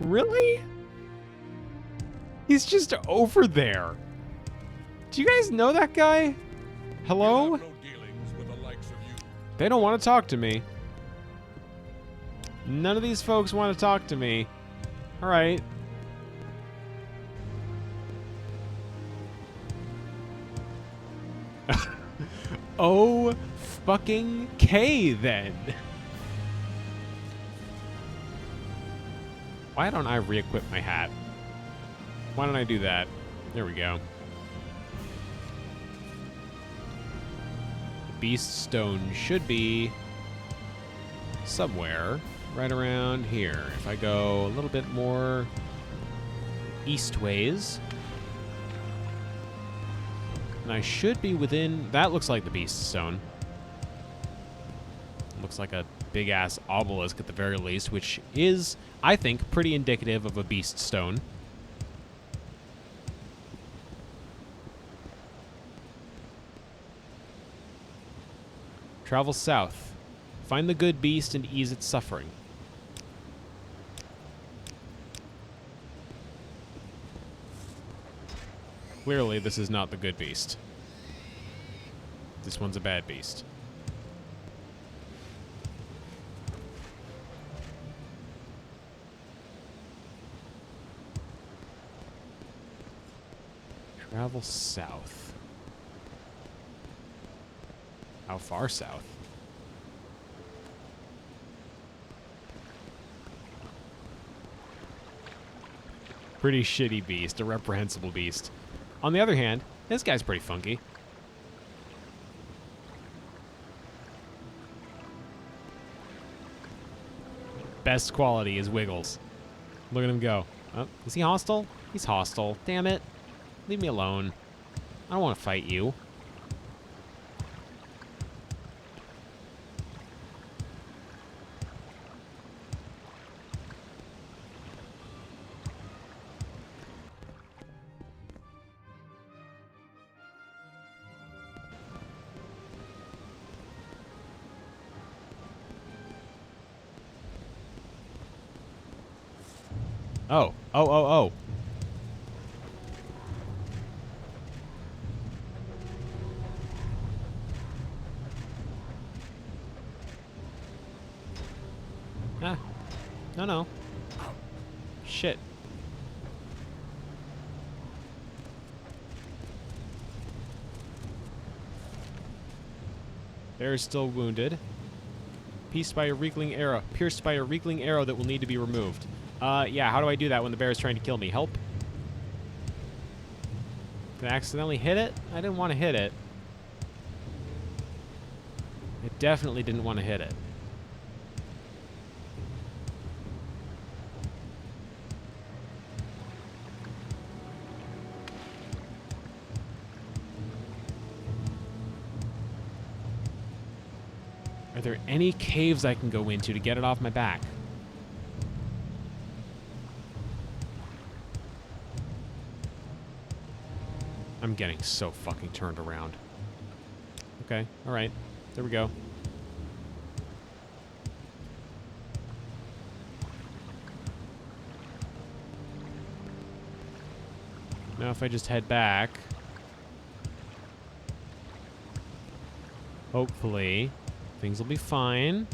Really? He's just over there. Do you guys know that guy? Hello? You have no dealings with the likes of you. They don't want to talk to me. None of these folks want to talk to me. All right. Oh, fucking K then. Why don't I re-equip my hat? Why don't I do that? There we go. The Beast Stone should be somewhere right around here. If I go a little bit more eastways, and I should be within... That looks like the Beast Stone. Looks like a big-ass obelisk at the very least, which is, I think, pretty indicative of a Beast Stone. Travel south. Find the good beast and ease its suffering. Clearly, this is not the good beast. This one's a bad beast. Travel south. How far south? Pretty shitty beast, a reprehensible beast. On the other hand, this guy's pretty funky. Best quality is Wiggles. Look at him go. Oh, is he hostile? He's hostile. Damn it. Leave me alone. I don't want to fight you. Oh. Oh. Ah. No. Shit. Bear is still wounded. Pierced by a wriggling arrow that will need to be removed. Yeah, how do I do that when the bear is trying to kill me? Help? Did I accidentally hit it? I didn't want to hit it. I definitely didn't want to hit it. Are there any caves I can go into to get it off my back? I'm getting so fucking turned around. Okay, alright. There we go. Now if I just head back... hopefully, things will be fine.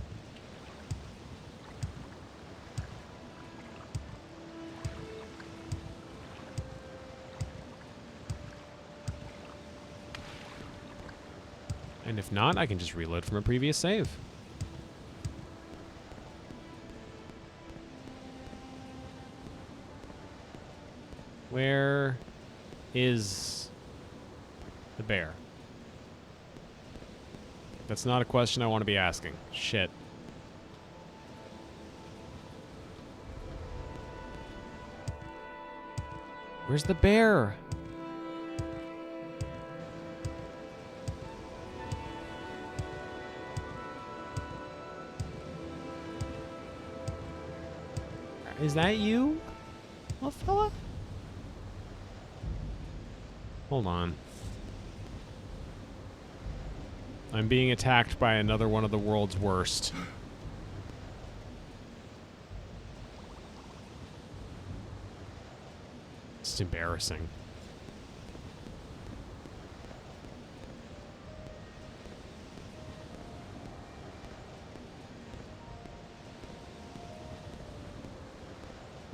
And if not, I can just reload from a previous save. Where is the bear? That's not a question I want to be asking. Shit. Where's the bear? Is that you, little fella? Hold on. I'm being attacked by another one of the world's worst. It's embarrassing.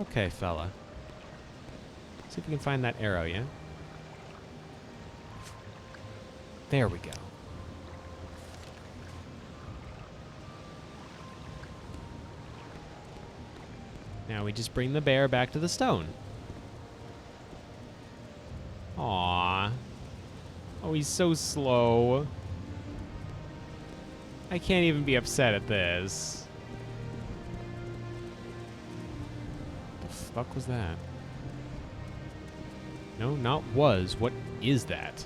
Okay, fella. See if we can find that arrow, yeah? There we go. Now we just bring the bear back to the stone. Aww. Oh, he's so slow. I can't even be upset at this. What the fuck was that? No, not was. What is that?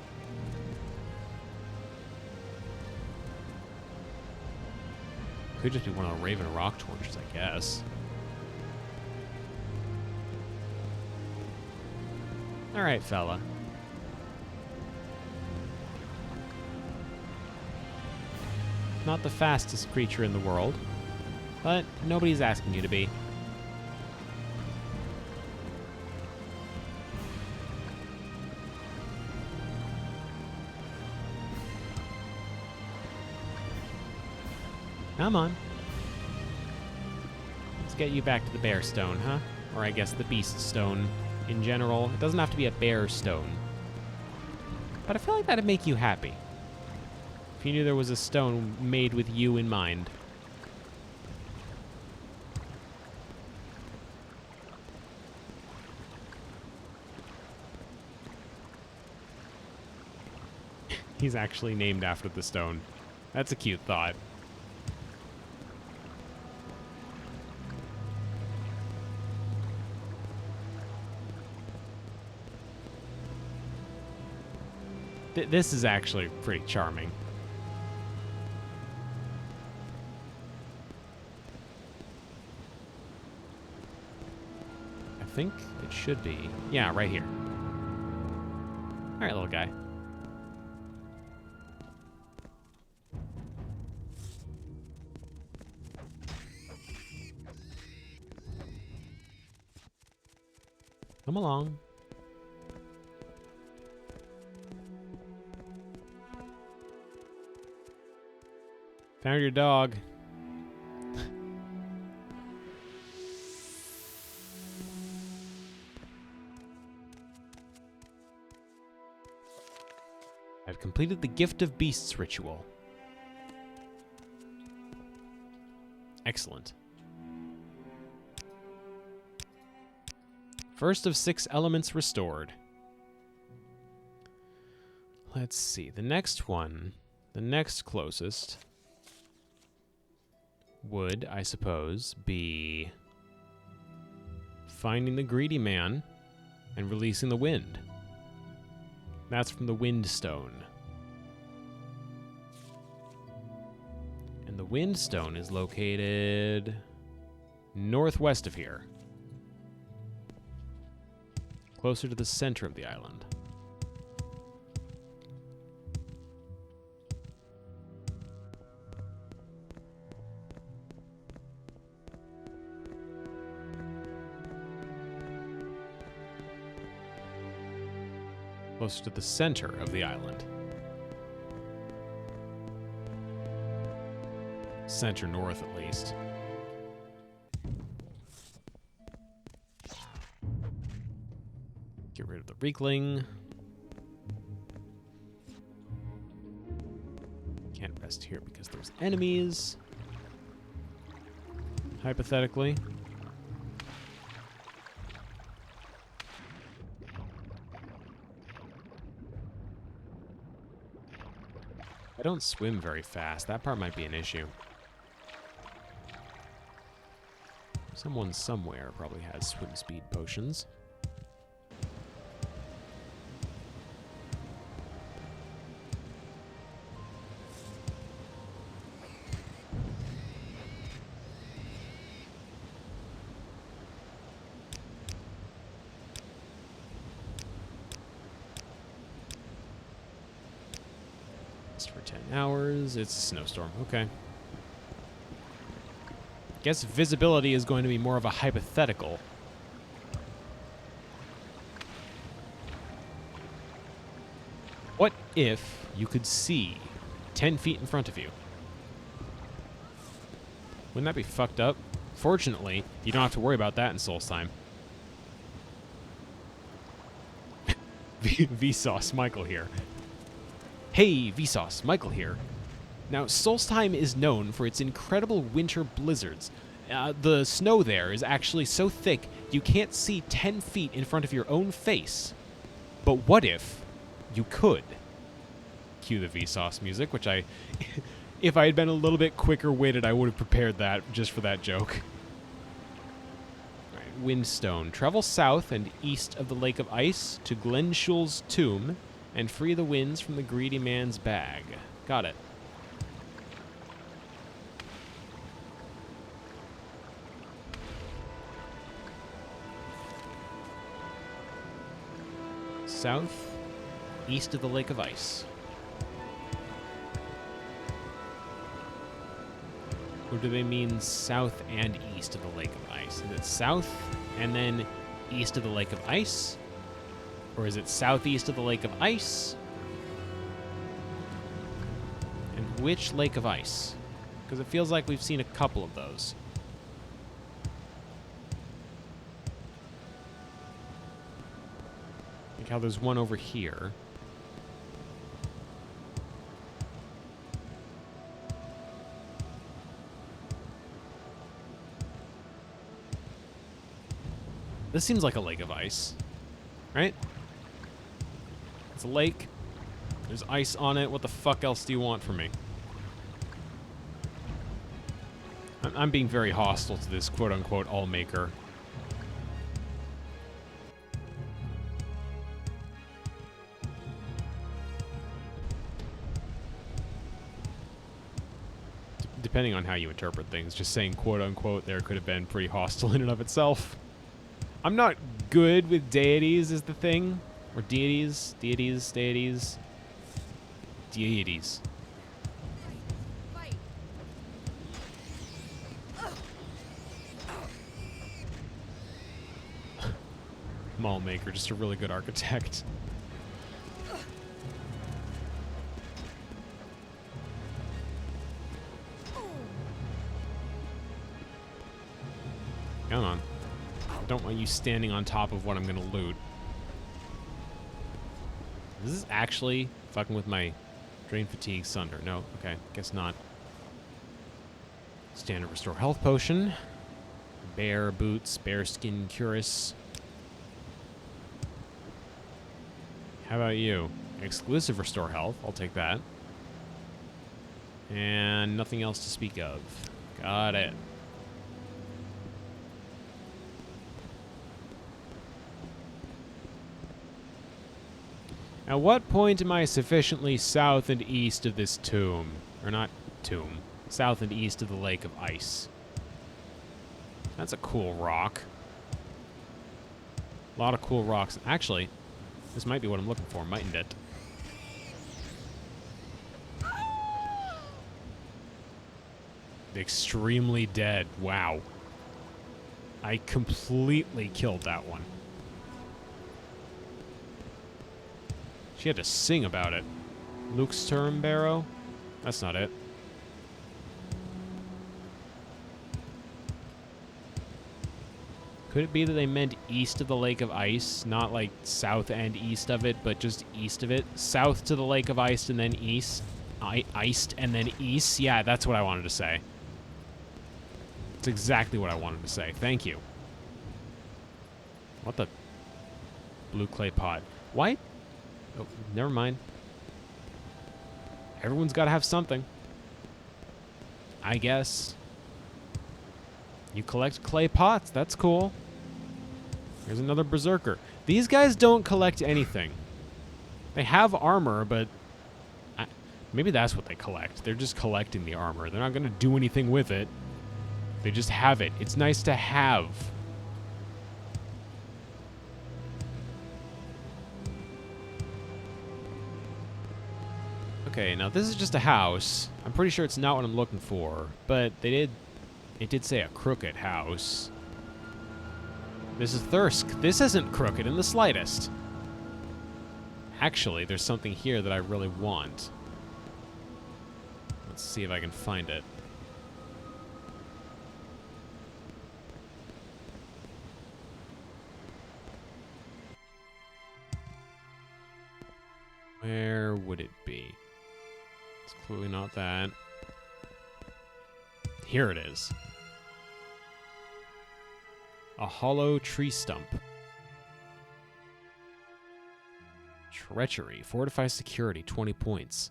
Could just be one of the Raven rock torches, I guess. Alright, fella. Not the fastest creature in the world, but nobody's asking you to be. Come on. Let's get you back to the bear stone, huh? Or I guess the beast stone in general. It doesn't have to be a bear stone. But I feel like that'd make you happy. If you knew there was a stone made with you in mind. He's actually named after the stone. That's a cute thought. This is actually pretty charming. I think it should be. Yeah, right here. All right, little guy. Come along. Found your dog. I've completed the Gift of Beasts ritual. Excellent. First of 6 elements restored. Let's see. The next one, the next closest, would, I suppose, be finding the greedy man and releasing the wind. That's from the Wind Stone. And the Wind Stone is located northwest of here, closer to the center of the island. Closer to the center of the island. Center north, at least. Get rid of the Reekling. Can't rest here because there's enemies. Hypothetically. I don't swim very fast. That part might be an issue. Someone somewhere probably has swim speed potions. Lasts for 10 hours. It's a snowstorm. Okay. Guess visibility is going to be more of a hypothetical. What if you could see 10 feet in front of you? Wouldn't that be fucked up? Fortunately, you don't have to worry about that in Solstheim. Vsauce, Michael here. Hey, Vsauce, Michael here. Now, Solstheim is known for its incredible winter blizzards. The snow there is actually so thick you can't see 10 feet in front of your own face. But what if you could? Cue the Vsauce music, which if I had been a little bit quicker witted, I would have prepared that just for that joke. All right, Windstone. Travel south and east of the Lake of Ice to Glenshul's tomb and free the winds from the greedy man's bag. Got it. South, east of the Lake of Ice. Or do they mean south and east of the Lake of Ice? Is it south and then east of the Lake of Ice? Or is it southeast of the Lake of Ice? And which Lake of Ice? Because it feels like we've seen a couple of those. Like how there's one over here. This seems like a lake of ice, right? It's a lake. There's ice on it. What the fuck else do you want from me? I'm being very hostile to this quote-unquote all-maker. Depending on how you interpret things, just saying quote-unquote there could have been pretty hostile in and of itself. I'm not good with deities is the thing. Or deities. Mall maker, just a really good architect. Come on. I don't want you standing on top of what I'm going to loot. Is this actually fucking with my drain fatigue sunder? No? Okay, guess not. Standard restore health potion. Bear boots, bear skin cuirass. How about you? Exclusive restore health. I'll take that. And nothing else to speak of. Got it. At what point am I sufficiently south and east of this tomb? Or not tomb. South and east of the Lake of Ice. That's a cool rock. A lot of cool rocks. Actually, this might be what I'm looking for, mightn't it? The extremely dead. Wow. I completely killed that one. She had to sing about it. Luke's term barrow? That's not it. Could it be that they meant east of the Lake of Ice? Not like south and east of it, but just east of it? South to the Lake of Ice and then east? Iced and then east? Yeah, that's what I wanted to say. That's exactly what I wanted to say. Thank you. What the? Blue clay pot. Why? Oh, never mind. Everyone's got to have something. I guess. You collect clay pots. That's cool. Here's another berserker. These guys don't collect anything. They have armor, but maybe that's what they collect. They're just collecting the armor. They're not going to do anything with it. They just have it. It's nice to have. Okay, now this is just a house. I'm pretty sure it's not what I'm looking for, but it did say a crooked house. This is Thirsk. This isn't crooked in the slightest. Actually, there's something here that I really want. Let's see if I can find it. Where would it be? It's clearly not that. Here it is. A hollow tree stump. Treachery. Fortify security, 20 points.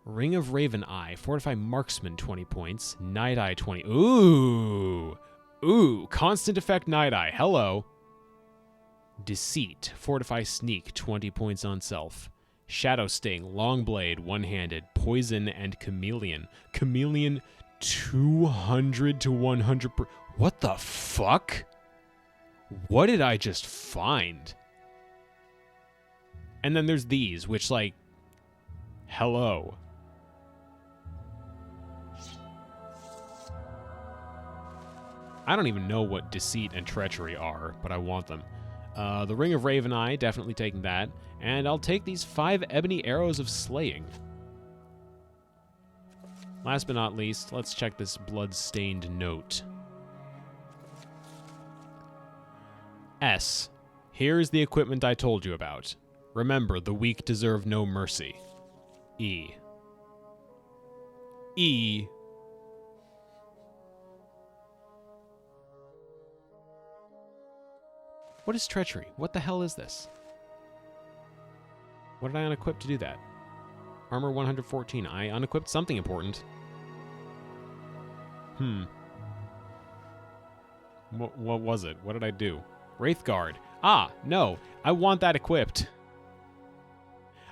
Ring of Raven Eye. Fortify marksman, 20 points. Night Eye, 20. Ooh! Ooh! Constant effect Night Eye. Hello. Deceit. Fortify sneak, 20 points on self. Shadow Sting. Long blade, one-handed. Poison and chameleon. Chameleon, 200 to 100 per... What the fuck? What did I just find? And then there's these, which, like, hello. I don't even know what deceit and treachery are, but I want them. The Ring of Raven Eye, definitely taking that. And I'll take these 5 ebony arrows of slaying. Last but not least, let's check this blood-stained note. S. Here's the equipment I told you about. Remember, the weak deserve no mercy. E. E. What is treachery? What the hell is this? What did I unequip to do that? Armor 114. I unequipped something important. What was it? What did I do? Wraithguard. Ah, no. I want that equipped.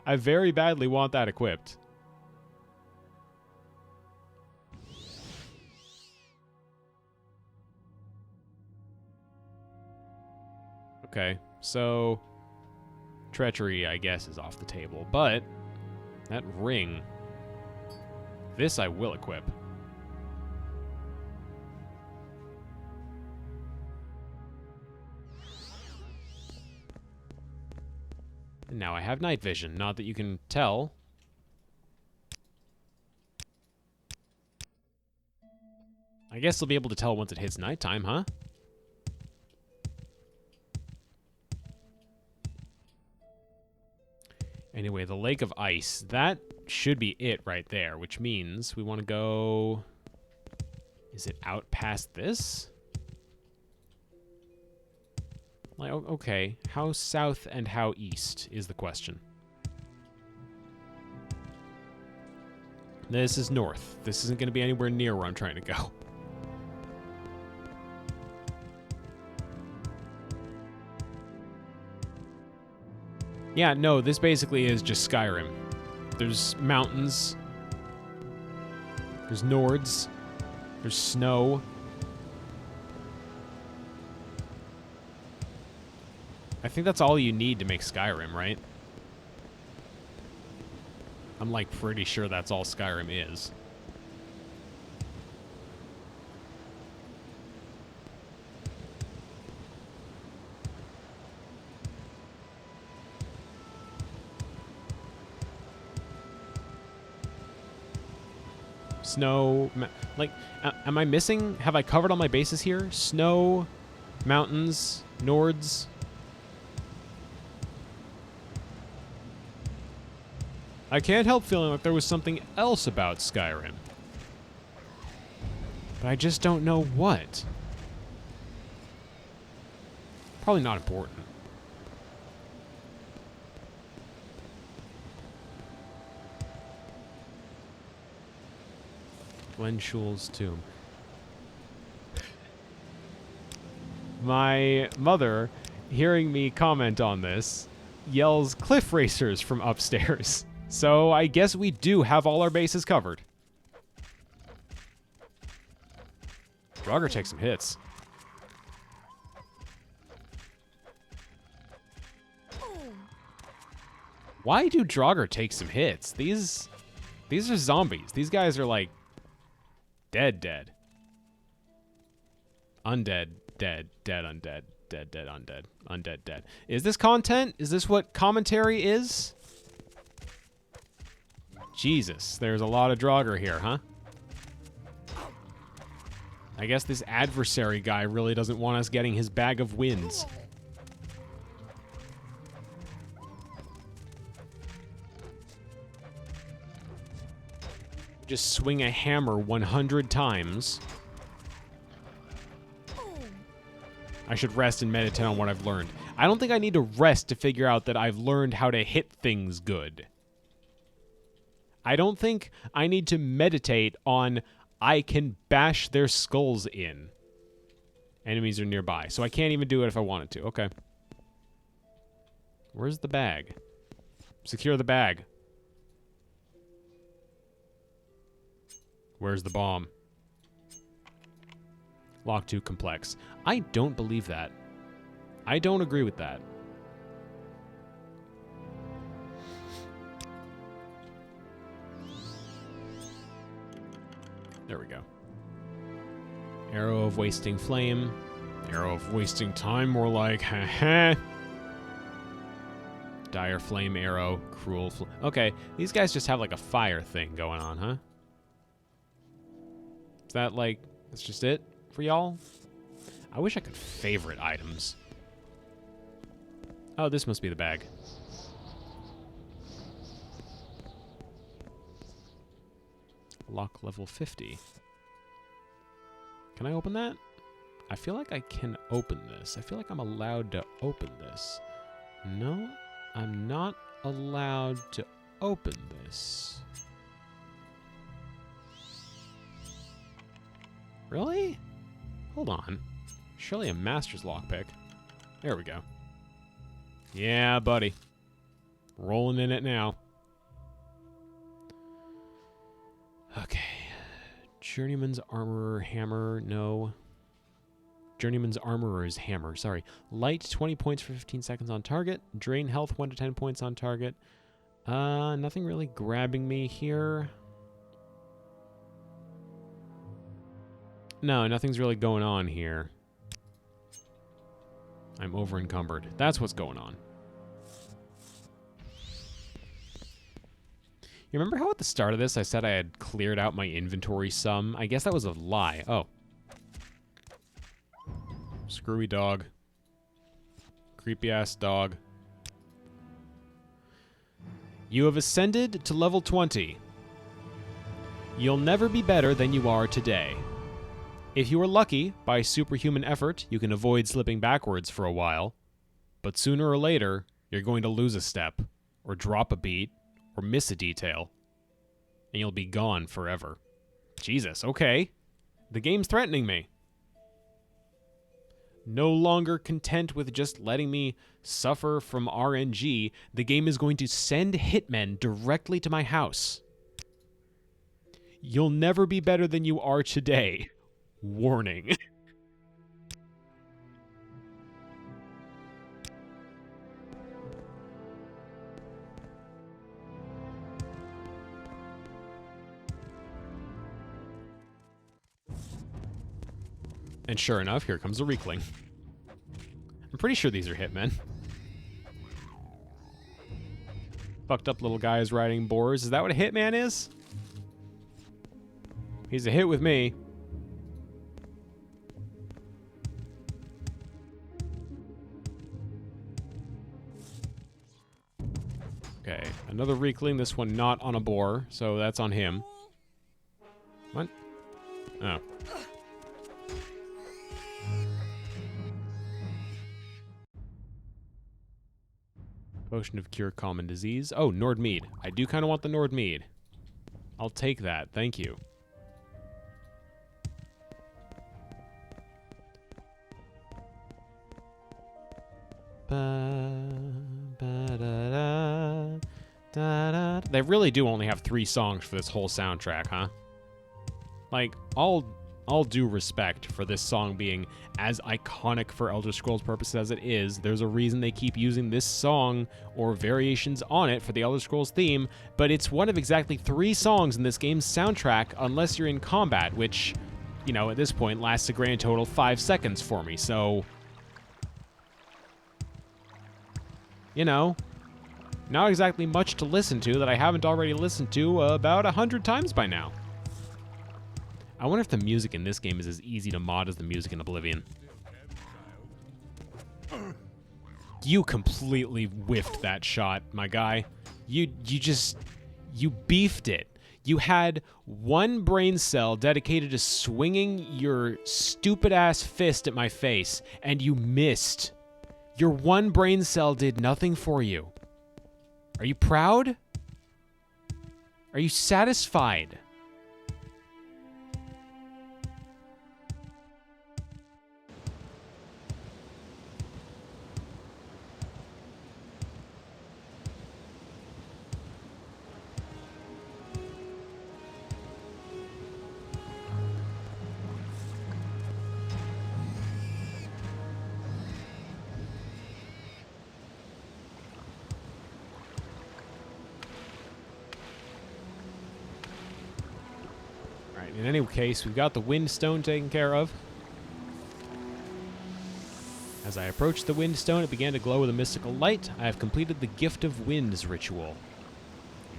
I very badly want that equipped. Okay, so treachery, I guess, is off the table, but that ring, this I will equip. And now I have night vision, not that you can tell. I guess I'll be able to tell once it hits nighttime, huh? Anyway, the Lake of Ice. That should be it right there, which means we want to go... Is it out past this? Like, okay, how south and how east is the question. This is north. This isn't going to be anywhere near where I'm trying to go. Yeah, no, this basically is just Skyrim. There's mountains. There's Nords. There's snow. I think that's all you need to make Skyrim, right? I'm like pretty sure that's all Skyrim is. Snow, like, am I missing? Have I covered all my bases here? Snow, mountains, Nords. I can't help feeling like there was something else about Skyrim. But I just don't know what. Probably not important. Glen Schul's tomb. My mother, hearing me comment on this, yells cliff racers from upstairs. So I guess we do have all our bases covered. Draugr takes some hits. Why do Draugr take some hits? These are zombies. These guys are like dead. Undead, dead, undead, dead, undead, undead, dead. Is this content? Is this what commentary is? Jesus, there's a lot of Draugr here, huh? I guess this adversary guy really doesn't want us getting his bag of wins. Just swing a hammer 100 times. I should rest and meditate on what I've learned. I don't think I need to rest to figure out that I've learned how to hit things good. I don't think I need to meditate on I can bash their skulls in. Enemies are nearby, so I can't even do it if I wanted to. Okay. Where's the bag? Secure the bag. Where's the bomb? Lock too complex. I don't believe that. I don't agree with that. There we go. Arrow of wasting flame. Arrow of wasting time, more like, haha. Dire flame arrow. Cruel okay, these guys just have like a fire thing going on, huh? Is that like, that's just it for y'all? I wish I could favorite items. Oh, this must be the bag. Lock level 50. Can I open that? I feel like I can open this. I feel like I'm allowed to open this. No, I'm not allowed to open this. Really? Hold on. Surely a master's lockpick. There we go. Yeah, buddy. Rolling in it now. Okay. Journeyman's armorer hammer. No. Journeyman's armorer's hammer. Sorry. Light 20 points for 15 seconds on target. Drain health 1 to 10 points on target. Nothing really grabbing me here. No, nothing's really going on here. I'm over encumbered. That's what's going on. You remember how at the start of this I said I had cleared out my inventory some? I guess that was a lie. Oh. Screwy dog. Creepy ass dog. You have ascended to level 20. You'll never be better than you are today. If you are lucky, by superhuman effort, you can avoid slipping backwards for a while. But sooner or later, you're going to lose a step, or drop a beat, or miss a detail, and you'll be gone forever. Jesus, okay. The game's threatening me. No longer content with just letting me suffer from RNG, the game is going to send hitmen directly to my house. You'll never be better than you are today. Warning. And sure enough, here comes a Reekling. I'm pretty sure these are hitmen. Fucked up little guys riding boars. Is that what a hitman is? He's a hit with me. Okay, another Reekling, this one not on a boar, so that's on him. What? Oh. Potion of Cure Common Disease. Oh, Nord Mead. I do kind of want the Nord Mead. I'll take that, thank you. They really do only have 3 songs for this whole soundtrack, huh? Like, I'll all due respect for this song being as iconic for Elder Scrolls purposes as it is. There's a reason they keep using this song or variations on it for the Elder Scrolls theme, but it's one of exactly 3 songs in this game's soundtrack unless you're in combat, which, you know, at this point lasts a grand total 5 seconds for me, so... You know, not exactly much to listen to that I haven't already listened to about 100 times by now. I wonder if the music in this game is as easy to mod as the music in Oblivion. You completely whiffed that shot, my guy. You beefed it. You had one brain cell dedicated to swinging your stupid-ass fist at my face, and you missed. Your one brain cell did nothing for you. Are you proud? Are you satisfied? In any case, we've got the Wind Stone taken care of. As I approached the Wind Stone, it began to glow with a mystical light. I have completed the Gift of Winds ritual.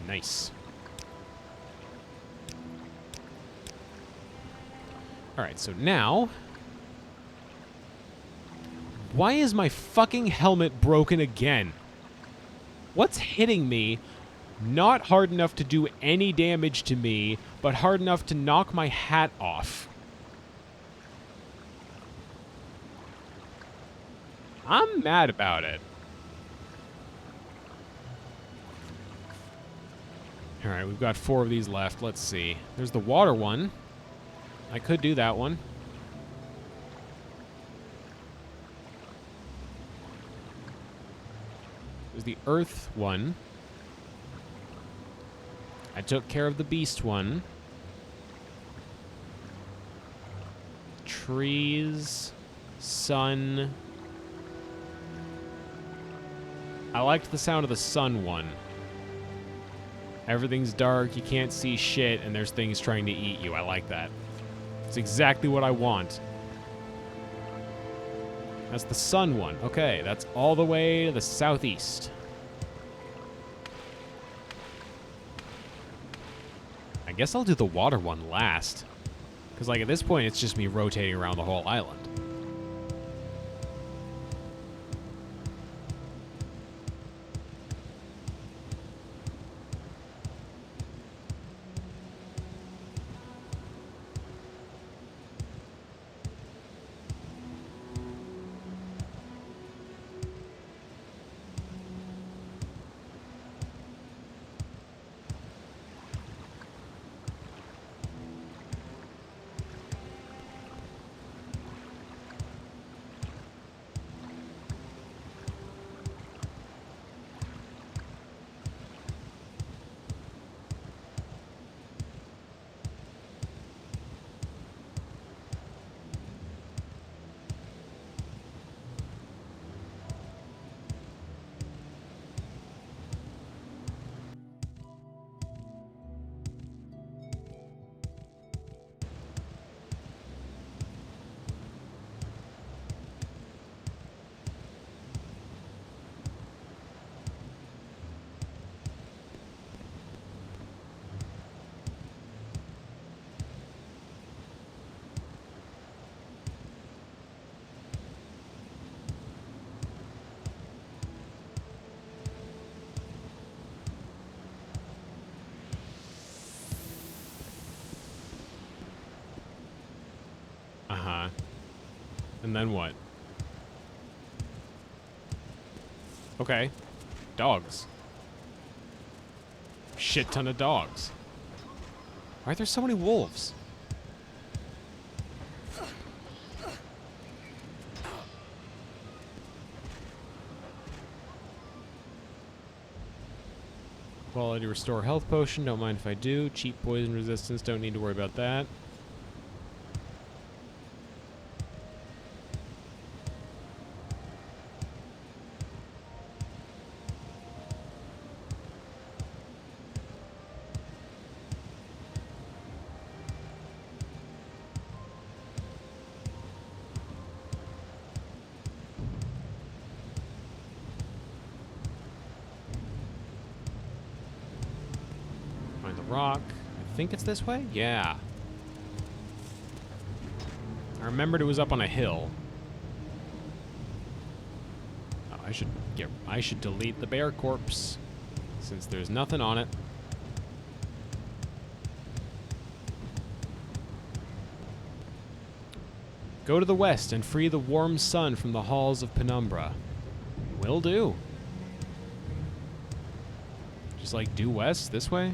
Nice. Alright, so now... Why is my fucking helmet broken again? What's hitting me? Not hard enough to do any damage to me, but hard enough to knock my hat off. I'm mad about it. Alright, we've got 4 of these left. Let's see. There's the water one. I could do that one. There's the earth one. I took care of the beast one. Trees. Sun. I liked the sound of the sun one. Everything's dark, you can't see shit, and there's things trying to eat you. I like that. It's exactly what I want. That's the sun one. Okay, that's all the way to the southeast. I guess I'll do the water one last. Because, like, at this point, it's just me rotating around the whole island. Uh-huh. And then what? Okay. Dogs. Shit ton of dogs. Why are there so many wolves? Quality restore health potion. Don't mind if I do. Cheap poison resistance. Don't need to worry about that. rock. I think it's this way? Yeah. I remembered it was up on a hill. Oh, I should delete the bear corpse since there's nothing on it. Go to the west and free the warm sun from the halls of Penumbra. Will do. Just like due west this way?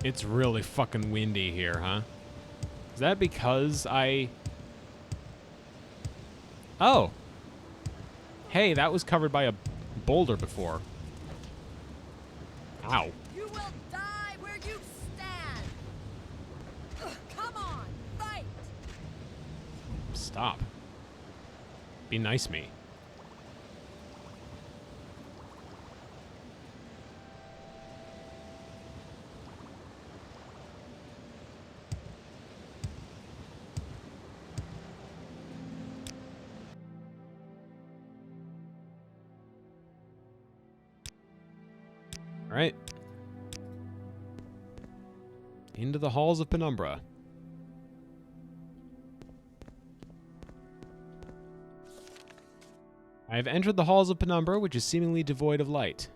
It's really fucking windy here, huh? Is that because I... Oh. Hey, that was covered by a boulder before. Ow. You will die where you stand! Ugh, come on, fight! Stop. Be nice me. All right. Into the halls of Penumbra. I have entered the halls of Penumbra, which is seemingly devoid of light.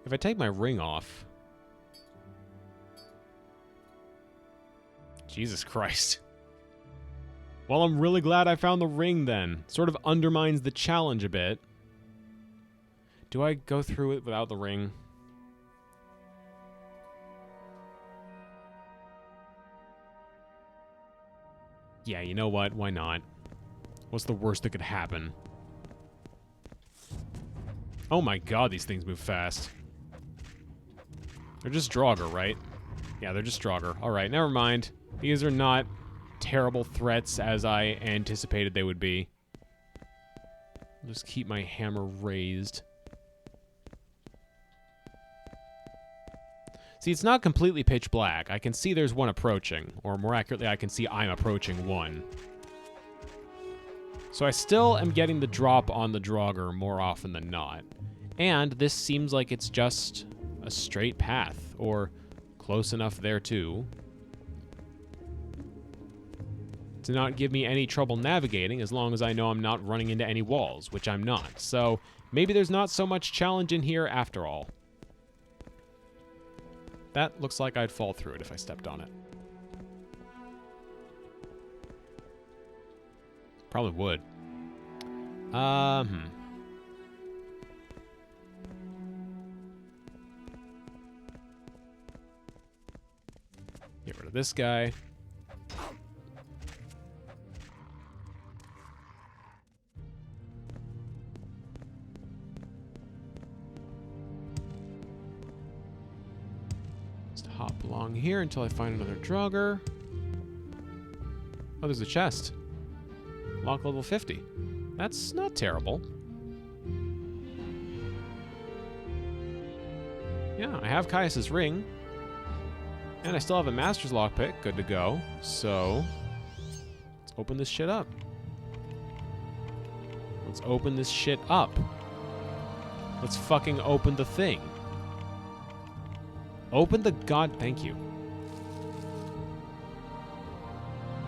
If I take my ring off... Jesus Christ. Well, I'm really glad I found the ring then. Sort of undermines the challenge a bit. Do I go through it without the ring? Yeah, you know what? Why not? What's the worst that could happen? Oh my god, these things move fast. They're just Draugr, right? Yeah, they're just Draugr. Alright, never mind. These are not terrible threats as I anticipated they would be. I'll just keep my hammer raised. See, it's not completely pitch black. I can see there's one approaching. Or more accurately, I can see I'm approaching one. So I still am getting the drop on the Draugr more often than not. And this seems like it's just a straight path. Or close enough there too. To not give me any trouble navigating as long as I know I'm not running into any walls, which I'm not. So maybe there's not so much challenge in here after all. That looks like I'd fall through it if I stepped on it. Probably would. Get rid of this guy. Hop along here until I find another Draugr. Oh, there's a chest. Lock level 50. That's not terrible. Yeah, I have Caius's ring. And I still have a Master's Lockpick. Good to go. So, let's open this shit up. Let's open this shit up. Let's fucking open the thing. Open the god... Thank you.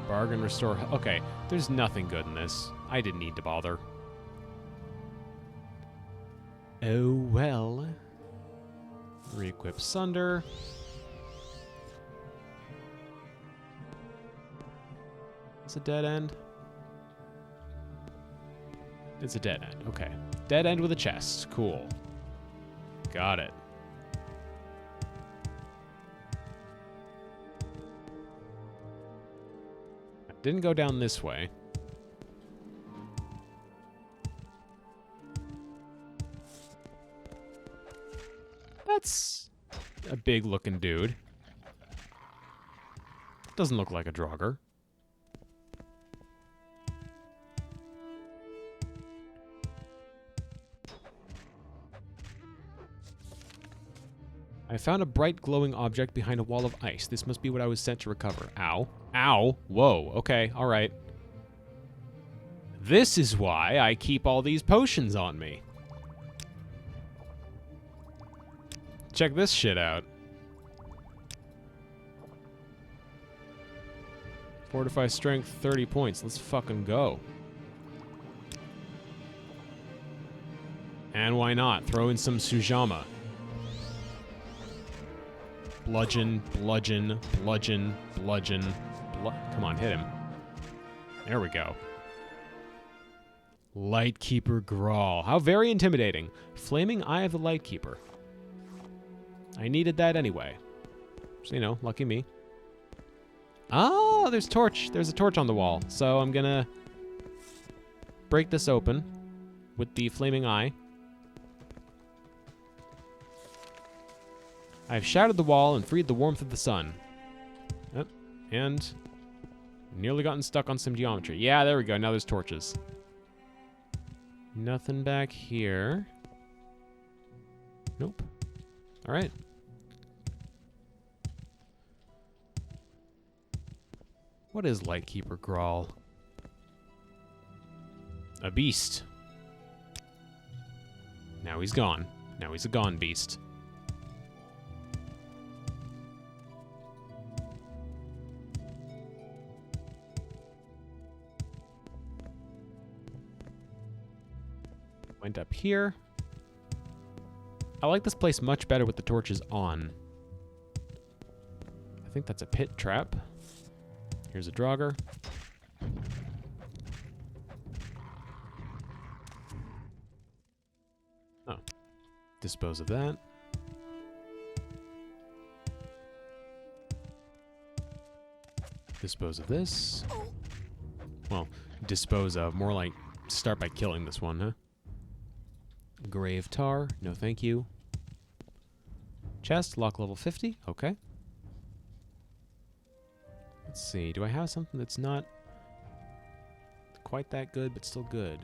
Bargain restore... Okay, there's nothing good in this. I didn't need to bother. Oh, well. Re-equip Sunder. It's a dead end. It's a dead end. Okay. Dead end with a chest. Cool. Got it. Didn't go down this way. That's a big looking dude. Doesn't look like a Draugr. I found a bright glowing object behind a wall of ice. This must be what I was sent to recover. Ow. Ow. Whoa. Okay. All right. This is why I keep all these potions on me. Check this shit out. Fortify strength, 30 points. Let's fucking go. And why not? Throw in some Sujama. Bludgeon, bludgeon, bludgeon, bludgeon. Come on, hit him. There we go. Lightkeeper Grawl. How very intimidating. Flaming Eye of the Lightkeeper. I needed that anyway. So, you know, lucky me. Oh, there's torch. There's a torch on the wall. So I'm gonna break this open with the Flaming Eye. I've shattered the wall and freed the warmth of the sun. Yep. And nearly gotten stuck on some geometry. Yeah, there we go. Now there's torches. Nothing back here. Nope. All right. What is Lightkeeper Grawl? A beast. Now he's gone. Now he's a gone beast. Went up here. I like this place much better with the torches on. I think that's a pit trap. Here's a Draugr. Oh. Dispose of that. Dispose of this. Well, dispose of. More like start by killing this one, huh? Grave tar. No thank you. Chest. Lock level 50. Okay. Let's see. Do I have something that's not quite that good, but still good?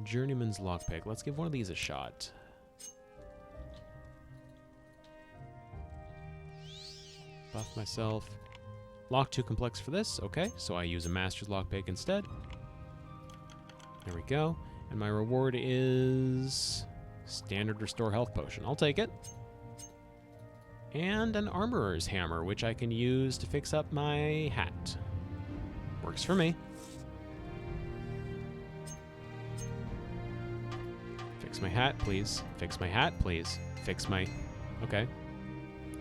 Journeyman's lockpick. Let's give one of these a shot. Buff myself. Lock too complex for this. Okay, so I use a master's lockpick instead. There we go. And my reward is standard restore health potion. I'll take it. And an armorer's hammer, which I can use to fix up my hat. Works for me. Fix my hat, please. Fix my hat, please. Fix my... Okay.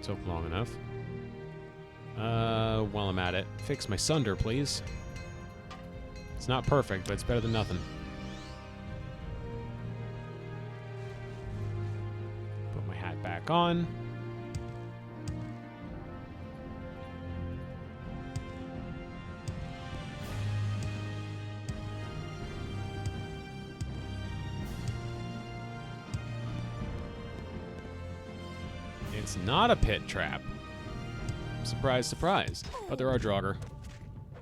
Took long enough. While I'm at it, fix my sunder, please. It's not perfect, but it's better than nothing. Put my hat back on. It's not a pit trap. Surprise, surprise. But there are Draugr.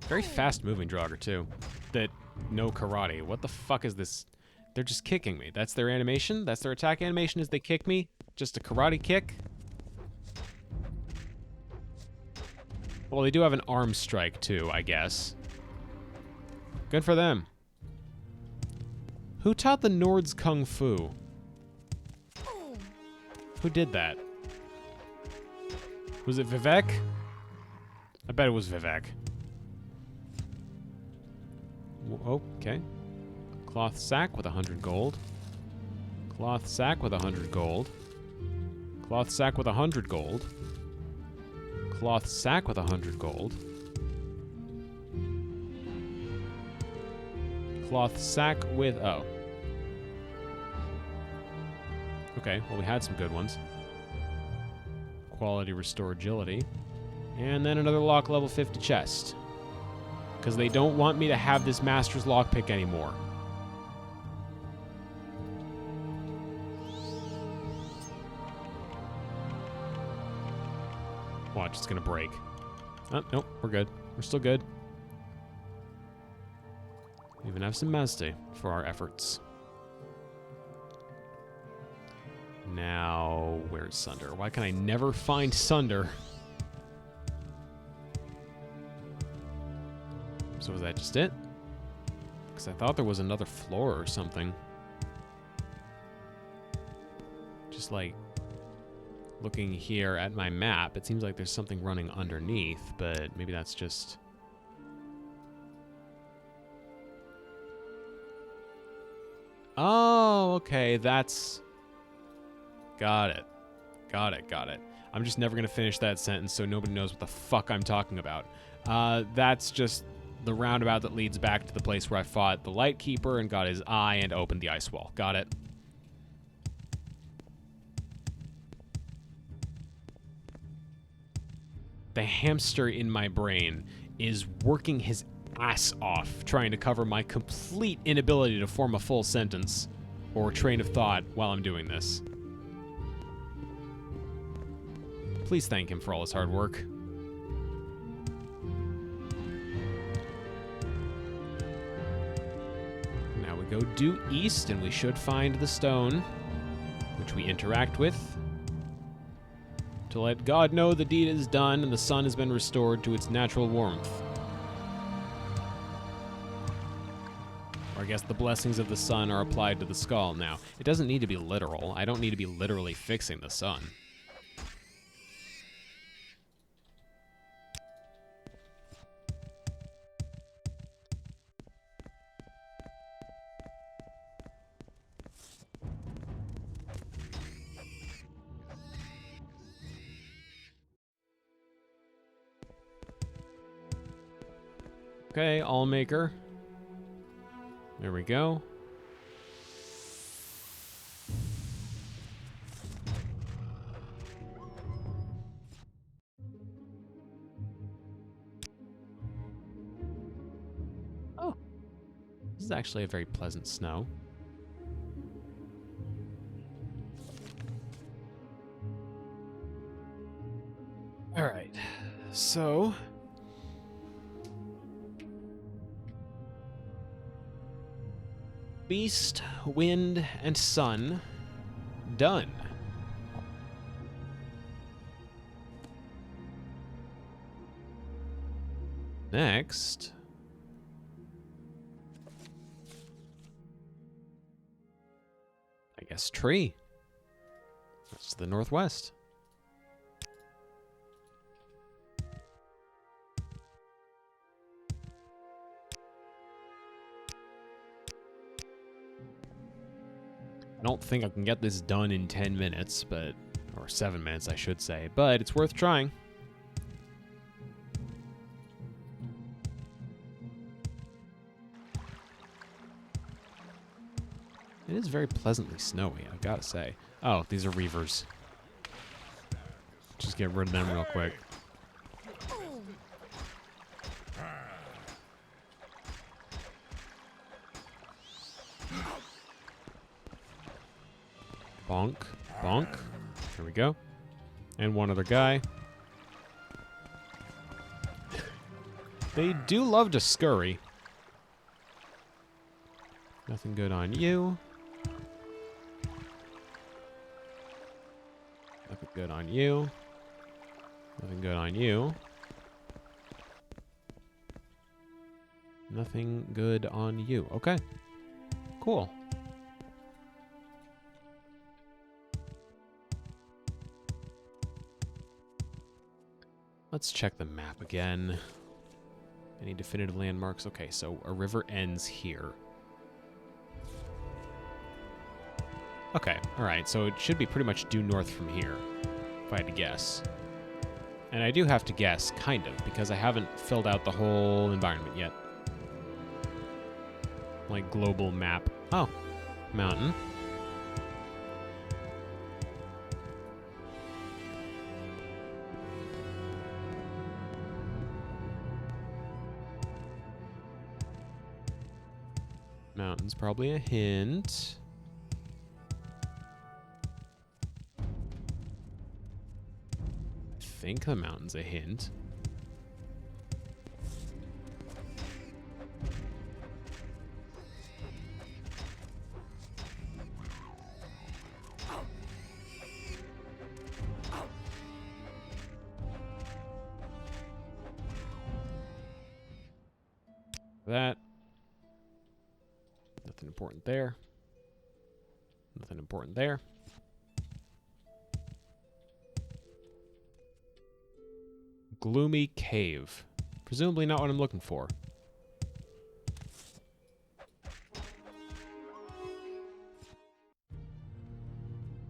Very fast-moving Draugr, too. That know karate. What the fuck is this? They're just kicking me. That's their animation? That's their attack animation as they kick me? Just a karate kick? Well, they do have an arm strike, too, I guess. Good for them. Who taught the Nords Kung Fu? Who did that? Was it Vivek? I bet it was Vivek. Okay. Cloth sack with 100 gold. Cloth sack with 100 gold. Cloth sack with 100 gold. Cloth sack with 100 gold. Cloth sack with... Oh. Okay, well we had some good ones. Quality restore agility. And then another lock level 50 chest. Because they don't want me to have this master's lockpick anymore. Watch, it's gonna break. Oh, nope, we're good. We're still good. We even have some Mazte for our efforts. Now, where's Sunder? Why can I never find Sunder? So was that just it? Because I thought there was another floor or something. Just like looking here at my map, it seems like there's something running underneath, but maybe that's just... Oh, okay, that's... Got it. Got it, got it. I'm just never going to finish that sentence, so nobody knows what the fuck I'm talking about. That's just the roundabout that leads back to the place where I fought the Lightkeeper and got his eye and opened the ice wall. Got it. The hamster in my brain is working his ass off trying to cover my complete inability to form a full sentence or train of thought while I'm doing this. Please thank him for all his hard work. Now we go due east and we should find the stone, which we interact with to let God know the deed is done and the sun has been restored to its natural warmth. Or I guess the blessings of the sun are applied to the skull. Now, it doesn't need to be literal. I don't need to be literally fixing the sun. Okay, Allmaker. There we go. Oh. This is actually a very pleasant snow. All right. So... Beast, wind, and sun. Done. Next. I guess tree. That's to the northwest. I don't think I can get this done in 10 minutes, but... Or 7 minutes, I should say. But it's worth trying. It is very pleasantly snowy, I've got to say. Oh, these are reavers. Just get rid of them real quick. Bonk, bonk. There we go. And one other guy. They do love to scurry. Nothing good on you. Nothing good on you. Nothing good on you. Nothing good on you. Okay. Cool. Let's check the map again. Any definitive landmarks? Okay, so a river ends here. Okay, alright, so it should be pretty much due north from here, if I had to guess. And I do have to guess, kind of, because I haven't filled out the whole environment yet. Like global map. Oh, mountain. Mountain's probably a hint. I think the mountain's a hint. that. Nothing important there. Nothing important there. Gloomy cave. Presumably not what I'm looking for.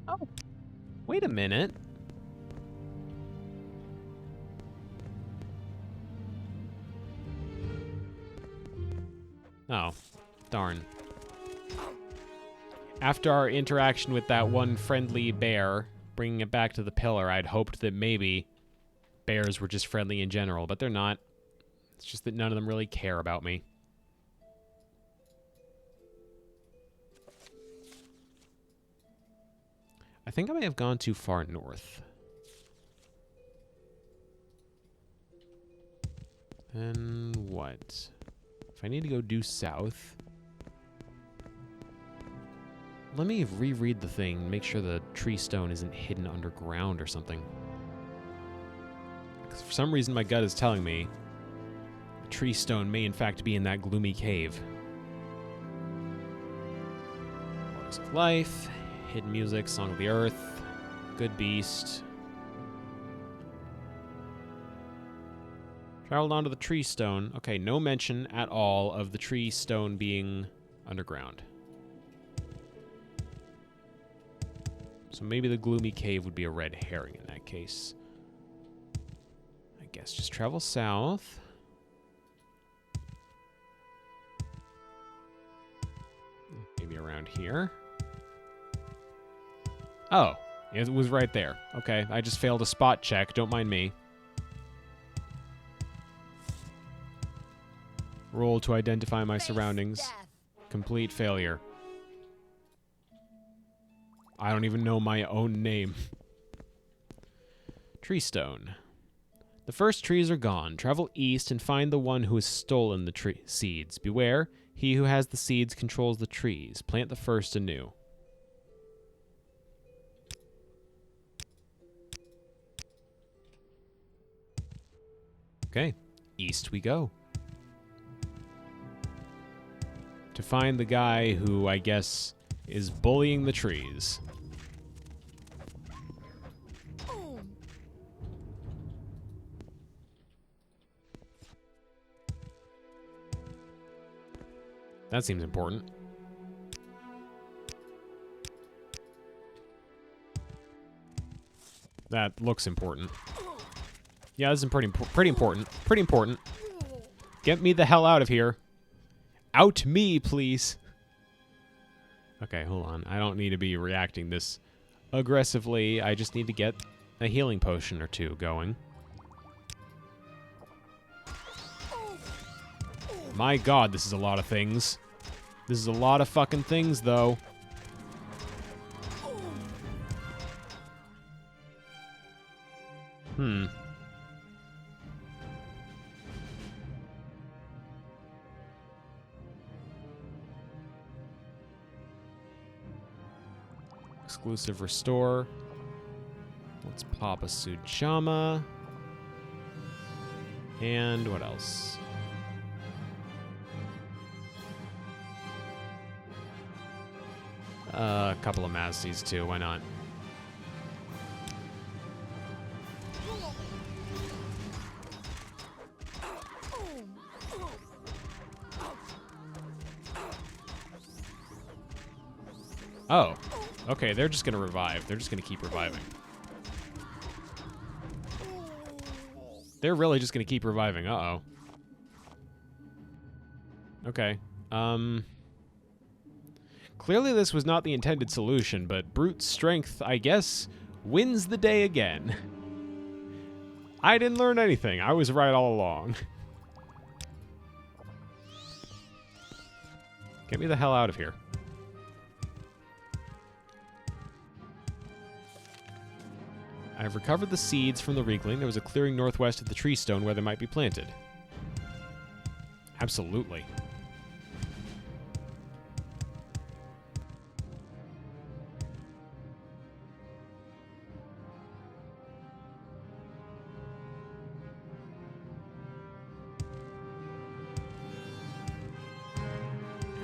Oh. Wait a minute. Oh. Darn. After our interaction with that one friendly bear, bringing it back to the pillar, I'd hoped that maybe bears were just friendly in general, but they're not. It's just that none of them really care about me. I think I may have gone too far north. And what? If I need to go due south... Let me reread the thing, make sure the tree stone isn't hidden underground or something. Because for some reason my gut is telling me the tree stone may in fact be in that gloomy cave. Waters of Life, Hidden Music, Song of the Earth, Good Beast. Traveled onto the tree stone. Okay, no mention at all of the tree stone being underground. So maybe the gloomy cave would be a red herring in that case. I guess just travel south. Maybe around here. Oh, it was right there. Okay, I just failed a spot check. Don't mind me. Roll to identify my surroundings. Complete failure. I don't even know my own name. Tree stone. The first trees are gone. Travel east and find the one who has stolen the seeds. Beware, he who has the seeds controls the trees. Plant the first anew. Okay, east we go. To find the guy who, I guess, is bullying the trees. That seems important. That looks important. Yeah, this is pretty important. Pretty important. Get me the hell out of here. Out me, please. Okay, hold on. I don't need to be reacting this aggressively. I just need to get a healing potion or two going. My god, this is a lot of things. This is a lot of fucking things, though. Exclusive restore. Let's pop a Sujama. And what else? A couple of Mazdies too, why not? Oh, okay, they're just gonna revive. They're just gonna keep reviving. They're really just gonna keep reviving. Uh-oh. Okay. Clearly this was not the intended solution, but brute strength, I guess, wins the day again. I didn't learn anything. I was right all along. Get me the hell out of here. I've recovered the seeds from the Reegling. There was a clearing northwest of the tree stone where they might be planted. Absolutely.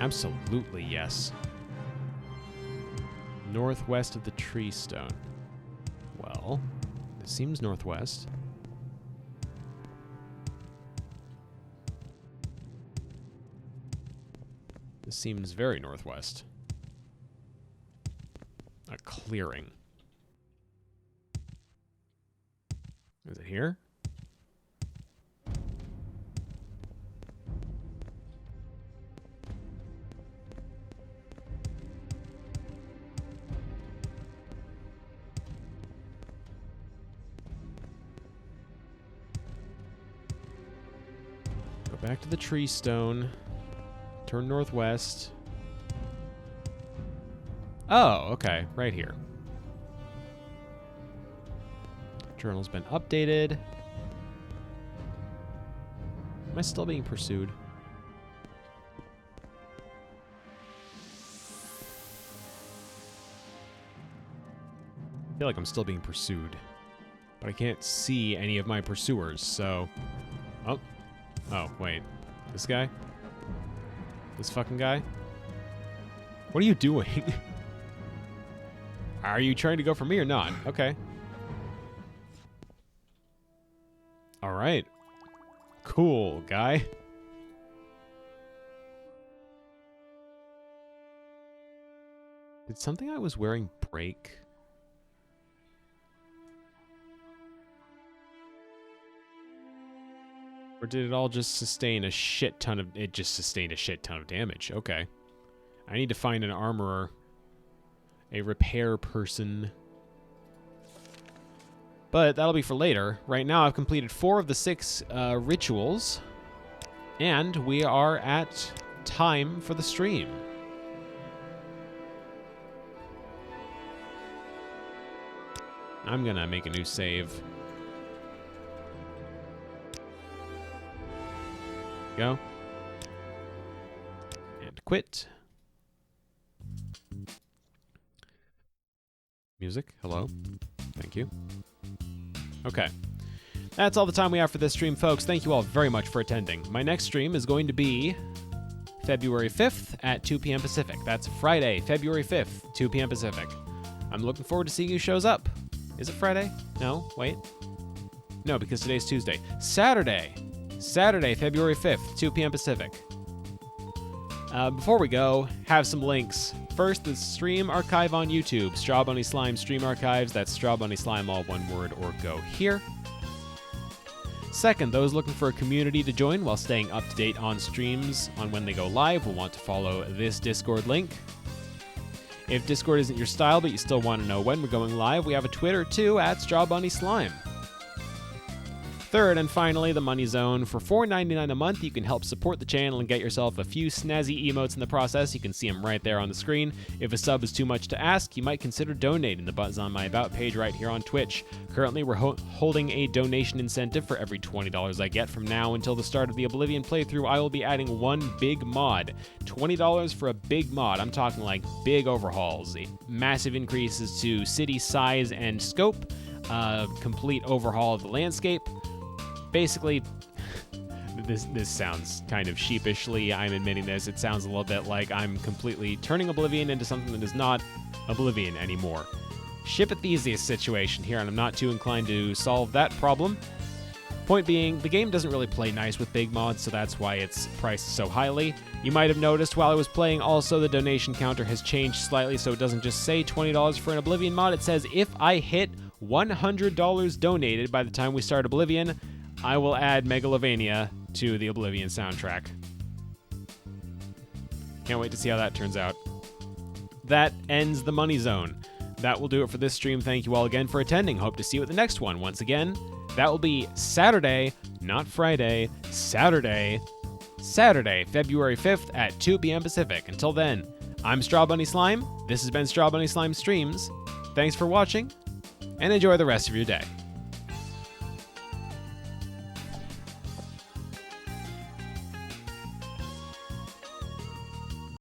Absolutely, yes. Northwest of the tree stone. Well, it seems northwest. This seems very northwest. A clearing. Is it here? Go back to the tree stone. Turn northwest. Oh, okay. Right here. Journal's been updated. Am I still being pursued? I feel like I'm still being pursued. But I can't see any of my pursuers, so... Oh. Oh, wait. This guy? This fucking guy? What are you doing? Are you trying to go for me or not? Okay. Alright. Cool, guy. Did something I was wearing break? Or did it all just sustain a shit ton of... It just sustained a shit ton of damage. Okay. I need to find an armorer. A repair person. But that'll be for later. Right now I've completed 4 of the 6 rituals. And we are at time for the stream. I'm gonna make a new save. Go. And quit. Music. Hello. Thank you. Okay. That's all the time we have for this stream, folks. Thank you all very much for attending. My next stream is going to be February 5th at 2 p.m. Pacific. That's Friday, February 5th, 2 p.m. Pacific. I'm looking forward to seeing who shows up. Is it Friday? No, wait. No, because today's Tuesday. Saturday, February 5th, 2 p.m. Pacific. Before we go, have some links. First, the stream archive on YouTube, Strawbunny Slime Stream Archives. That's Strawbunny Slime, all one word, or go here. Second, those looking for a community to join while staying up to date on streams on when they go live will want to follow this Discord link. If Discord isn't your style, but you still want to know when we're going live, we have a Twitter too, at Strawbunny Slime. Third, and finally, the Money Zone. For $4.99 a month, you can help support the channel and get yourself a few snazzy emotes in the process. You can see them right there on the screen. If a sub is too much to ask, you might consider donating. The button's on my About page right here on Twitch. Currently, we're holding a donation incentive for every $20 I get. From now until the start of the Oblivion playthrough, I will be adding one big mod. $20 for a big mod. I'm talking like big overhauls, massive increases to city size and scope, complete overhaul of the landscape. Basically, this sounds kind of sheepishly, I'm admitting this, it sounds a little bit like I'm completely turning Oblivion into something that is not Oblivion anymore. Ship it the easiest situation here, and I'm not too inclined to solve that problem. Point being, the game doesn't really play nice with big mods, so that's why it's priced so highly. You might have noticed while I was playing also the donation counter has changed slightly, so it doesn't just say $20 for an Oblivion mod, it says if I hit $100 donated by the time we start Oblivion, I will add Megalovania to the Oblivion soundtrack. Can't wait to see how that turns out. That ends the Money Zone. That will do it for this stream. Thank you all again for attending. Hope to see you at the next one. Once again, that will be Saturday, not Friday, Saturday, February 5th at 2 p.m. Pacific. Until then, I'm Strawbunny Slime. This has been Strawbunny Slime Streams. Thanks for watching, and enjoy the rest of your day.